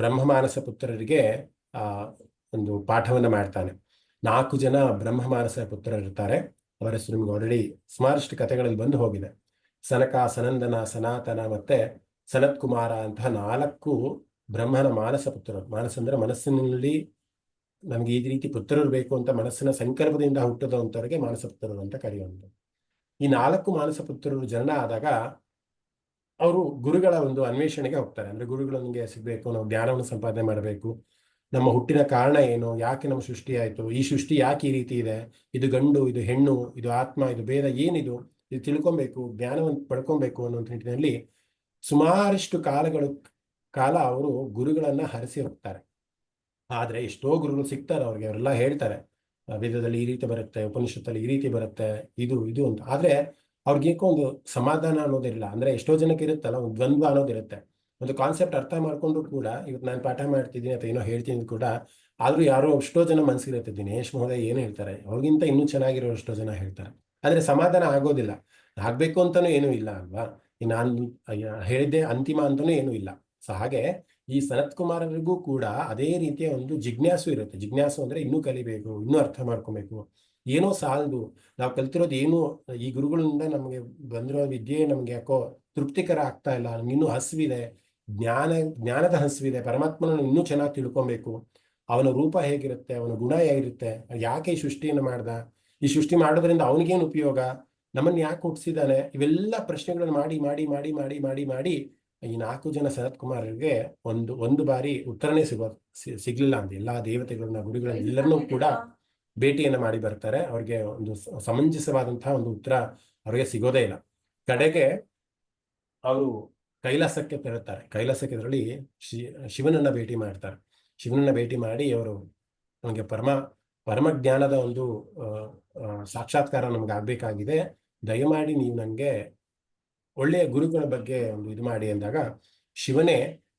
ಬ್ರಹ್ಮಮಾನಸ ಪುತ್ರರಿಗೆ ಒಂದು ಪಾಠವನ್ನ ಮಾಡ್ತಾನೆ. 4 ಜನ ಬ್ರಹ್ಮಮಾನಸ ಪುತ್ರರಿರ್ತಾರೆ. ಅವರ ಹೆಸರು ನಿಮ್ಗೆ ಆಲ್ರೆಡಿ ಸುಮಾರಷ್ಟು ಕಥೆಗಳಲ್ಲಿ ಬಂದು ಹೋಗಿದೆ. ಸನಕ, ಸನಂದನ, ಸನಾತನ ಮತ್ತೆ ಸನತ್ ಕುಮಾರ ಅಂತಹ 4 ಬ್ರಹ್ಮನ ಮಾನಸ ಪುತ್ರರು. ಮಾನಸ ಅಂದ್ರೆ ಮನಸ್ಸಿನಲ್ಲಿ ನಮ್ಗೆ ಈ ರೀತಿ ಪುತ್ರರು ಬೇಕು ಅಂತ ಮನಸ್ಸಿನ ಸಂಕಲ್ಪದಿಂದ ಹುಟ್ಟದಂತವರಿಗೆ ಮಾನಸ ಪುತ್ರರು ಅಂತ ಕರೆಯುವಂಥ. ಈ 4 ಮಾನಸ ಪುತ್ರರು ಜನನ ಆದಾಗ ಅವರು ಗುರುಗಳ ಒಂದು ಅನ್ವೇಷಣೆಗೆ ಹೋಗ್ತಾರೆ. ಅಂದ್ರೆ ಗುರುಗಳು ನಮಗೆ ಸಿಗ್ಬೇಕು, ನಾವು ಜ್ಞಾನವನ್ನು ಸಂಪಾದನೆ ಮಾಡಬೇಕು, ನಮ್ಮ ಹುಟ್ಟಿನ ಕಾರಣ ಏನು, ಯಾಕೆ ನಮ್ಮ ಸೃಷ್ಟಿ ಆಯಿತು, ಈ ಸೃಷ್ಟಿ ಯಾಕೆ ಈ ರೀತಿ ಇದೆ, ಇದು ಗಂಡು, ಇದು ಹೆಣ್ಣು, ಇದು ಆತ್ಮ, ಇದು ಭೇದ ಏನಿದು, ಇದು ತಿಳ್ಕೊಬೇಕು, ಜ್ಞಾನವನ್ನು ಪಡ್ಕೊಬೇಕು ಅನ್ನುವಂಥ ನಿಟ್ಟಿನಲ್ಲಿ ಸುಮಾರಷ್ಟು ಕಾಲ ಅವರು ಗುರುಗಳನ್ನ ಹರಿಸಿ ಹೋಗ್ತಾರೆ. ಆದ್ರೆ ಎಷ್ಟೋ ಗುರುಗಳು ಸಿಗ್ತಾರೆ ಅವ್ರಿಗೆ, ಅವರೆಲ್ಲ ಹೇಳ್ತಾರೆ ವೇದದಲ್ಲಿ ಈ ರೀತಿ ಬರುತ್ತೆ, ಉಪನಿಷತ್ತಲ್ಲಿ ಈ ರೀತಿ ಬರುತ್ತೆ, ಇದು ಅಂತ. ಆದ್ರೆ ಅವ್ರಿಗೇಕೋ ಒಂದು ಸಮಾಧಾನ ಅನ್ನೋದಿಲ್ಲ. ಅಂದ್ರೆ ಎಷ್ಟೋ ಜನಕ್ಕೆ ಇರುತ್ತಲ್ಲ, ಒಂದು ದ್ವಂದ್ವ ಅನ್ನೋದಿರುತ್ತೆ. ಒಂದು ಕಾನ್ಸೆಪ್ಟ್ ಅರ್ಥ ಮಾಡ್ಕೊಂಡು ಕೂಡ, ಇವತ್ತು ನಾನು ಪಾಠ ಮಾಡ್ತಿದ್ದೀನಿ ಅಥವಾ ಏನೋ ಹೇಳ್ತೀನಿ ಕೂಡ, ಆದ್ರೂ ಯಾರೋ ಎಷ್ಟೋ ಜನ ಮನಸ್ಸಿರುತ್ತೆ, ದಿನೇಶ್ ಮಹೋದಯ ಏನು ಹೇಳ್ತಾರೆ, ಅವ್ರಿಗಿಂತ ಇನ್ನೂ ಚೆನ್ನಾಗಿರೋ ಎಷ್ಟೋ ಜನ ಹೇಳ್ತಾರೆ. ಆದ್ರೆ ಸಮಾಧಾನ ಆಗೋದಿಲ್ಲ. ಆಗ್ಬೇಕು ಅಂತಾನೂ ಏನೂ ಇಲ್ಲ ಅಲ್ವಾ, ನಾನು ಹೇಳಿದ್ದೆ ಅಂತಿಮ ಅಂತಾನೂ ಏನೂ ಇಲ್ಲ. ಸೊ ಹಾಗೆ ಈ ಸನತ್ ಕುಮಾರರಿಗೂ ಕೂಡ ಅದೇ ರೀತಿಯ ಒಂದು ಜಿಜ್ಞಾಸು ಇರುತ್ತೆ. ಜಿಜ್ಞಾಸು ಅಂದ್ರೆ ಇನ್ನೂ ಕಲಿಬೇಕು, ಇನ್ನೂ ಅರ್ಥ ಮಾಡ್ಕೊಬೇಕು, ಏನೋ ಸಾಲದು, ನಾವು ಕಲ್ತಿರೋದು ಏನು, ಈ ಗುರುಗಳಿಂದ ನಮಗೆ ಬಂದಿರೋ ವಿದ್ಯೆ ನಮ್ಗೆ ಯಾಕೋ ತೃಪ್ತಿಕರ ಆಗ್ತಾ ಇಲ್ಲ, ನಮ್ಗೆ ಇನ್ನೂ ಹಸಿವಿದೆ, ಜ್ಞಾನದ ಹಸಿವಿದೆ, ಪರಮಾತ್ಮನ ಇನ್ನೂ ಚೆನ್ನಾಗಿ ತಿಳ್ಕೊಬೇಕು, ಅವನ ರೂಪ ಹೇಗಿರುತ್ತೆ, ಅವನ ಗುಣ ಹೇಗಿರುತ್ತೆ, ಯಾಕೆ ಈ ಸೃಷ್ಟಿಯನ್ನು ಮಾಡ್ದ, ಈ ಸೃಷ್ಟಿ ಮಾಡೋದ್ರಿಂದ ಅವನಿಗೇನು ಉಪಯೋಗ, ನಮ್ಮನ್ನ ಯಾಕೆ ಹುಟ್ಟಿಸಿದಾನೆ, ಇವೆಲ್ಲ ಪ್ರಶ್ನೆಗಳನ್ನು ಮಾಡಿ ಮಾಡಿ ಮಾಡಿ ಮಾಡಿ ಮಾಡಿ ಮಾಡಿ ಈ 4 ಜನ ಸನತ್ ಕುಮಾರರಿಗೆ ಒಂದು ಬಾರಿ ಉತ್ತರನೇ ಸಿಗ್ಲಿಲ್ಲ ಅಂತ. ಎಲ್ಲಾ ದೇವತೆಗಳನ್ನ, ಗುರುಗಳನ್ನ ಎಲ್ಲರನ್ನೂ ಕೂಡ ಭೇಟಿಯನ್ನ ಮಾಡಿ ಬರ್ತಾರೆ. ಅವ್ರಿಗೆ ಒಂದು ಸಮಂಜಸವಾದಂತಹ ಒಂದು ಉತ್ತರ ಅವ್ರಿಗೆ ಸಿಗೋದೇ ಇಲ್ಲ. ಕಡೆಗೆ ಅವರು ಕೈಲಾಸಕ್ಕೆ ತೆರಳುತ್ತಾರೆ. ಕೈಲಾಸಕ್ಕೆ ತೆರಳಿ ಶಿವನನ್ನ ಭೇಟಿ ಮಾಡ್ತಾರೆ. ಶಿವನನ್ನ ಭೇಟಿ ಮಾಡಿ ಅವರು ನಮಗೆ ಪರಮ ಜ್ಞಾನದ ಒಂದು ಸಾಕ್ಷಾತ್ಕಾರ ನಮ್ಗೆ ಆಗ್ಬೇಕಾಗಿದೆ, ದಯಮಾಡಿ ನೀವು ನನಗೆ ಒಳ್ಳೆಯ ಗುರುಗಳ ಬಗ್ಗೆ ಒಂದು ಇದು ಮಾಡಿ ಅಂದಾಗ, ಶಿವನೇ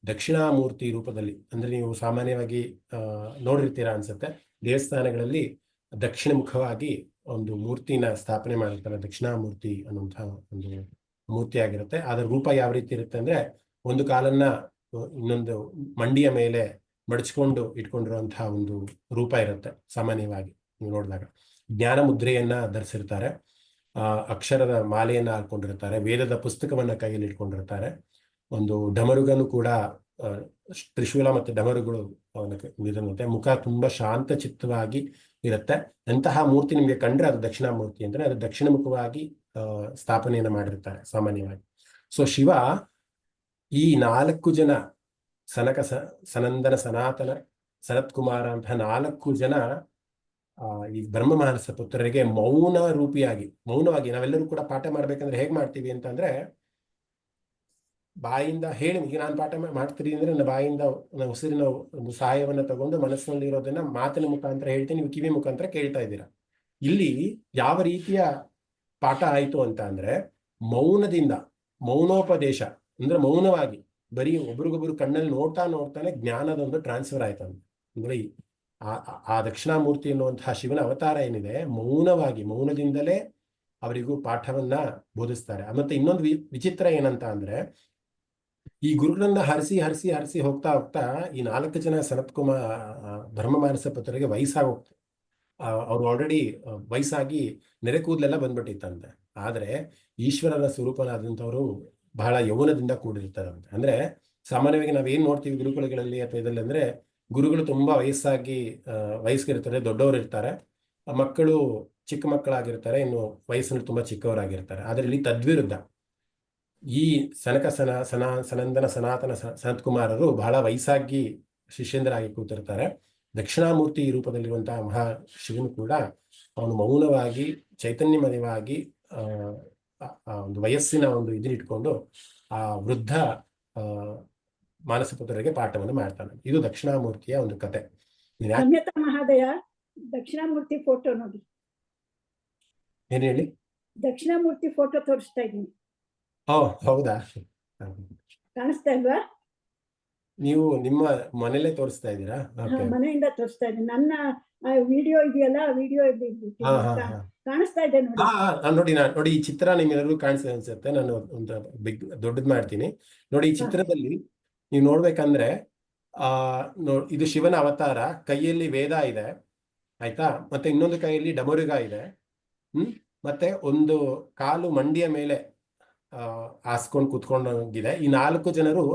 ದಕ್ಷಿಣಾಮೂರ್ತಿ ರೂಪದಲ್ಲಿ, ಅಂದ್ರೆ ನೀವು ಸಾಮಾನ್ಯವಾಗಿ ನೋಡಿರ್ತೀರಾ ಅನ್ಸುತ್ತೆ, ದೇವಸ್ಥಾನಗಳಲ್ಲಿ ದಕ್ಷಿಣ ಮುಖವಾಗಿ ಒಂದು ಮೂರ್ತಿನ ಸ್ಥಾಪನೆ ಮಾಡಿರ್ತಾರೆ. ದಕ್ಷಿಣಾಮೂರ್ತಿ ಅನ್ನುವಂತಹ ಒಂದು ಮೂರ್ತಿ ಆಗಿರುತ್ತೆ. ಅದರ ರೂಪ ಯಾವ ರೀತಿ ಇರುತ್ತೆ ಅಂದ್ರೆ, ಒಂದು ಕಾಲನ್ನ ಇನ್ನೊಂದು ಮಂಡಿಯ ಮೇಲೆ ಮಡಚ್ಕೊಂಡು ಇಟ್ಕೊಂಡಿರುವಂತಹ ಒಂದು ರೂಪ ಇರುತ್ತೆ. ಸಾಮಾನ್ಯವಾಗಿ ನೀವು ನೋಡಿದಾಗ ಜ್ಞಾನ ಮುದ್ರೆಯನ್ನ ಧರಿಸಿರ್ತಾರೆ, ಅಕ್ಷರದ ಮಾಲೆಯನ್ನ ಹಾಕೊಂಡಿರ್ತಾರೆ, ವೇದದ ಪುಸ್ತಕವನ್ನ ಕೈಯಲ್ಲಿ ಇಟ್ಕೊಂಡಿರ್ತಾರೆ. ಒಂದು ಡಮರುಗನು ಕೂಡ, ತ್ರಿಶೂಲ ಮತ್ತೆ ಡಮರುಗಳು ಅವನ ಮುಖ ತುಂಬಾ ಶಾಂತ ಚಿತ್ತವಾಗಿ ಇರುತ್ತೆ. ಎಂತಹ ಮೂರ್ತಿ ನಿಮ್ಗೆ ಕಂಡ್ರೆ ಅದು ದಕ್ಷಿಣಾಮೂರ್ತಿ ಅಂದ್ರೆ, ಅದು ದಕ್ಷಿಣ ಮುಖವಾಗಿ ಸ್ಥಾಪನೆಯನ್ನ ಮಾಡಿರ್ತಾರೆ ಸಾಮಾನ್ಯವಾಗಿ. ಸೊ ಶಿವ ಈ 4 ಜನ ಸನಕ, ಸನಂದನ, ಸನಾತನ, ಸನತ್ ಕುಮಾರ ಅಂತಹ 4 ಜನ ಈ ಬ್ರಹ್ಮಮಾನಸ ಪುತ್ರರಿಗೆ ಮೌನವಾಗಿ ನಾವೆಲ್ಲರೂ ಕೂಡ ಪಾಠ ಮಾಡ್ಬೇಕಂದ್ರೆ ಹೇಗ್ ಮಾಡ್ತೀವಿ ಅಂತಂದ್ರೆ, ಬಾಯಿಂದ ಹೇಳಿ, ಈಗ ನಾನು ಪಾಠ ಮಾಡ್ತೀನಿ ಅಂದ್ರೆ ನನ್ನ ಬಾಯಿಂದ ಉಸಿರಿನ ಒಂದು ಸಹಾಯವನ್ನ ತಗೊಂಡು ಮನಸ್ಸಿನಲ್ಲಿ ಇರೋದನ್ನ ಮಾತಿನ ಮುಖಾಂತರ ಹೇಳ್ತೀನಿ, ನೀವು ಕಿವಿ ಮುಖಾಂತರ ಕೇಳ್ತಾ ಇದ್ದೀರಾ. ಇಲ್ಲಿ ಯಾವ ರೀತಿಯ ಪಾಠ ಆಯ್ತು ಅಂತ ಅಂದ್ರೆ, ಮೌನೋಪದೇಶ ಅಂದ್ರೆ ಮೌನವಾಗಿ ಬರೀ ಒಬ್ರಿಗೊಬ್ರು ಕಣ್ಣಲ್ಲಿ ನೋಡ್ತಾನೆ ಜ್ಞಾನದೊಂದು ಟ್ರಾನ್ಸ್ಫರ್ ಆಯ್ತು ಅಂತ. ಅಂದ್ರೆ ಆ ದಕ್ಷಿಣಾಮೂರ್ತಿ ಎನ್ನುವಂತಹ ಶಿವನ ಅವತಾರ ಏನಿದೆ, ಮೌನದಿಂದಲೇ ಅವರಿಗೂ ಪಾಠವನ್ನ ಬೋಧಿಸ್ತಾರೆ. ಮತ್ತೆ ಇನ್ನೊಂದು ವಿಚಿತ್ರ ಏನಂತ ಅಂದ್ರೆ, ಈ ಗುರುಗಳನ್ನ ಹರಿಸಿ ಹೋಗ್ತಾ ಈ 4 ಜನ ಸನತ್ ಕುಮಾರ್ ಬ್ರಹ್ಮಮಾನಸ ಪುತ್ರರಿಗೆ ವಯಸ್ಸಾಗೋಗ್ತದೆ. ಅವ್ರು ಆಲ್ರೆಡಿ ವಯಸ್ಸಾಗಿ ನೆರೆ ಕೂದಲೆಲ್ಲ ಬಂದ್ಬಿಟ್ಟಿತ್ತಂತೆ. ಆದ್ರೆ ಈಶ್ವರನ ಸ್ವರೂಪನಾದಂಥವ್ರು ಬಹಳ ಯೌವನದಿಂದ ಕೂಡಿರ್ತಾರಂತೆ. ಅಂದ್ರೆ ಸಾಮಾನ್ಯವಾಗಿ ನಾವೇನ್ ನೋಡ್ತೀವಿ ಗುರುಕುಲಗಳಲ್ಲಿ ಅಥವಾ ಇದರಲ್ಲಿ ಅಂದ್ರೆ, ಗುರುಗಳು ತುಂಬಾ ವಯಸ್ಸಿಗಿರ್ತಾರೆ, ದೊಡ್ಡವರು ಇರ್ತಾರೆ, ಮಕ್ಕಳು ಚಿಕ್ಕ ಮಕ್ಕಳಾಗಿರ್ತಾರೆ, ಇನ್ನು ವಯಸ್ಸಿನಲ್ಲಿ ತುಂಬಾ ಚಿಕ್ಕವರಾಗಿರ್ತಾರೆ. ಆದ್ರೆ ಇಲ್ಲಿ ತದ್ವಿರುದ್ಧ, ಈ ಸನಂದನ, ಸನಾತನ, ಸನತ್ ಕುಮಾರರು ಬಹಳ ವಯಸ್ಸಾಗಿ ಶಿಷ್ಯಂದರಾಗಿ ಕೂತಿರ್ತಾರೆ. ದಕ್ಷಿಣಾಮೂರ್ತಿ ರೂಪದಲ್ಲಿರುವಂತಹ ಶಿವನು ಕೂಡ ಅವನು ಮೌನವಾಗಿ ಚೈತನ್ಯಮಯವಾಗಿ ಒಂದು ವಯಸ್ಸಿನ ಒಂದು ಇದನ್ನ ಇಟ್ಕೊಂಡು ಆ ವೃದ್ಧ ಆ ಮಾನಸಪುತ್ರರಿಗೆ ಪಾಠವನ್ನು ಮಾಡ್ತಾನೆ. ಇದು ದಕ್ಷಿಣಾಮೂರ್ತಿಯ ಒಂದು ಕತೆ. ಅನ್ಯತಾ ಮಹಾದಯ, ದಕ್ಷಿಣಾಮೂರ್ತಿ ಫೋಟೋ ನೋಡಿ. ಏನ್ ಹೇಳಿ? ದಕ್ಷಿಣಾಮೂರ್ತಿ ಫೋಟೋ ತೋರಿಸ್ತಾ ಇದ್ದೀನಿ. ಓ ಹೌದಾ? ಕಾಣಿಸ್ತಾ ಇಲ್ವಾ? ನೀವು ನಿಮ್ಮ ಮನೇಲೆ ತೋರಿಸ್ತಾ ಇದ್ದೀರಾ? ಓಕೆ. ಮನೆಯಿಂದ ತೋರಿಸ್ತಾ ಇದ್ದೀನಿ. ನನ್ನ ವಿಡಿಯೋ ಇದೆಯಲ್ಲ, ವಿಡಿಯೋ ಕಾಣಿಸ್ತಾ ಇದೆ ನೋಡಿ. ನೋಡಿ ಈ ಚಿತ್ರ ನಿಮ್ಮೆಲ್ಲರಿಗೂ ಕಾಣಿಸ್ತದೆ ಅನ್ಸುತ್ತೆ. ನಾನು ಒಂದು ದೊಡ್ಡದ್ ಮಾಡ್ತೀನಿ ನೋಡಿ. ಈ ಚಿತ್ರದಲ್ಲಿ ನೀವು ನೋಡ್ಬೇಕಂದ್ರೆ ಇದು ಶಿವನ ಅವತಾರ. ಕೈಯಲ್ಲಿ ವೇದ ಇದೆ, ಆಯ್ತಾ? ಮತ್ತೆ ಇನ್ನೊಂದು ಕೈಯಲ್ಲಿ ಡಮರುಗ ಇದೆ. ಮತ್ತೆ ಒಂದು ಕಾಲು ಮಂಡಿಯ ಮೇಲೆ ಹಾಸ್ಕೊಂಡು ಕೂತ್ಕೊಂಡೋಗಿದೆ. ಈ 4 ಜನರು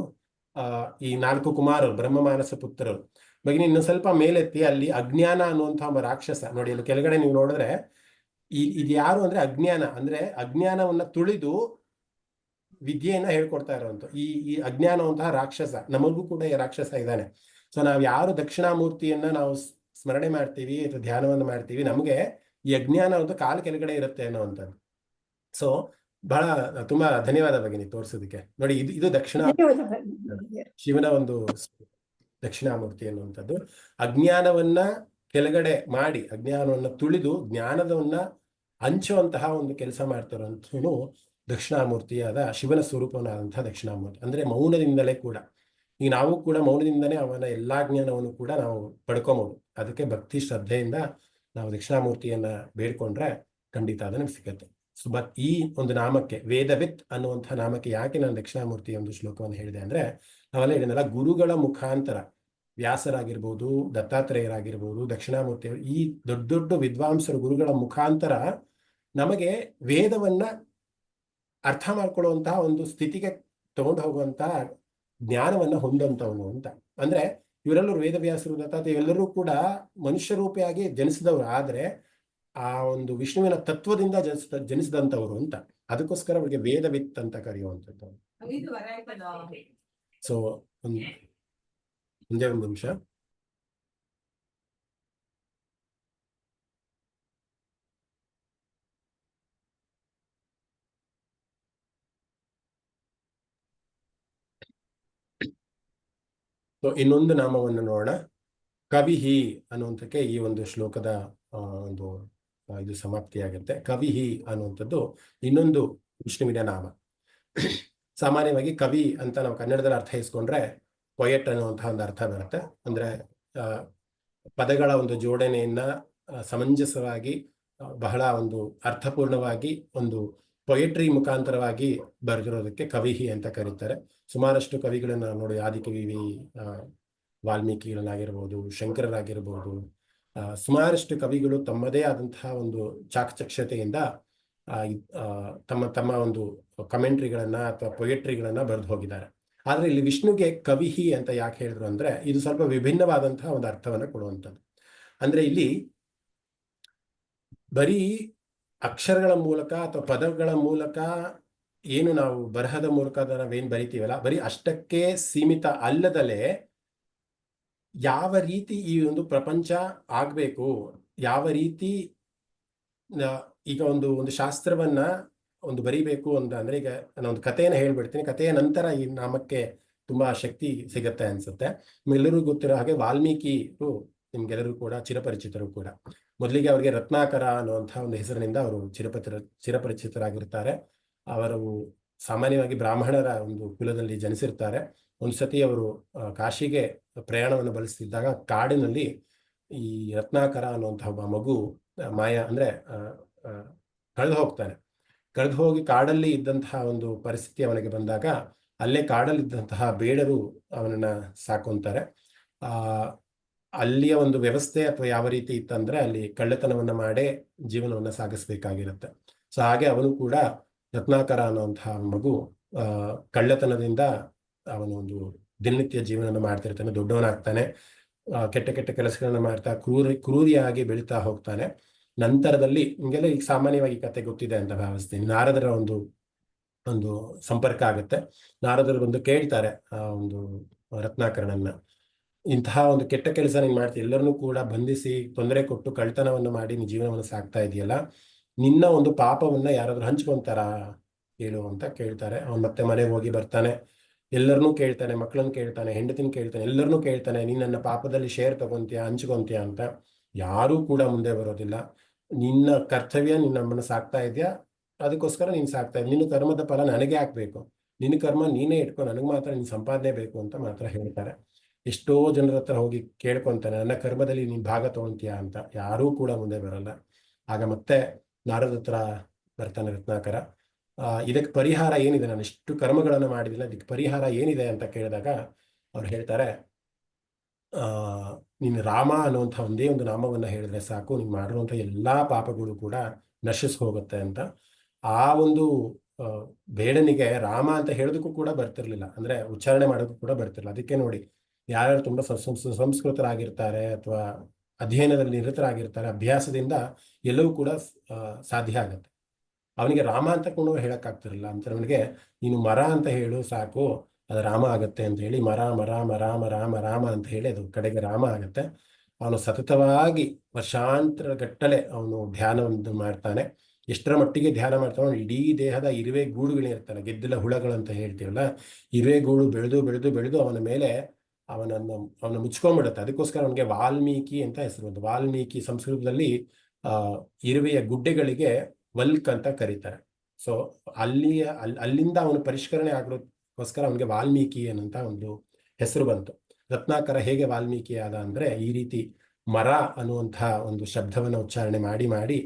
ಈ 4 ಕುಮಾರರು, ಬ್ರಹ್ಮ ಮಾನಸ ಪುತ್ರರು. ಭಗಿನಿ ಇನ್ನು ಸ್ವಲ್ಪ ಮೇಲೆತ್ತಿ, ಅಲ್ಲಿ ಅಜ್ಞಾನ ಅನ್ನುವಂತಹ ಒಬ್ಬ ರಾಕ್ಷಸ ನೋಡಿ. ಅಲ್ಲಿ ಕೆಳಗಡೆ ನೀವು ನೋಡಿದ್ರೆ ಇದು ಯಾರು ಅಂದ್ರೆ ಅಜ್ಞಾನ. ಅಂದ್ರೆ ಅಜ್ಞಾನವನ್ನ ತುಳಿದು ವಿದ್ಯೆಯನ್ನ ಹೇಳ್ಕೊಡ್ತಾ ಇರುವಂತ ಈ ಅಜ್ಞಾನವಂತಹ ರಾಕ್ಷಸ. ನಮಗೂ ಕೂಡ ಈ ರಾಕ್ಷಸ ಇದ್ದಾನೆ. ಸೊ ನಾವ್ ಯಾರು ದಕ್ಷಿಣಾಮೂರ್ತಿಯನ್ನ ನಾವು ಸ್ಮರಣೆ ಮಾಡ್ತೀವಿ ಅಥವಾ ಧ್ಯಾನವನ್ನು ಮಾಡ್ತೀವಿ, ನಮ್ಗೆ ಈ ಅಜ್ಞಾನ ಒಂದು ಕಾಲು ಕೆಳಗಡೆ ಇರುತ್ತೆ ಅನ್ನೋವಂಥದ್ದು. ಸೊ ಬಹಳ ತುಂಬಾ ಧನ್ಯವಾದ ಭಗಿನಿ ತೋರಿಸೋದಕ್ಕೆ. ನೋಡಿ ಇದು ಶಿವನ ಒಂದು ದಕ್ಷಿಣಾಮೂರ್ತಿ ಅನ್ನುವಂಥದ್ದು. ಅಜ್ಞಾನವನ್ನ ಕೆಳಗಡೆ ಮಾಡಿ, ಅಜ್ಞಾನವನ್ನ ತುಳಿದು ಜ್ಞಾನದವನ್ನ ಹಂಚುವಂತಹ ಒಂದು ಕೆಲಸ ಮಾಡ್ತಾರಂತೂ ದಕ್ಷಿಣಾಮೂರ್ತಿಯಾದ ಶಿವನ ಸ್ವರೂಪನಾದಂತಹ ದಕ್ಷಿಣಾಮೂರ್ತಿ. ಅಂದ್ರೆ ಮೌನದಿಂದಲೇ ಕೂಡ, ಈಗ ನಾವು ಕೂಡ ಮೌನದಿಂದಲೇ ಅವನ ಎಲ್ಲಾ ಜ್ಞಾನವನ್ನು ಕೂಡ ನಾವು ಪಡ್ಕೊಬಹುದು. ಅದಕ್ಕೆ ಭಕ್ತಿ ಶ್ರದ್ಧೆಯಿಂದ ನಾವು ದಕ್ಷಿಣಾಮೂರ್ತಿಯನ್ನ ಬೇಡ್ಕೊಂಡ್ರೆ ಖಂಡಿತ ಅದು ನಮ್ಗೆ ಸಿಗತ್ತೆ. ಸೊ ಈ ಒಂದು ನಾಮಕ್ಕೆ, ವೇದವಿತ್ ಅನ್ನುವಂತಹ ನಾಮಕ್ಕೆ ಯಾಕೆ ನಾನು ದಕ್ಷಿಣಾಮೂರ್ತಿಯ ಒಂದು ಶ್ಲೋಕವನ್ನು ಹೇಳಿದೆ ಅಂದ್ರೆ, ನಾವೆಲ್ಲ ಹೇಳಿದ್ನಲ್ಲ, ಗುರುಗಳ ಮುಖಾಂತರ, ವ್ಯಾಸರಾಗಿರ್ಬೋದು, ದತ್ತಾತ್ರೇಯರಾಗಿರ್ಬೋದು, ದಕ್ಷಿಣಾಮೂರ್ತಿ, ಈ ದೊಡ್ಡ ದೊಡ್ಡ ವಿದ್ವಾಂಸರು, ಗುರುಗಳ ಮುಖಾಂತರ ನಮಗೆ ವೇದವನ್ನ ಅರ್ಥ ಮಾಡ್ಕೊಳ್ಳುವಂತಹ ಒಂದು ಸ್ಥಿತಿಗೆ ತಗೊಂಡು ಹೋಗುವಂತಹ ಜ್ಞಾನವನ್ನ ಹೊಂದುವಂತವನು ಅಂತ. ಅಂದ್ರೆ ಇವರೆಲ್ಲರೂ ವೇದವ್ಯಾಸರು, ದತ್ತಾತ್ರೇಯ ಇವೆಲ್ಲರೂ ಕೂಡ ಮನುಷ್ಯ ರೂಪಿಯಾಗಿ ಜನಿಸಿದವರು, ಆದ್ರೆ ಆ ಒಂದು ವಿಷ್ಣುವಿನ ತತ್ವದಿಂದ ಜನಿಸಿದಂಥವ್ರು ಅಂತ. ಅದಕ್ಕೋಸ್ಕರ ಅವರಿಗೆ ವೇದವಿತ್ ಅಂತ ಕರೆಯುವಂಥದ್ದು. ಸೊ ಒಂದೇ ಒಂದು ನಿಮಿಷ. ಸೊ ಇನ್ನೊಂದು ನಾಮವನ್ನು ನೋಡೋಣ. ಕವಿಹಿ ಅನ್ನುವಂಥಕ್ಕೆ ಈ ಒಂದು ಶ್ಲೋಕದ ಒಂದು ಇದು ಸಮಾಪ್ತಿಯಾಗುತ್ತೆ. ಕವಿಹಿ ಅನ್ನುವಂಥದ್ದು ಇನ್ನೊಂದು ವಿಷ್ಣುವಿನ ನಾಮ. ಸಾಮಾನ್ಯವಾಗಿ ಕವಿ ಅಂತ ನಾವು ಕನ್ನಡದಲ್ಲಿ ಅರ್ಥ ಇಸ್ಕೊಂಡ್ರೆ ಪೊಯೆಟ್ ಅನ್ನುವಂತಹ ಒಂದು ಅರ್ಥ ಬರುತ್ತೆ. ಅಂದ್ರೆ ಪದಗಳ ಒಂದು ಜೋಡಣೆಯನ್ನ ಸಮಂಜಸವಾಗಿ, ಬಹಳ ಒಂದು ಅರ್ಥಪೂರ್ಣವಾಗಿ, ಒಂದು ಪೊಯೆಟ್ರಿ ಮುಖಾಂತರವಾಗಿ ಬರೆದಿರೋದಕ್ಕೆ ಕವಿಹಿ ಅಂತ ಕರೀತಾರೆ. ಸುಮಾರಷ್ಟು ಕವಿಗಳನ್ನ ನೋಡಿ, ಆದಿಕವಿ ವಾಲ್ಮೀಕಿಗಳನ್ನಾಗಿರ್ಬೋದು, ಶಂಕರರಾಗಿರ್ಬೋದು, ಸುಮಾರಷ್ಟು ಕವಿಗಳು ತಮ್ಮದೇ ಆದಂತಹ ಒಂದು ಚಾಕಚಕ್ಯತೆಯಿಂದ ತಮ್ಮ ಒಂದು ಕಮೆಂಟ್ರಿಗಳನ್ನ ಅಥವಾ ಪೊಯೆಟ್ರಿಗಳನ್ನ ಬರೆದು ಹೋಗಿದ್ದಾರೆ. ಆದ್ರೆ ಇಲ್ಲಿ ವಿಷ್ಣುಗೆ ಕವಿಹಿ ಅಂತ ಯಾಕೆ ಹೇಳಿದ್ರು ಅಂದ್ರೆ, ಇದು ಸ್ವಲ್ಪ ವಿಭಿನ್ನವಾದಂತಹ ಒಂದು ಅರ್ಥವನ್ನ ಕೊಡುವಂಥದ್ದು. ಅಂದ್ರೆ ಇಲ್ಲಿ ಬರೀ ಅಕ್ಷರಗಳ ಮೂಲಕ ಅಥವಾ ಪದಗಳ ಮೂಲಕ ಏನು ನಾವು ಬರಹದ ಮೂಲಕ ನಾವೇನ್ ಬರಿತೀವಲ್ಲ, ಬರೀ ಅಷ್ಟಕ್ಕೆ ಸೀಮಿತ ಅಲ್ಲದಲೇ ಯಾವ ರೀತಿ ಈ ಒಂದು ಪ್ರಪಂಚ ಆಗ್ಬೇಕು, ಯಾವ ರೀತಿ ಈಗ ಒಂದು ಶಾಸ್ತ್ರವನ್ನ ಒಂದು ಬರಿಬೇಕು ಅಂತ ಅಂದ್ರೆ, ಈಗ ನಾನು ಒಂದು ಕಥೆಯನ್ನು ಹೇಳ್ಬಿಡ್ತೀನಿ. ಕಥೆಯ ನಂತರ ಈ ನಾಮಕ್ಕೆ ತುಂಬಾ ಶಕ್ತಿ ಸಿಗತ್ತೆ ಅನ್ಸುತ್ತೆ. ನಿಮ್ಗೆಲ್ಲರಿಗೂ ಗೊತ್ತಿರೋ ಹಾಗೆ ವಾಲ್ಮೀಕಿಯು ನಿಮ್ಗೆಲ್ಲರೂ ಕೂಡ ಚಿರಪರಿಚಿತರು ಕೂಡ. ಮೊದಲಿಗೆ ಅವರಿಗೆ ರತ್ನಾಕರ ಅನ್ನುವಂತಹ ಒಂದು ಹೆಸರಿನಿಂದ ಅವರು ಚಿರಪರಿಚಿತರಾಗಿರ್ತಾರೆ. ಅವರು ಸಾಮಾನ್ಯವಾಗಿ ಬ್ರಾಹ್ಮಣರ ಒಂದು ಕುಲದಲ್ಲಿ ಜನಿಸಿರ್ತಾರೆ. ಒಂದ್ಸತಿ ಅವರು ಕಾಶಿಗೆ ಪ್ರಯಾಣವನ್ನು ಬಳಸ್ತಿದ್ದಾಗ ಕಾಡಿನಲ್ಲಿ ಈ ರತ್ನಾಕರ ಅನ್ನುವಂತಹ ಒಬ್ಬ ಮಗು ಅಂದ್ರೆ ಕಳೆದು ಹೋಗ್ತಾನೆ. ಕಳೆದು ಹೋಗಿ ಕಾಡಲ್ಲಿ ಇದ್ದಂತಹ ಒಂದು ಪರಿಸ್ಥಿತಿ ಅವನಿಗೆ ಬಂದಾಗ, ಅಲ್ಲೇ ಕಾಡಲ್ಲಿದ್ದಂತಹ ಬೇಡರು ಅವನನ್ನ ಸಾಕೊಂತಾರೆ. ಅಲ್ಲಿಯ ಒಂದು ವ್ಯವಸ್ಥೆ ಅಥವಾ ಯಾವ ರೀತಿ ಇತ್ತಂದ್ರೆ, ಅಲ್ಲಿ ಕಳ್ಳತನವನ್ನ ಮಾಡೇ ಜೀವನವನ್ನ ಸಾಗಿಸ್ಬೇಕಾಗಿರುತ್ತೆ. ಸೊ ಹಾಗೆ ಅವನು ಕೂಡ, ರತ್ನಾಕರ ಅನ್ನುವಂತಹ ಮಗು ಕಳ್ಳತನದಿಂದ ಅವನು ಒಂದು ದಿನನಿತ್ಯ ಜೀವನ ಮಾಡ್ತಿರ್ತಾನೆ, ದೊಡ್ಡವನಾಗ್ತಾನೆ, ಕೆಟ್ಟ ಕೆಟ್ಟ ಕೆಲಸಗಳನ್ನ ಮಾಡ್ತಾ ಕ್ರೂರಿಯಾಗಿ ಬೆಳೀತಾ ಹೋಗ್ತಾನೆ. ನಂತರದಲ್ಲಿ ನಿಮಗೆಲ್ಲ ಈಗ ಸಾಮಾನ್ಯವಾಗಿ ಕತೆ ಗೊತ್ತಿದೆ ಅಂತ ಭಾವಿಸ್ತೀನಿ. ನಾರದರ ಒಂದು ಸಂಪರ್ಕ ಆಗುತ್ತೆ. ನಾರದರು ಬಂದು ಕೇಳ್ತಾರೆ ಆ ಒಂದು ರತ್ನಾಕರನನ್ನ, ಇಂತಹ ಒಂದು ಕೆಟ್ಟ ಕೆಲಸ ನೀನ್ ಮಾಡ್ತೀಯ, ಎಲ್ಲರನ್ನೂ ಕೂಡ ಬಂಧಿಸಿ ತೊಂದರೆ ಕೊಟ್ಟು ಕಳ್ತನವನ್ನು ಮಾಡಿ ನೀನ್ ಜೀವನವನ್ನು ಸಾಕ್ತಾ ಇದೆಯಲ್ಲ, ನಿನ್ನ ಒಂದು ಪಾಪವನ್ನ ಯಾರಾದ್ರೂ ಹಂಚ್ಕೊಂತಾರ ಹೇಳು ಅಂತ ಕೇಳ್ತಾರೆ. ಅವನು ಮತ್ತೆ ಮನೆಗೆ ಹೋಗಿ ಬರ್ತಾನೆ, ಎಲ್ಲರನ್ನೂ ಕೇಳ್ತಾನೆ, ಮಕ್ಕಳನ್ನು ಕೇಳ್ತಾನೆ, ಹೆಂಡತಿನ ಕೇಳ್ತಾನೆ, ಎಲ್ಲರನ್ನೂ ಕೇಳ್ತಾನೆ, ನೀನ್ ನನ್ನ ಪಾಪದಲ್ಲಿ ಶೇರ್ ತಗೊಂತೀಯ, ಹಂಚ್ಕೊಂತೀಯ ಅಂತ. ಯಾರೂ ಕೂಡ ಮುಂದೆ ಬರೋದಿಲ್ಲ. ನಿನ್ನ ಕರ್ತವ್ಯ, ನಿನ್ನ ನಮ್ಮನ್ನು ಸಾಕ್ತಾ ಇದೆಯಾ, ಅದಕ್ಕೋಸ್ಕರ ನೀನು ಸಾಕ್ತಾ ಇದ್ದ, ನಿನ್ನ ಕರ್ಮದ ಫಲ ನನಗೆ ಹಾಕ್ಬೇಕು, ನಿನ್ನ ಕರ್ಮ ನೀನೇ ಇಟ್ಕೊ, ನನಗೆ ಮಾತ್ರ ನಿನ್ ಸಂಪಾದನೆ ಬೇಕು ಅಂತ ಮಾತ್ರ ಹೇಳ್ತಾರೆ. ಎಷ್ಟೋ ಜನರ ಹತ್ರ ಹೋಗಿ ಕೇಳ್ಕೊಂತಾನೆ, ನನ್ನ ಕರ್ಮದಲ್ಲಿ ನೀನ್ ಭಾಗ ತಗೊಂತೀಯ ಅಂತ. ಯಾರೂ ಕೂಡ ಮುಂದೆ ಬರಲ್ಲ. ಆಗ ಮತ್ತೆ ನಾರದ ಹತ್ರ ಬರ್ತಾನೆ ರತ್ನಾಕರ. ಇದಕ್ಕೆ ಪರಿಹಾರ ಏನಿದೆ, ನಾನು ಇಷ್ಟು ಕರ್ಮಗಳನ್ನು ಮಾಡಿದಿಲ್ಲ, ಇದಕ್ಕೆ ಪರಿಹಾರ ಏನಿದೆ ಅಂತ ಕೇಳಿದಾಗ ಅವ್ರು ಹೇಳ್ತಾರೆ, ನೀನು ರಾಮ ಅನ್ನುವಂಥ ಒಂದೇ ಒಂದು ನಾಮವನ್ನ ಹೇಳಿದ್ರೆ ಸಾಕು, ನೀನು ಮಾಡಿರುವಂಥ ಎಲ್ಲಾ ಪಾಪಗಳು ಕೂಡ ನಶಿಸ್ ಹೋಗುತ್ತೆ ಅಂತ. ಆ ಒಂದು ಬೇಡನಿಗೆ ರಾಮ ಅಂತ ಹೇಳೋದಕ್ಕೂ ಕೂಡ ಬರ್ತಿರ್ಲಿಲ್ಲ, ಅಂದ್ರೆ ಉಚ್ಚಾರಣೆ ಮಾಡೋದಕ್ಕೂ ಕೂಡ ಬರ್ತಿರ್ಲಿಲ್ಲ. ಅದಕ್ಕೆ ನೋಡಿ, ಯಾರ್ಯಾರು ತುಂಬಾ ಸುಸಂಸ್ಕೃತರಾಗಿರ್ತಾರೆ ಅಥವಾ ಅಧ್ಯಯನದಲ್ಲಿ ನಿರತರಾಗಿರ್ತಾರೆ, ಅಭ್ಯಾಸದಿಂದ ಎಲ್ಲವೂ ಕೂಡ ಸಾಧ್ಯ ಆಗುತ್ತೆ. ಅವನಿಗೆ ರಾಮ ಅಂತ ಕೂಡ ಹೇಳಕ್ಕಾಗ್ತಿರಲಿಲ್ಲ ಅಂತ. ಅವನಿಗೆ ನೀನು ಮರ ಅಂತ ಹೇಳು ಸಾಕು, ಅದು ರಾಮ ಆಗತ್ತೆ ಅಂತ ಹೇಳಿ ಮರ ಮರ ಮರ ರಾಮ ರಾಮ ಅಂತ ಹೇಳಿ ಅದು ಕಡೆಗೆ ರಾಮ ಆಗತ್ತೆ. ಅವನು ಸತತವಾಗಿ ವರ್ಷಾಂತರ ಗಟ್ಟಲೆ ಅವನು ಧ್ಯಾನವನ್ನು ಮಾಡ್ತಾನೆ. ಎಷ್ಟರ ಮಟ್ಟಿಗೆ ಧ್ಯಾನ ಮಾಡ್ತಾನೆ, ಇಡೀ ದೇಹದ ಇರುವೆ ಗೂಡುಗಳಿರ್ತಾನೆ, ಗೆದ್ದಿಲ್ಲ ಹುಳಗಳಂತ ಹೇಳ್ತೀವಲ್ಲ, ಇರುವೆ ಗೂಡು ಬೆಳೆದು ಬೆಳೆದು ಬೆಳೆದು ಅವನ ಮೇಲೆ ಅವನ ಮುಚ್ಕೊಂಡ್ಬಿಡುತ್ತೆ. ಅದಕ್ಕೋಸ್ಕರ ಅವನಿಗೆ ವಾಲ್ಮೀಕಿ ಅಂತ ಹೆಸರು ಬಂತು. ವಾಲ್ಮೀಕಿ ಸಂಸ್ಕೃತದಲ್ಲಿ ಇರುವೆಯ ಗುಡ್ಡೆಗಳಿಗೆ ವಲ್ಕ್ ಅಂತ ಕರೀತಾರೆ. ಸೊ ಅಲ್ಲಿಂದ ಅವನು ಪರಿಷ್ಕರಣೆ ಆಗೋದಕ್ಕೋಸ್ಕರ ಅವನಿಗೆ ವಾಲ್ಮೀಕಿ ಅನ್ನಂತ ಒಂದು ಹೆಸರು ಬಂತು. ರತ್ನಾಕರ ಹೇಗೆ ವಾಲ್ಮೀಕಿ ಆದ ಅಂದ್ರೆ, ಈ ರೀತಿ ಮರ ಅನ್ನುವಂತಹ ಒಂದು ಶಬ್ದವನ್ನು ಉಚ್ಚಾರಣೆ ಮಾಡಿ ಮಾಡಿ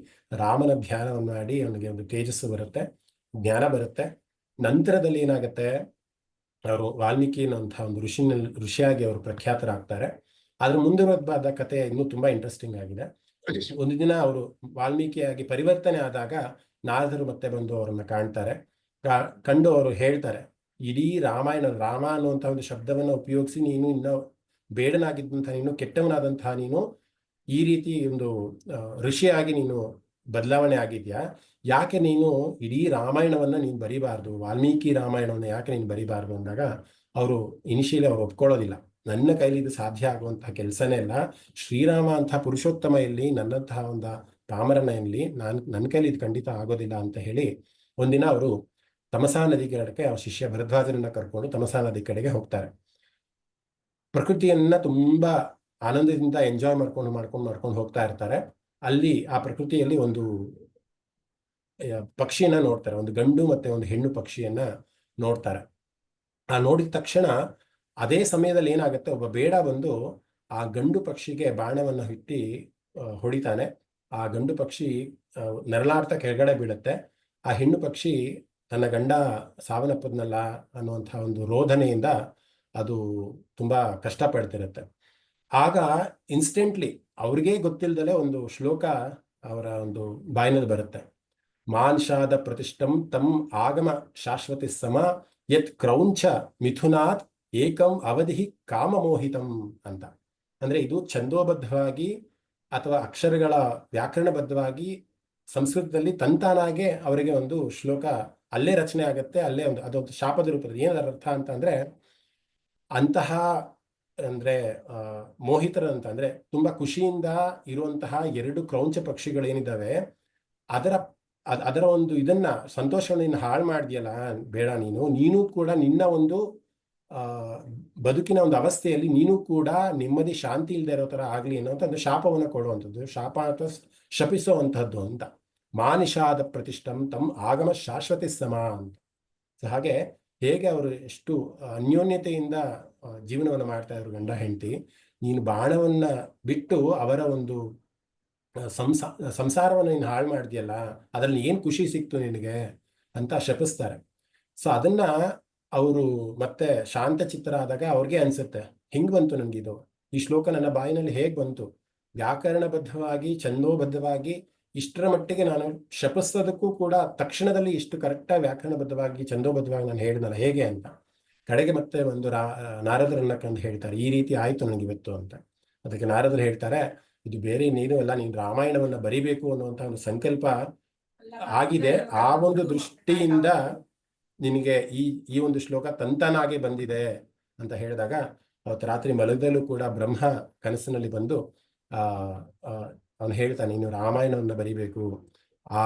ರಾಮನ ಧ್ಯಾನವನ್ನು ಮಾಡಿ ಅವನಿಗೆ ಒಂದು ತೇಜಸ್ಸು ಬರುತ್ತೆ, ಜ್ಞಾನ ಬರುತ್ತೆ. ನಂತರದಲ್ಲಿ ಏನಾಗುತ್ತೆ, ಅವರು ವಾಲ್ಮೀಕಿ ಅನ್ನುವಂತಹ ಒಂದು ಋಷಿಯಾಗಿ ಅವರು ಪ್ರಖ್ಯಾತರಾಗ್ತಾರೆ. ಅದ್ರ ಮುಂದುವರೆದ ಕಥೆ ಇನ್ನೂ ತುಂಬಾ ಇಂಟ್ರೆಸ್ಟಿಂಗ್ ಆಗಿದೆ. ಒಂದು ದಿನ ಅವರು ವಾಲ್ಮೀಕಿಯಾಗಿ ಪರಿವರ್ತನೆ ಆದಾಗ ನಾರದರು ಮತ್ತೆ ಬಂದು ಅವರನ್ನ ಕಾಣ್ತಾರೆ. ಕಂಡು ಅವರು ಹೇಳ್ತಾರೆ, ಇಡೀ ರಾಮಾಯಣ, ರಾಮ ಅನ್ನುವಂತಹ ಒಂದು ಶಬ್ದವನ್ನ ಉಪಯೋಗಿಸಿ ನೀನು ಇನ್ನು ಬೇಡನಾಗಿದ್ದಂತಹ ನೀನು, ಕೆಟ್ಟವನಾದಂತಹ ನೀನು ಈ ರೀತಿ ಒಂದು ಋಷಿಯಾಗಿ ನೀನು ಬದಲಾವಣೆ ಆಗಿದ್ಯಾ, ಯಾಕೆ ನೀನು ಇಡೀ ರಾಮಾಯಣವನ್ನ ನೀನು ಬರಿಬಾರ್ದು, ವಾಲ್ಮೀಕಿ ರಾಮಾಯಣವನ್ನ ಯಾಕೆ ನೀನು ಬರಿಬಾರ್ದು ಅಂದಾಗ ಅವರು ಇನಿಷಿಯಲಿ ಅವ್ರು ಒಪ್ಕೊಳ್ಳೋದಿಲ್ಲ. ನನ್ನ ಕೈಲಿ ಇದು ಸಾಧ್ಯ ಆಗುವಂತಹ ಕೆಲಸನೇ ಇಲ್ಲ, ಶ್ರೀರಾಮ ಅಂತಹ ಪುರುಷೋತ್ತಮ ಇಲ್ಲಿ, ನನ್ನಂತಹ ಒಂದು ಪಾಮರನ ಇಲ್ಲಿ, ನನ್ನ ಕೈಲಿ ಇದು ಖಂಡಿತ ಆಗೋದಿಲ್ಲ ಅಂತ ಹೇಳಿ ಒಂದಿನ ಅವರು ತಮಸಾ ನದಿ ಕಡೆಗೆ ಅವ್ರ ಶಿಷ್ಯ ಭರದ್ವಾಜನನ್ನ ಕರ್ಕೊಂಡು ತಮಸಾ ನದಿ ಕಡೆಗೆ ಹೋಗ್ತಾರೆ. ಪ್ರಕೃತಿಯನ್ನ ತುಂಬಾ ಆನಂದದಿಂದ ಎಂಜಾಯ್ ಮಾಡ್ಕೊಂಡು ಹೋಗ್ತಾ ಇರ್ತಾರೆ. ಅಲ್ಲಿ ಆ ಪ್ರಕೃತಿಯಲ್ಲಿ ಒಂದು ಪಕ್ಷಿಯನ್ನ ನೋಡ್ತಾರೆ, ಒಂದು ಗಂಡು ಮತ್ತೆ ಒಂದು ಹೆಣ್ಣು ಪಕ್ಷಿಯನ್ನ ನೋಡ್ತಾರೆ. ಆ ನೋಡಿದ ತಕ್ಷಣ ಅದೇ ಸಮಯದಲ್ಲಿ ಏನಾಗುತ್ತೆ, ಒಬ್ಬ ಬೇಡ ಬಂದು ಆ ಗಂಡು ಪಕ್ಷಿಗೆ ಬಾಣವನ್ನ ಇಟ್ಟು ಹೊಡಿತಾನೆ. ಆ ಗಂಡು ಪಕ್ಷಿ ನೆರಳಾಡ್ತಾ ಕೆಳಗಡೆ ಬೀಳುತ್ತೆ. ಆ ಹೆಣ್ಣು ಪಕ್ಷಿ ತನ್ನ ಗಂಡ ಸಾವನ್ನಪ್ಪದ್ನಲ್ಲ ಅನ್ನುವಂತಹ ಒಂದು ರೋಧನೆಯಿಂದ ಅದು ತುಂಬಾ ಕಷ್ಟಪಡ್ತಿರುತ್ತೆ. ಆಗ ಇನ್ಸ್ಟೆಂಟ್ಲಿ ಅವ್ರಿಗೇ ಗೊತ್ತಿಲ್ಲದಲೇ ಒಂದು ಶ್ಲೋಕ ಅವರ ಒಂದು ಬಾಯಿನಲ್ಲಿ ಬರುತ್ತೆ, ಮಾನ್ಷಾದ ಪ್ರತಿಷ್ಠಂ ತಂ ಆಗಮ ಶಾಶ್ವತಿ ಸಮ ಯತ್ ಕ್ರೌಂಚ ಮಿಥುನಾತ್ ಏಕಂ ಅವಧಿ ಕಾಮಮೋಹಿತಂ ಅಂತ. ಅಂದ್ರೆ ಇದು ಛಂದೋಬದ್ಧವಾಗಿ ಅಥವಾ ಅಕ್ಷರಗಳ ವ್ಯಾಕರಣಬದ್ಧವಾಗಿ ಸಂಸ್ಕೃತದಲ್ಲಿ ತಂತಾನಾಗೆ ಅವರಿಗೆ ಒಂದು ಶ್ಲೋಕ ಅಲ್ಲೇ ರಚನೆ ಆಗುತ್ತೆ. ಅಲ್ಲೇ ಅದೊಂದು ಶಾಪದ ರೂಪದಲ್ಲಿ. ಏನದರ ಅರ್ಥ ಅಂತ ಅಂದ್ರೆ, ಅಂತಹ ಅಂದ್ರೆ ಮೋಹಿತರಂತ ಅಂದ್ರೆ ತುಂಬಾ ಖುಷಿಯಿಂದ ಇರುವಂತಹ ಎರಡು ಕ್ರೌಂಚ ಪಕ್ಷಿಗಳೇನಿದ್ದಾವೆ, ಅದರ ಒಂದು ಇದನ್ನ ಸಂತೋಷವನ್ನು ನೀನು ಹಾಳು ಮಾಡಿದ್ಯಲ್ಲ ಬೇಡ, ನೀನು ಕೂಡ ನಿನ್ನ ಒಂದು ಬದುಕಿನ ಒಂದು ಅವಸ್ಥೆಯಲ್ಲಿ ನೀನು ಕೂಡ ನೆಮ್ಮದಿ ಶಾಂತಿ ಇಲ್ಲದೆ ಇರೋ ತರ ಆಗ್ಲಿ ಅನ್ನೋಂಥ ಒಂದು ಶಾಪವನ್ನು ಕೊಡುವಂಥದ್ದು, ಶಾಪ ಅಥವಾ ಶಪಿಸುವಂಥದ್ದು ಅಂತ. ಮಾನಿಷಾದ ಪ್ರತಿಷ್ಠಂ ತಮ್ ಆಗಮ ಶಾಶ್ವತಿ ಸಮ ಅಂತ. ಹಾಗೆ ಹೇಗೆ ಅವರು ಎಷ್ಟು ಅನ್ಯೋನ್ಯತೆಯಿಂದ ಜೀವನವನ್ನು ಮಾಡ್ತಾ ಇದ್ರು ಗಂಡ ಹೆಂಡತಿ, ನೀನು ಬಾಣವನ್ನ ಬಿಟ್ಟು ಅವರ ಒಂದು ಸಂಸಾರವನ್ನು ನೀನು ಹಾಳು ಮಾಡಿದ್ಯಲ್ಲ, ಅದ್ರಲ್ಲಿ ಏನ್ ಖುಷಿ ಸಿಕ್ತು ನಿನಗೆ ಅಂತ ಶಪಿಸ್ತಾರೆ. ಸೊ ಅದನ್ನ ಅವರು ಮತ್ತೆ ಶಾಂತ ಚಿತ್ತರಾದಾಗ ಅವ್ರಿಗೆ ಅನ್ಸುತ್ತೆ, ಹಿಂಗ್ ಬಂತು ನನ್ಗಿದು, ಈ ಶ್ಲೋಕ ನನ್ನ ಬಾಯಿನಲ್ಲಿ ಹೇಗ್ ಬಂತು, ವ್ಯಾಕರಣಬದ್ಧವಾಗಿ ಛಂದೋಬದ್ಧವಾಗಿ ಇಷ್ಟರ ಮಟ್ಟಿಗೆ ನಾನು ಶಪಿಸೋದಕ್ಕೂ ಕೂಡ ತಕ್ಷಣದಲ್ಲಿ ಇಷ್ಟು ಕರೆಕ್ಟಾಗಿ ವ್ಯಾಕರಣಬದ್ಧವಾಗಿ ಛಂದೋಬದ್ಧವಾಗಿ ನಾನು ಹೇಳಿದ್ನಲ್ಲ ಹೇಗೆ ಅಂತ. ಕಡೆಗೆ ಮತ್ತೆ ಒಂದು ನಾರದರನ್ನ ಕಂಡು ಹೇಳ್ತಾರೆ, ಈ ರೀತಿ ಆಯ್ತು ನನಗೆ ಇವತ್ತು ಅಂತ. ಅದಕ್ಕೆ ನಾರದರು ಹೇಳ್ತಾರೆ, ಇದು ಬೇರೆ ಇನ್ನೇನು ಅಲ್ಲ, ನೀನು ರಾಮಾಯಣವನ್ನ ಬರಿಬೇಕು ಅನ್ನುವಂಥ ಒಂದು ಸಂಕಲ್ಪ ಆಗಿದೆ, ಆ ಒಂದು ದೃಷ್ಟಿಯಿಂದ ನಿನಗೆ ಈ ಒಂದು ಶ್ಲೋಕ ತಂತಾನಾಗೆ ಬಂದಿದೆ ಅಂತ ಹೇಳಿದಾಗ, ಅವತ್ತು ರಾತ್ರಿ ಮಲಗದಲ್ಲೂ ಕೂಡ ಬ್ರಹ್ಮ ಕನಸಿನಲ್ಲಿ ಬಂದು ಅವನು ಹೇಳ್ತಾನೆ, ನೀನು ರಾಮಾಯಣವನ್ನ ಬರಿಬೇಕು, ಆ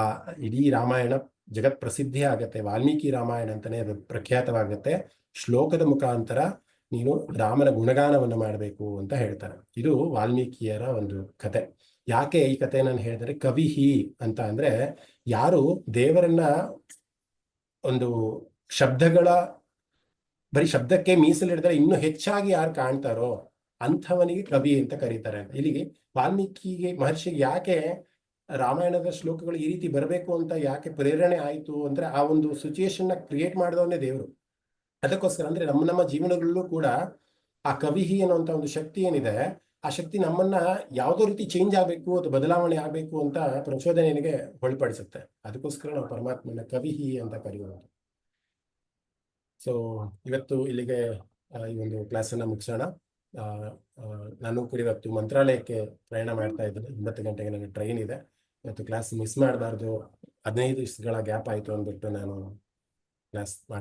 ಇಡೀ ರಾಮಾಯಣ ಜಗತ್ ಪ್ರಸಿದ್ಧಿ ಆಗತ್ತೆ. ವಾಲ್ಮೀಕಿ ರಾಮಾಯಣ ಅಂತಾನೆ ಅದು ಪ್ರಖ್ಯಾತವಾಗತ್ತೆ. ಶ್ಲೋಕದ ಮುಖಾಂತರ ನೀನು ರಾಮನ ಗುಣಗಾನವನ್ನು ಮಾಡಬೇಕು ಅಂತ ಹೇಳ್ತಾರೆ. ಇದು ವಾಲ್ಮೀಕಿಯರ ಒಂದು ಕತೆ. ಯಾಕೆ ಈ ಕತೆ ನಾನು ಹೇಳಿದ್ರೆ, ಕವಿಹಿ ಅಂತ ಅಂದ್ರೆ ಯಾರು ದೇವರನ್ನ ಒಂದು ಶಬ್ದಗಳ ಬರೀ ಶಬ್ದಕ್ಕೆ ಮೀಸಲಿಡಿದ್ರೆ ಇನ್ನೂ ಹೆಚ್ಚಾಗಿ ಯಾರು ಕಾಣ್ತಾರೋ ಅಂಥವನಿಗೆ ಕವಿ ಅಂತ ಕರೀತಾರೆ. ಇಲ್ಲಿಗೆ ವಾಲ್ಮೀಕಿಗೆ ಮಹರ್ಷಿಗೆ ಯಾಕೆ ರಾಮಾಯಣದ ಶ್ಲೋಕಗಳು ಈ ರೀತಿ ಬರಬೇಕು ಅಂತ ಯಾಕೆ ಪ್ರೇರಣೆ ಆಯಿತು ಅಂದ್ರೆ, ಆ ಒಂದು ಸಿಚುಯೇಷನ್ ನ ಕ್ರಿಯೇಟ್ ಮಾಡಿದವನೇ ದೇವರು. ಅದಕ್ಕೋಸ್ಕರ ಅಂದ್ರೆ ನಮ್ಮ ಜೀವನಗಳಲ್ಲೂ ಕೂಡ ಆ ಕವಿಹಿ ಅನ್ನುವಂಥ ಒಂದು ಶಕ್ತಿ ಏನಿದೆ, ಆ ಶಕ್ತಿ ನಮ್ಮನ್ನ ಯಾವುದೋ ರೀತಿ ಚೇಂಜ್ ಆಗಬೇಕು ಅಥವಾ ಬದಲಾವಣೆ ಆಗಬೇಕು ಅಂತ ಪ್ರಚೋದನೆಗೆ ಒಳಪಡಿಸುತ್ತೆ. ಅದಕ್ಕೋಸ್ಕರ ನಾವು ಪರಮಾತ್ಮನ ಕವಿಹಿ ಅಂತ ಕರೆಯೋದು. ಸೊ ಇವತ್ತು ಇಲ್ಲಿಗೆ ಈ ಒಂದು ಕ್ಲಾಸನ್ನು ಮುಗಿಸೋಣ. ನಾನು ಕೂಡ ಇವತ್ತು ಮಂತ್ರಾಲಯಕ್ಕೆ ಪ್ರಯಾಣ ಮಾಡ್ತಾ ಇದ್ದೇನೆ. 9 ಗಂಟೆಗೆ ನನಗೆ ಟ್ರೈನ್ ಇದೆ. ಇವತ್ತು ಕ್ಲಾಸ್ ಮಿಸ್ ಮಾಡಬಾರ್ದು, 15 ದಿವಸಗಳ ಗ್ಯಾಪ್ ಆಯಿತು ಅಂದ್ಬಿಟ್ಟು ನಾನು ಕ್ಲಾಸ್